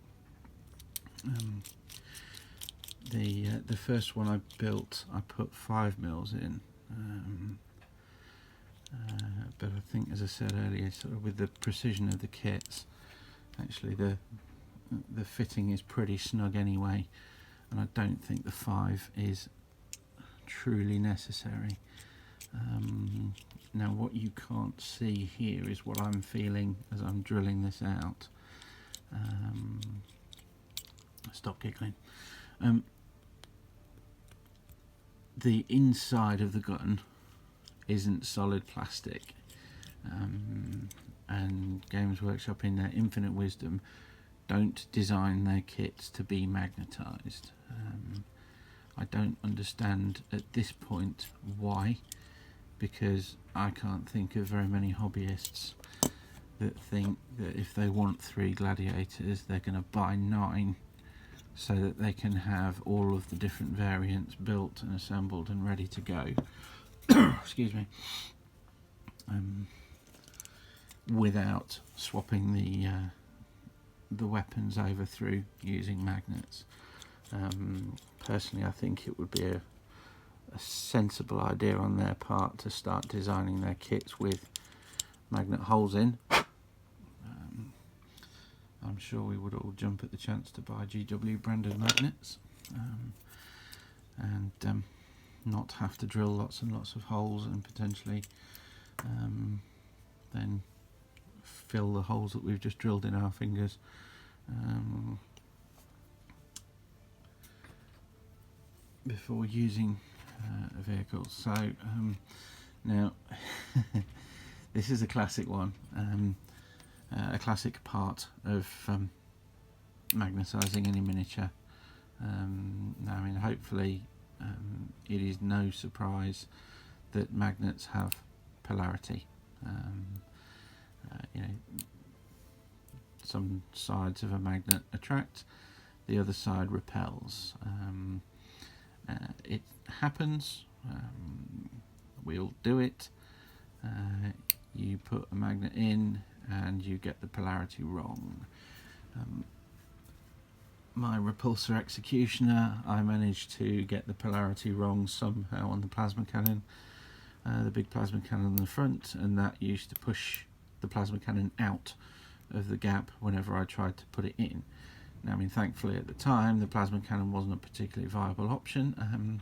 The first one I built, I put 5mm in, but I think, as I said earlier, sort of with the precision of the kits, actually the fitting is pretty snug anyway, and I don't think the 5 is truly necessary. Now what you can't see here is what I'm feeling as I'm drilling this out. Stop giggling. the inside of the gun isn't solid plastic, and Games Workshop, in their infinite wisdom, don't design their kits to be magnetised. I don't understand at this point why, because I can't think of very many hobbyists that think that if they want 3 Gladiators, they're going to buy 9 so that they can have all of the different variants built and assembled and ready to go. Excuse me. Without swapping the weapons over through using magnets. Personally, I think it would be a sensible idea on their part to start designing their kits with magnet holes in. I'm sure we would all jump at the chance to buy GW branded magnets, and not have to drill lots and lots of holes and potentially then fill the holes that we've just drilled in our fingers. Before using a vehicle. So now this is a classic one, a classic part of magnetising any miniature. Now, I mean, hopefully it is no surprise that magnets have polarity. You know, some sides of a magnet attract, the other side repels. It happens, we all do it. You put a magnet in and you get the polarity wrong. My repulsor executioner, I managed to get the polarity wrong somehow on the plasma cannon, the big plasma cannon on the front, and that used to push the plasma cannon out of the gap whenever I tried to put it in. Now, I mean, thankfully at the time the plasma cannon wasn't a particularly viable option.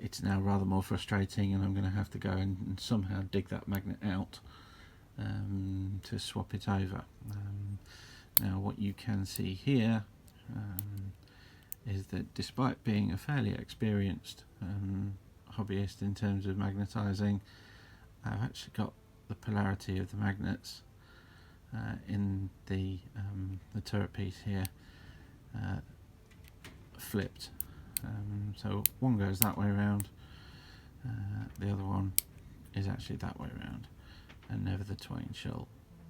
It's now rather more frustrating, and I'm going to have to go and somehow dig that magnet out to swap it over. Now, what you can see here is that despite being a fairly experienced hobbyist in terms of magnetising, I've actually got the polarity of the magnets in the turret piece here flipped. So one goes that way around, the other one is actually that way around, and never the twain shall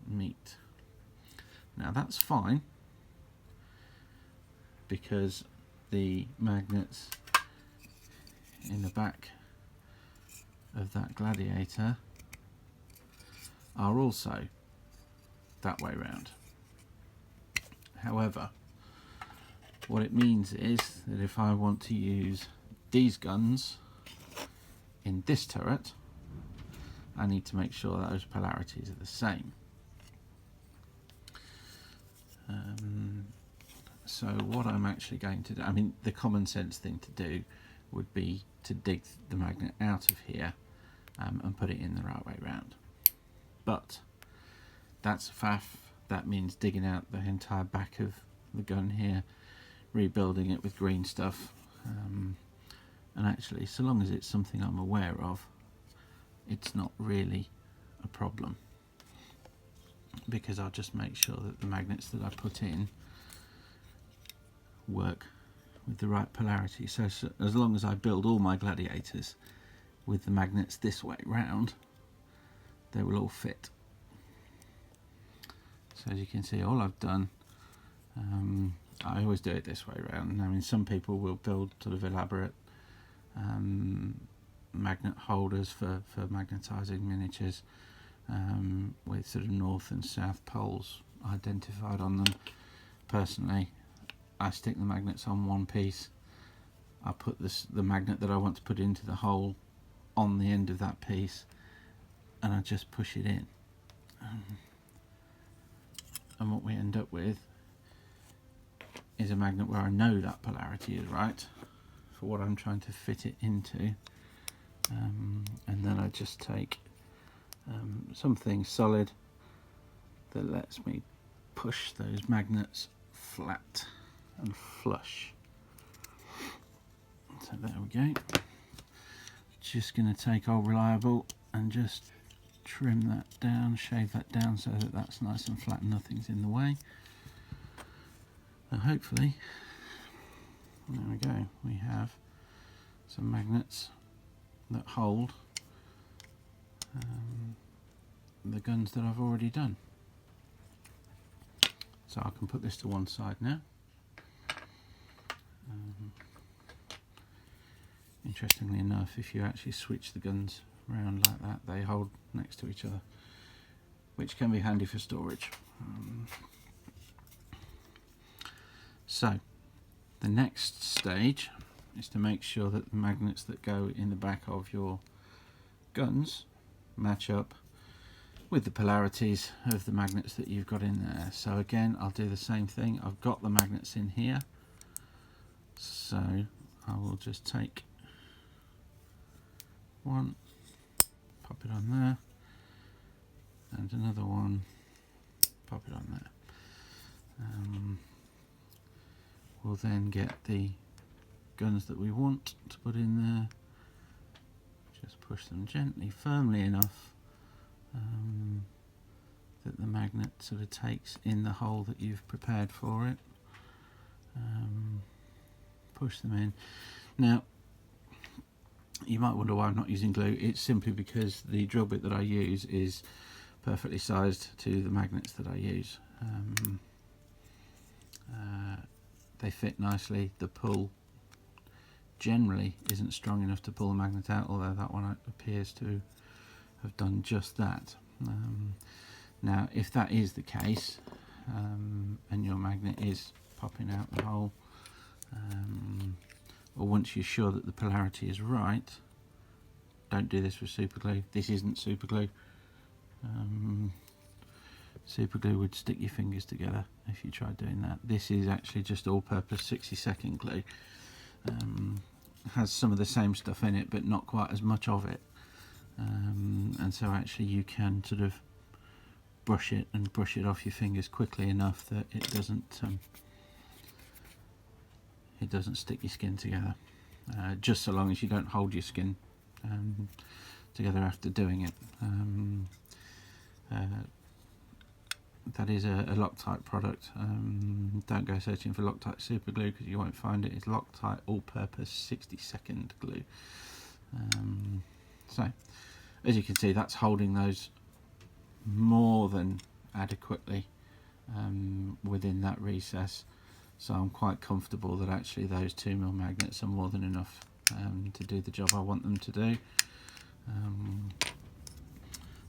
meet. Now that's fine, because the magnets in the back of that Gladiator are also that way round. However, what it means is that if I want to use these guns in this turret, I need to make sure that those polarities are the same. So what I'm actually going to do, I mean, the common sense thing to do would be to dig the magnet out of here and put it in the right way round. But that's a faff. That means digging out the entire back of the gun here, rebuilding it with green stuff, and actually, so long as it's something I'm aware of, it's not really a problem, because I'll just make sure that the magnets that I put in work with the right polarity. So as long as I build all my Gladiators with the magnets this way round, they will all fit. So as you can see, all I've done, I always do it this way around. I mean, some people will build sort of elaborate magnet holders for magnetising miniatures with sort of north and south poles identified on them. Personally, I stick the magnets on one piece. I put the magnet that I want to put into the hole on the end of that piece, and I just push it in. And what we end up with is a magnet where I know that polarity is right for what I'm trying to fit it into, and then I just take something solid that lets me push those magnets flat and flush. So there we go. just going to take Old Reliable and just trim that down, shave that down so that that's nice and flat and nothing's in the way. And hopefully, there we go, we have some magnets that hold the guns that I've already done. So I can put this to one side now. Interestingly enough, if you actually switch the guns around like that, they hold next to each other, which can be handy for storage. So the next stage is to make sure that the magnets that go in the back of your guns match up with the polarities of the magnets that you've got in there. So again, I'll do the same thing. I've got the magnets in here, so I will just take one, pop it on there, and another one, pop it on there. We'll then get the guns that we want to put in there, just push them gently, firmly enough that the magnet sort of takes in the hole that you've prepared for it. Push them in. Now, you might wonder why I'm not using glue. It's simply because the drill bit that I use is perfectly sized to the magnets that I use. They fit nicely. The pull generally isn't strong enough to pull the magnet out, although that one appears to have done just that. Now, if that is the case, and your magnet is popping out the hole, or once you're sure that the polarity is right, don't do this with super glue. This isn't super glue. Super glue would stick your fingers together if you tried doing that. This is actually just all-purpose 60-second glue. Has some of the same stuff in it, but not quite as much of it. And so actually you can sort of brush it off your fingers quickly enough that it doesn't stick your skin together. Just so long as you don't hold your skin together after doing it. That is a Loctite product. Don't go searching for Loctite super glue because you won't find it. It's Loctite all-purpose 60-second glue. So as you can see, that's holding those more than adequately within that recess. So I'm quite comfortable that actually those 2mm magnets are more than enough to do the job I want them to do.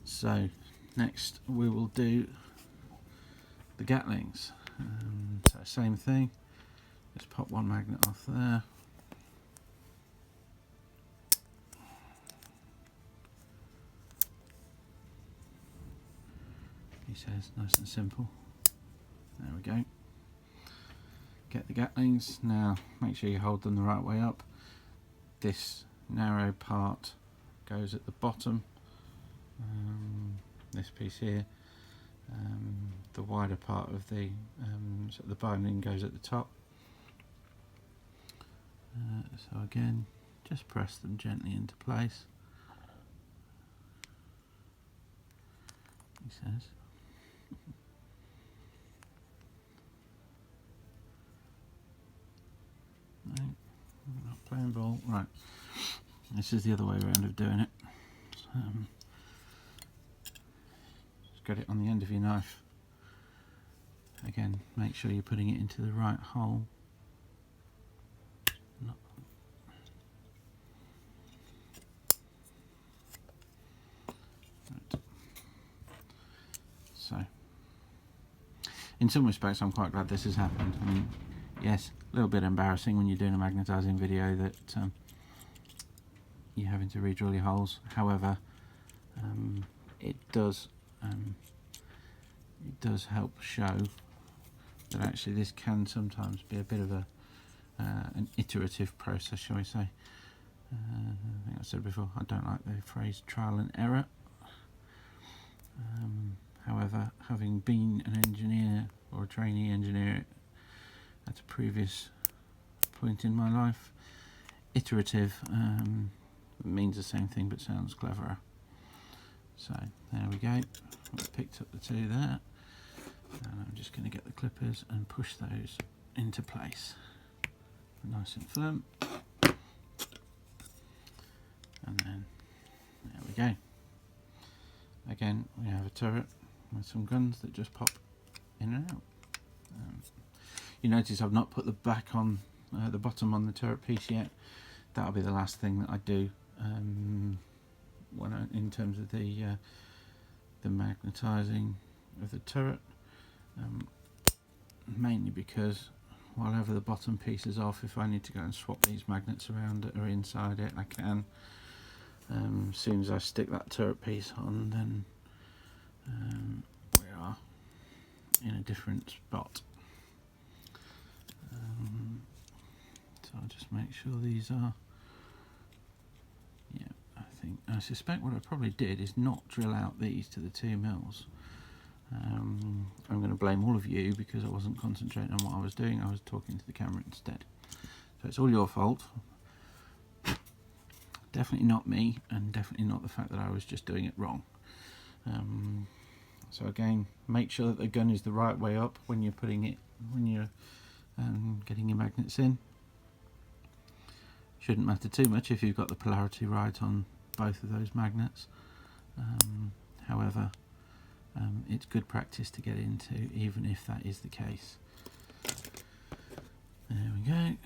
So next we will do the gatlings. So same thing, just pop one magnet off there. He says nice and simple. There we go. Get the gatlings. Now make sure you hold them the right way up. This narrow part goes at the bottom, this piece here. The wider part of the so the binding goes at the top. So again, just press them gently into place. He says. No, I'm not playing ball. Right, this is the other way around of doing it. Just get it on the end of your knife. Again, make sure you're putting it into the right hole. Right. So, in some respects, I'm quite glad this has happened. I mean, yes, a little bit embarrassing when you're doing a magnetising video that you're having to re-drill your holes. However, it does help show that actually this can sometimes be a bit of an iterative process, shall we say. I think I said before, I don't like the phrase trial and error. However, having been an engineer or a trainee engineer at a previous point in my life, iterative means the same thing but sounds cleverer. So there we go, we've picked up the two there, and I'm just going to get the clippers and push those into place nice and firm, and then there we go. Again, we have a turret with some guns that just pop in and out. You notice I've not put the back on, the bottom on the turret piece yet. That'll be the last thing that I do in terms of the magnetising of the turret. Mainly because whatever the bottom piece is off, if I need to go and swap these magnets around that are inside it, I can. As soon as I stick that turret piece on, then we are in a different spot. So I'll just make sure these are, yeah, I suspect what I probably did is not drill out these to the 2 mils. I'm going to blame all of you because I wasn't concentrating on what I was doing, I was talking to the camera instead. So it's all your fault. Definitely not me, and definitely not the fact that I was just doing it wrong. So again, make sure that the gun is the right way up when you're putting it, when you're getting your magnets in. Shouldn't matter too much if you've got the polarity right on both of those magnets. However, it's good practice to get into, even if that is the case. There we go.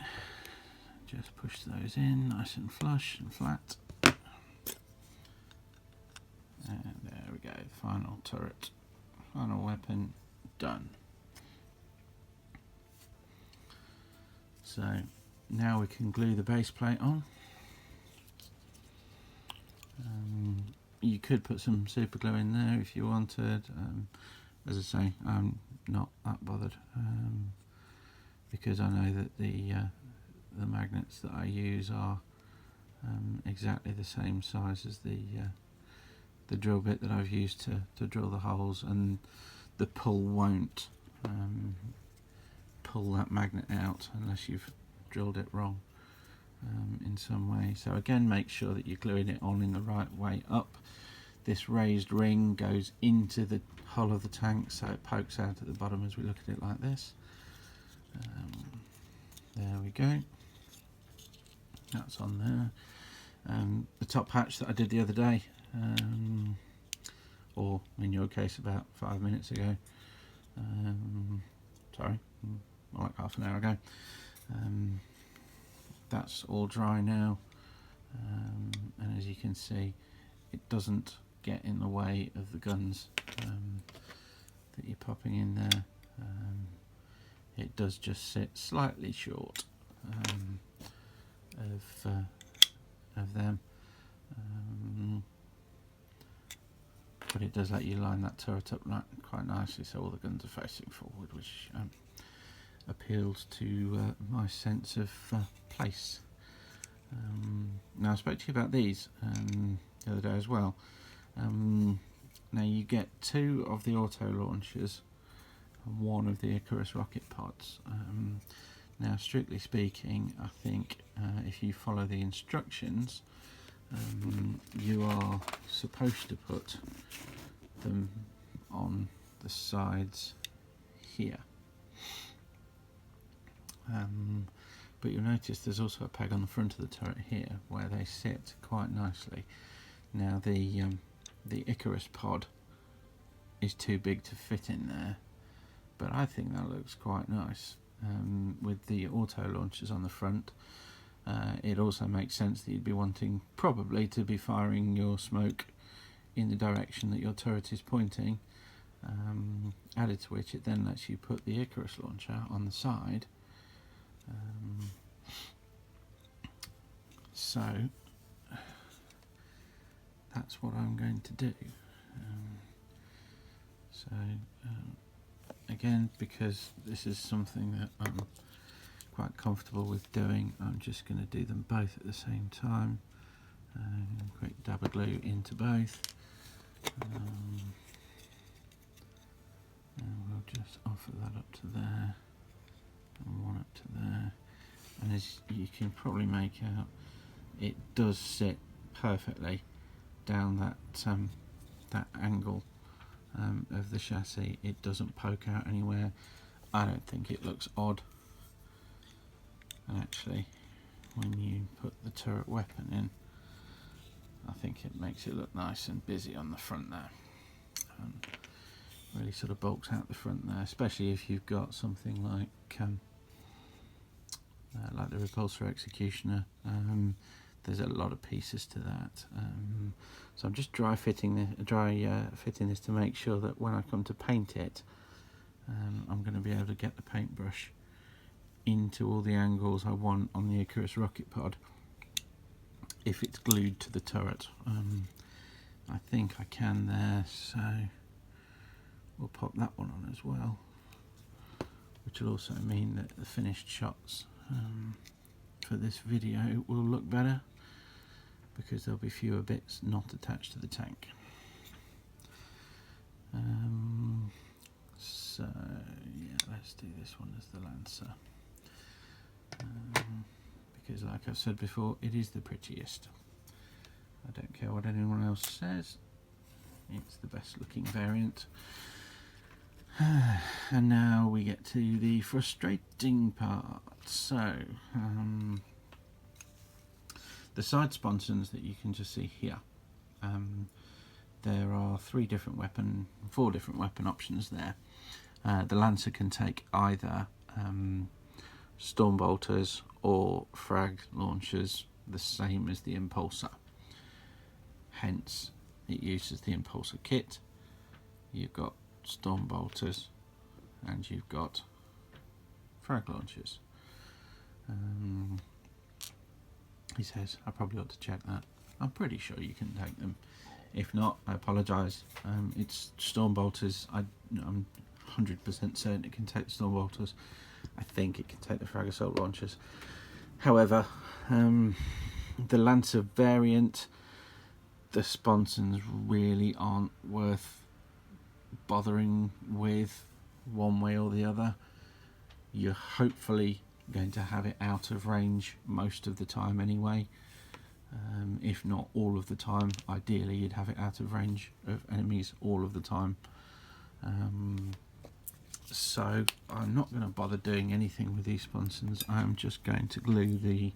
Just push those in nice and flush and flat. And there we go, final turret, final weapon done. So now we can glue the base plate on. You could put some super glue in there if you wanted. As I say, I'm not that bothered because I know that the magnets that I use are exactly the same size as the drill bit that I've used to drill the holes, and the pull won't pull that magnet out unless you've drilled it wrong in some way. So again, make sure that you're gluing it on in the right way up. This raised ring goes into the hull of the tank, so it pokes out at the bottom as we look at it like this. There we go. That's on there. The top hatch that I did the other day, or in your case about 5 minutes ago, sorry, more like half an hour ago, that's all dry now, and as you can see, it doesn't get in the way of the guns that you're popping in there. It does just sit slightly short of them, but it does let you line that turret up quite nicely so all the guns are facing forward, which appeals to my sense of place. Now I spoke to you about these the other day as well. Now you get 2 of the auto launchers and 1 of the Icarus rocket pods. Now strictly speaking, I think if you follow the instructions, you are supposed to put them on the sides here. But you'll notice there's also a peg on the front of the turret here where they sit quite nicely. Now the Icarus pod is too big to fit in there, but I think that looks quite nice with the auto launchers on the front. It also makes sense that you'd be wanting probably to be firing your smoke in the direction that your turret is pointing, added to which it then lets you put the Icarus launcher on the side. So that's what I'm going to do. Again, because this is something that I'm quite comfortable with doing, I'm just going to do them both at the same time. Quick dab of glue into both, and we'll just offer that up to there and 1 up to there, and as you can probably make out, it does sit perfectly down that angle of the chassis. It doesn't poke out anywhere. I don't think it looks odd. And actually, when you put the turret weapon in, I think it makes it look nice and busy on the front there. Really sort of bulks out the front there, especially if you've got something like the repulsor executioner. There's a lot of pieces to that. So I'm just dry fitting this to make sure that when I come to paint it, I'm going to be able to get the paintbrush into all the angles I want on the Icarus rocket pod if it's glued to the turret. I think I can there, so we'll pop that one on as well, which will also mean that the finished shots for this video will look better because there'll be fewer bits not attached to the tank. So yeah, let's do this one as the Lancer, because like I've said before, it is the prettiest. I don't care what anyone else says, it's the best looking variant. And now we get to the frustrating part. So the side sponsons that you can just see here, there are four different weapon options there. The Lancer can take either storm bolters or frag launchers, the same as the impulsor. Hence, it uses the impulsor kit. You've got storm bolters and you've got frag launchers. He says I probably ought to check that. I'm pretty sure you can take them. If not, I apologise. It's storm bolters. I'm 100% certain it can take the storm bolters. I think it can take the frag assault launchers. However, the Lancer variant, the sponsons really aren't worth bothering with one way or the other. You're hopefully going to have it out of range most of the time anyway, if not all of the time. Ideally you'd have it out of range of enemies all of the time. So I'm not going to bother doing anything with these sponsons. I'm just going to glue the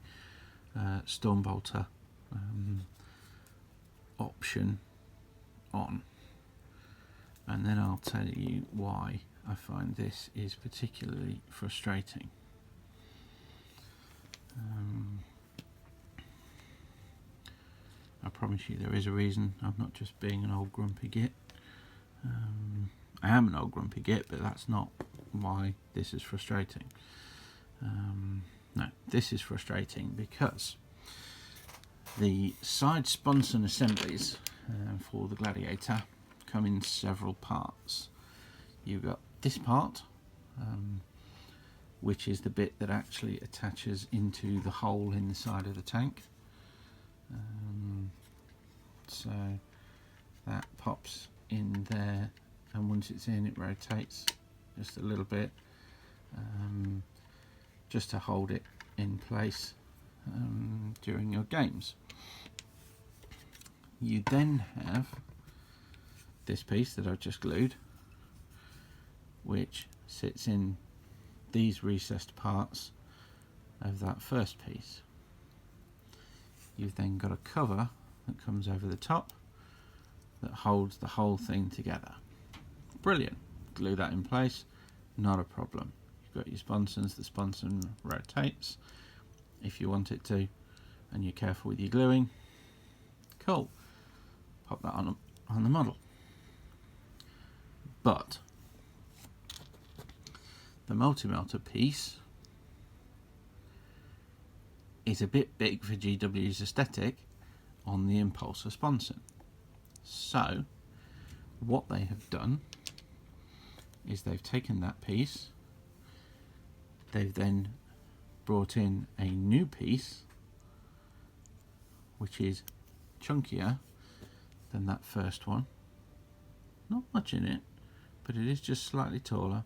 Stormbolter option on, and then I'll tell you why I find this is particularly frustrating. I promise you there is a reason. I'm not just being an old grumpy git. I am an old grumpy git, but that's not why this is frustrating. No, this is frustrating because the side sponson assemblies for the Gladiator come in several parts. You've got this part, which is the bit that actually attaches into the hole in the side of the tank. So that pops in there, and once it's in, it rotates just a little bit, just to hold it in place during your games. You then have this piece that I've just glued, which sits in these recessed parts of that first piece. You've then got a cover that comes over the top that holds the whole thing together. Brilliant. Glue that in place, not a problem. You've got your sponsons, the sponson rotates if you want it to, and you're careful with your gluing. Cool. Pop that on the model. But the multi-melter piece is a bit big for GW's aesthetic on the impulsor sponson. So what they have done is they've taken that piece, they've then brought in a new piece which is chunkier than that first one. Not much in it, but it is just slightly taller,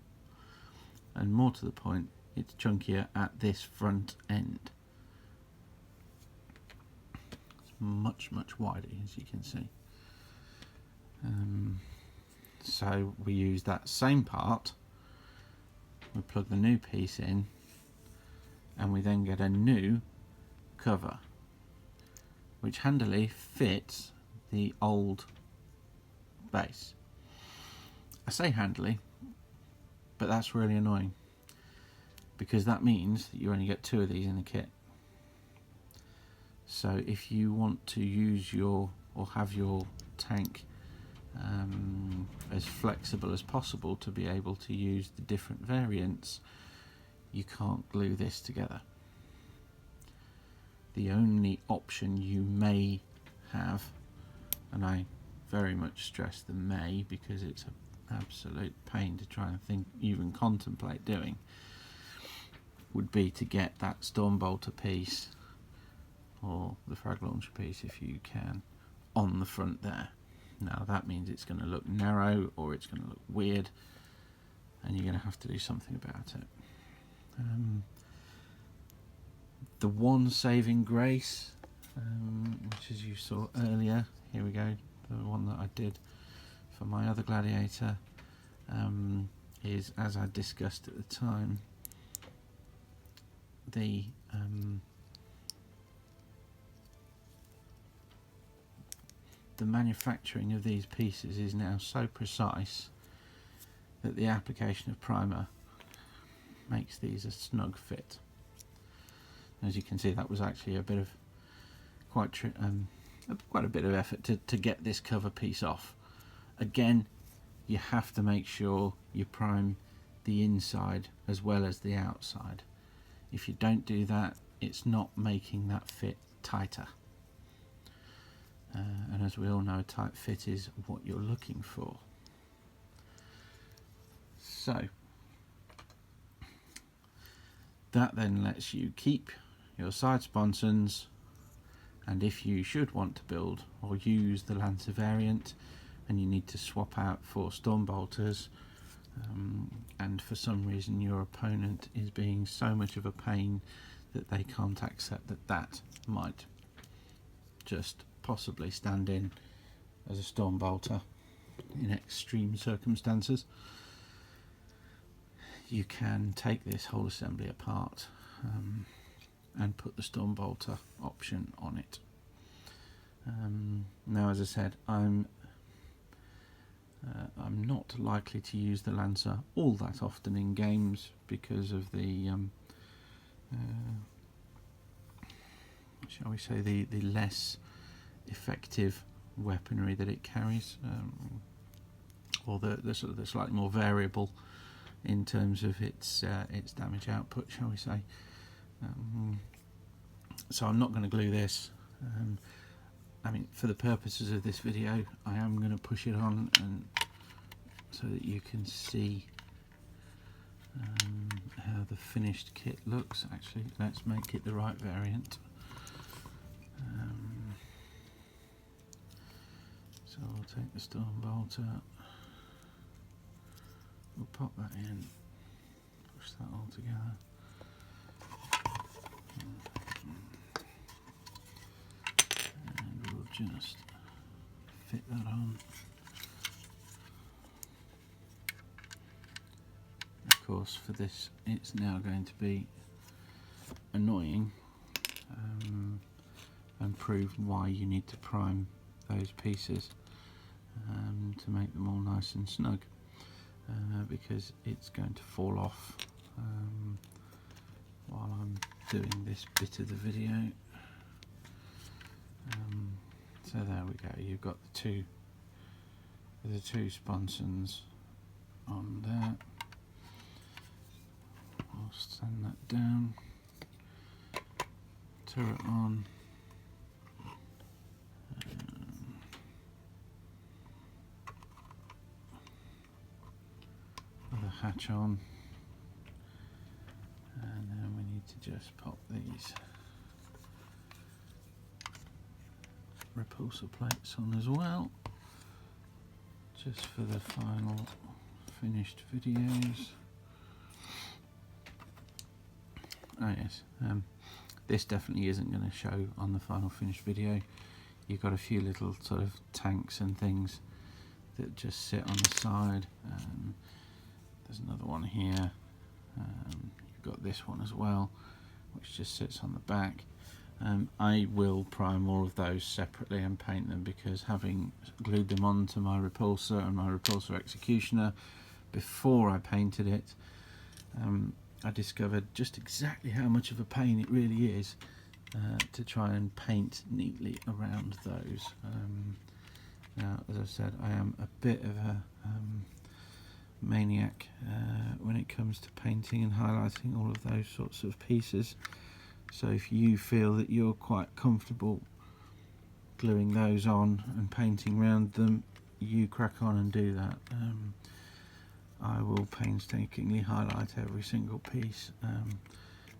and more to the point, it's chunkier at this front end. Let's much wider, as you can see. So we use that same part, we plug the new piece in, and we then get a new cover which handily fits the old base. I say handily, but that's really annoying, because that means that you only get 2 of these in the kit. So if you want to use your, or have your tank as flexible as possible to be able to use the different variants, you can't glue this together. The only option you may have, and I very much stress the may because it's an absolute pain to try and think, even contemplate doing, would be to get that storm bolter piece or the frag launcher piece, if you can, on the front there. Now that means it's going to look narrow, or it's going to look weird, and you're going to have to do something about it. The one saving grace, which as you saw earlier, here we go, the one that I did for my other Gladiator, is, as I discussed at the time, the manufacturing of these pieces is now so precise that the application of primer makes these a snug fit. As you can see, that was actually a bit of quite a bit of effort to get this cover piece off. Again, you have to make sure you prime the inside as well as the outside. If you don't do that, it's not making that fit tighter. And as we all know, a tight fit is what you're looking for. So that then lets you keep your side sponsons, and if you should want to build or use the Lancer variant and you need to swap out for storm bolters, and for some reason your opponent is being so much of a pain that they can't accept that might just possibly stand in as a storm bolter in extreme circumstances, you can take this whole assembly apart and put the storm bolter option on it. Now, as I said, I'm not likely to use the Lancer all that often in games because of the shall we say the less effective weaponry that it carries, or the sort of the slightly more variable in terms of its damage output, shall we say. So I'm not going to glue this. I mean, for the purposes of this video, I am going to push it on, and so that you can see how the finished kit looks. Actually, let's make it the right variant. So we'll take the storm bolter, we'll pop that in, push that all together. And we'll just fit that on. Of course, for this, it's now going to be annoying and prove why you need to prime those pieces to make them all nice and snug, because it's going to fall off while I'm doing this bit of the video. So there we go, you've got the two sponsons on there. I'll stand that down, turret on, the hatch on, and then we need to just pop these repulsor plates on as well, just for the final finished videos. Oh yes, This definitely isn't going to show on the final finished video. You've got a few little sort of tanks and things that just sit on the side. There's another one here. You've got this one as well, which just sits on the back. I will prime all of those separately and paint them, because having glued them onto my repulsor and my repulsor executioner before I painted it, I discovered just exactly how much of a pain it really is to try and paint neatly around those. Now, as I've said, I am a bit of a maniac when it comes to painting and highlighting all of those sorts of pieces. So if you feel that you're quite comfortable gluing those on and painting around them, you crack on and do that. I will painstakingly highlight every single piece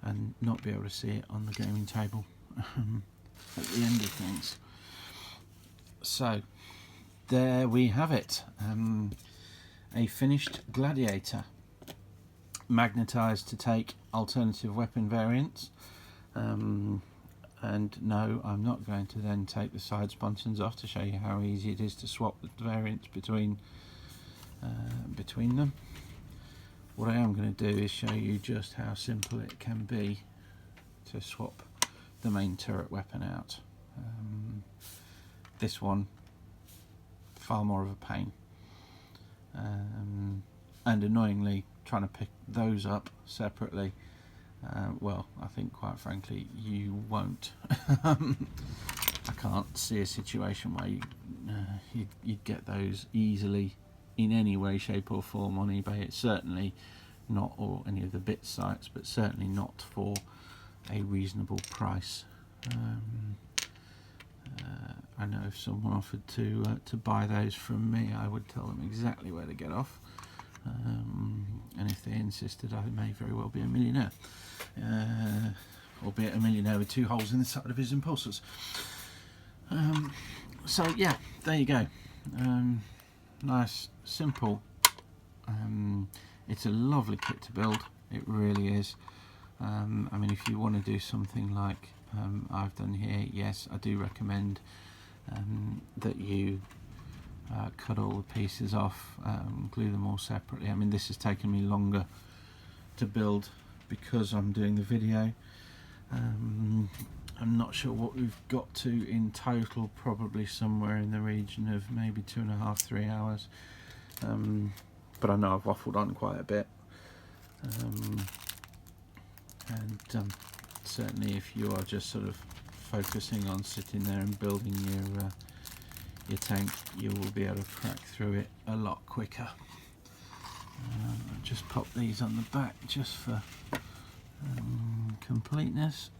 and not be able to see it on the gaming table at the end of things. So there we have it, a finished Gladiator, magnetised to take alternative weapon variants. And no, I'm not going to then take the side sponsions off to show you how easy it is to swap the variants between them. What I am going to do is show you just how simple it can be to swap the main turret weapon out. This one, far more of a pain, and annoyingly trying to pick those up separately, well, I think quite frankly you won't. I can't see a situation where you'd get those easily in any way, shape or form on eBay. It's certainly not, or any of the bit sites, but certainly not for a reasonable price. I know if someone offered to buy those from me, I would tell them exactly where to get off, and if they insisted, I may very well be a millionaire, albeit a millionaire with 2 holes in the side of his impulsors. So yeah, there you go. Nice, simple. It's a lovely kit to build, it really is. I mean, if you want to do something like I've done here, yes, I do recommend that you cut all the pieces off, glue them all separately. I mean, this has taken me longer to build because I'm doing the video. I'm not sure what we've got to in total, probably somewhere in the region of maybe 2.5–3 hours, but I know I've waffled on quite a bit, and certainly if you are just sort of focusing on sitting there and building your tank, you will be able to crack through it a lot quicker. I'll just pop these on the back just for completeness,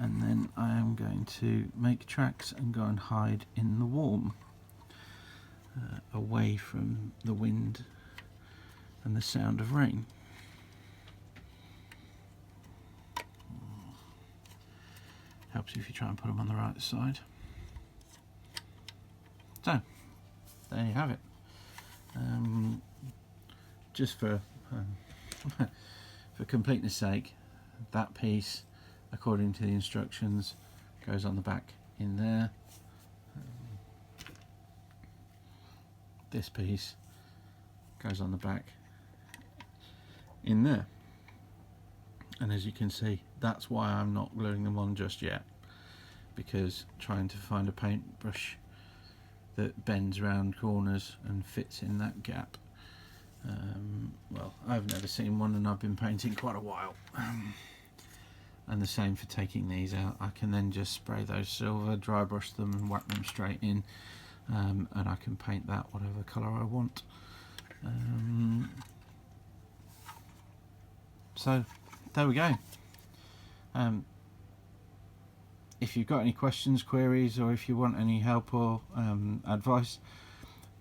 and then I am going to make tracks and go and hide in the warm, away from the wind and the sound of rain. Helps if you try and put them on the right side. So there you have it. Just for for completeness sake, that piece, according to the instructions, goes on the back in there. This piece goes on the back in there. And as you can see, that's why I'm not gluing them on just yet, because trying to find a paintbrush that bends around corners and fits in that gap, well, I've never seen one, and I've been painting quite a while. And the same for taking these out. I can then just spray those silver, dry brush them and whack them straight in, and I can paint that whatever colour I want. So there we go. If you've got any questions, queries, or if you want any help or advice,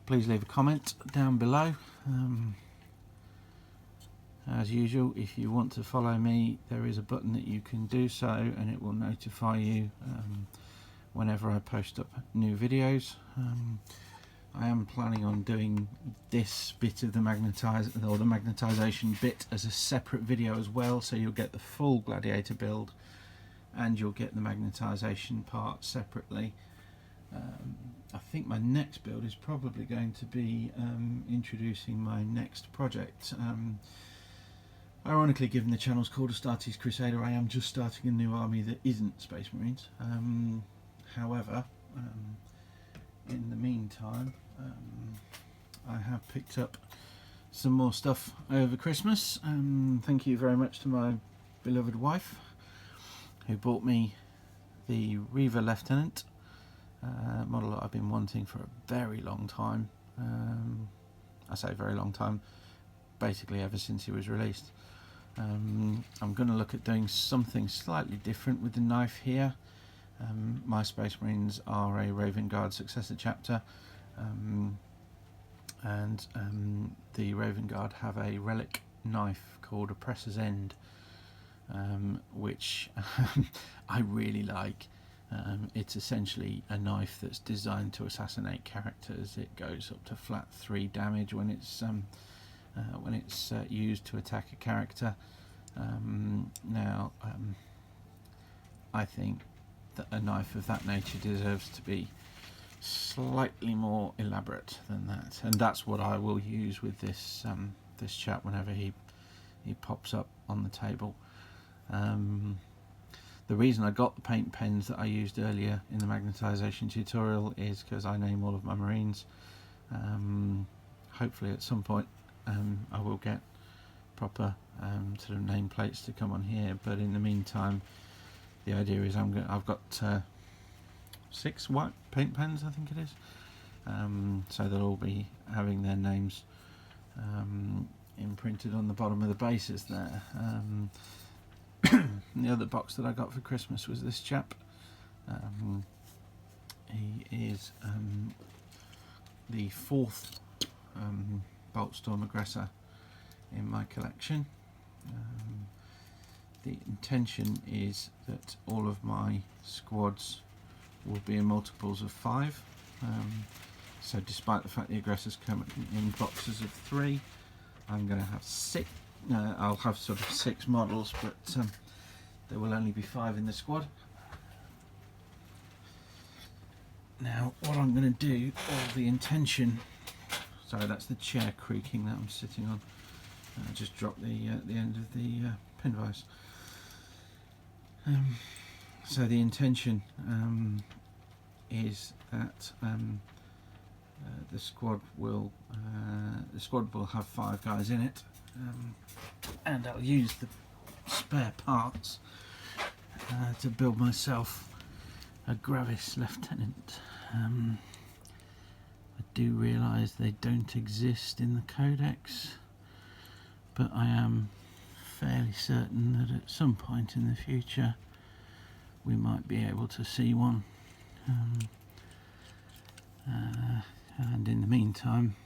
please leave a comment down below. As usual, if you want to follow me, there is a button that you can do so, and it will notify you whenever I post up new videos. I am planning on doing this bit of the magnetisation bit as a separate video as well, so you'll get the full Gladiator build and you'll get the magnetisation part separately. I think my next build is probably going to be introducing my next project. Ironically, given the channel's called Astartes Crusader, I am just starting a new army that isn't Space Marines. However, in the meantime, I have picked up some more stuff over Christmas. Thank you very much to my beloved wife, who bought me the Reaver Lieutenant, model that I've been wanting for a very long time. I say very long time, basically ever since he was released. I'm going to look at doing something slightly different with the knife here. My Space Marines are a Raven Guard successor chapter, and the Raven Guard have a relic knife called Oppressor's End, which I really like. It's essentially a knife that's designed to assassinate characters. It goes up to flat 3 damage when it's used to attack a character. I think that a knife of that nature deserves to be slightly more elaborate than that, and that's what I will use with this this chap whenever he pops up on the table. The reason I got the paint pens that I used earlier in the magnetisation tutorial is because I name all of my Marines. Hopefully at some point I will get proper sort of nameplates to come on here, but in the meantime the idea is I've got 6 white paint pens, I think it is, so they'll all be having their names imprinted on the bottom of the bases there. The other box that I got for Christmas was this chap. He is the 4th Boltstorm Aggressor in my collection. The intention is that all of my squads will be in multiples of 5. So despite the fact the aggressors come in boxes of 3, I'm going to have 6. I'll have sort of 6 models, but there will only be 5 in the squad. Now, what I'm going to do, or the intention, sorry, that's the chair creaking that I'm sitting on. I just dropped the end of the pin vise. So the intention is that the squad will have 5 guys in it, and I'll use the spare parts to build myself a Gravis Lieutenant. I do realise they don't exist in the Codex, but I am fairly certain that at some point in the future we might be able to see one. And in the meantime,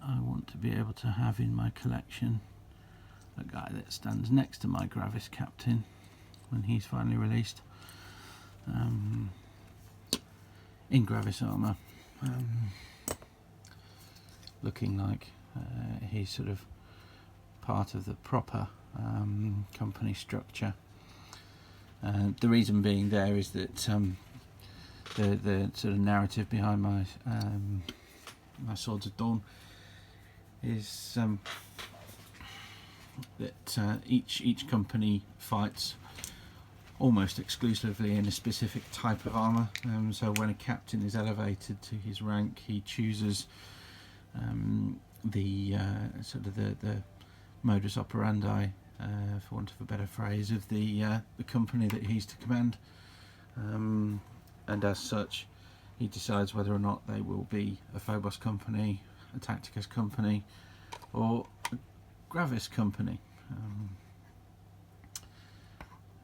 I want to be able to have in my collection a guy that stands next to my Gravis Captain when he's finally released, in Gravis armour, looking like he's sort of part of the proper company structure. The reason being there is that the sort of narrative behind my my Swords of Dawn is that each company fights almost exclusively in a specific type of armour. So when a captain is elevated to his rank, he chooses the sort of the modus operandi, for want of a better phrase, of the company that he's to command, and as such he decides whether or not they will be a Phobos company, a Tacticus company, or a Gravis company.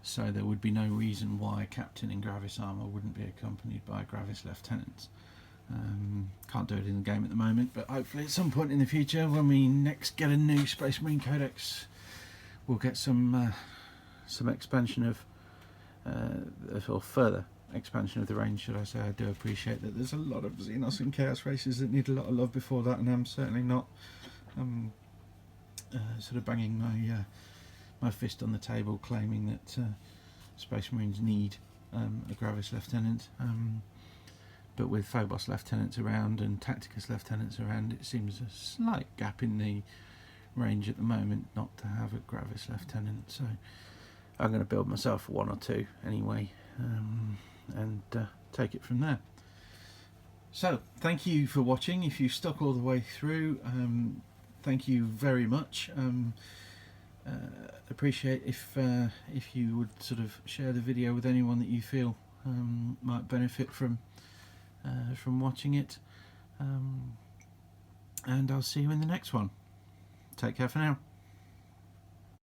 So there would be no reason why a captain in Gravis armour wouldn't be accompanied by a Gravis Lieutenant. Can't do it in the game at the moment, but hopefully at some point in the future, when we next get a new Space Marine Codex, we'll get some expansion of or further expansion of the range, should I say. I do appreciate that there's a lot of Xenos and Chaos races that need a lot of love before that, and I'm certainly not sort of banging my fist on the table claiming that Space Marines need a Gravis Lieutenant. But with Phobos Lieutenants around and Tacticus Lieutenants around, it seems a slight gap in the range at the moment not to have a Gravis Lieutenant. So I'm going to build myself one or two anyway, and take it from there. So thank you for watching. If you stuck all the way through, thank you very much. Appreciate if you would sort of share the video with anyone that you feel might benefit from watching it, and I'll see you in the next one. Take care for now.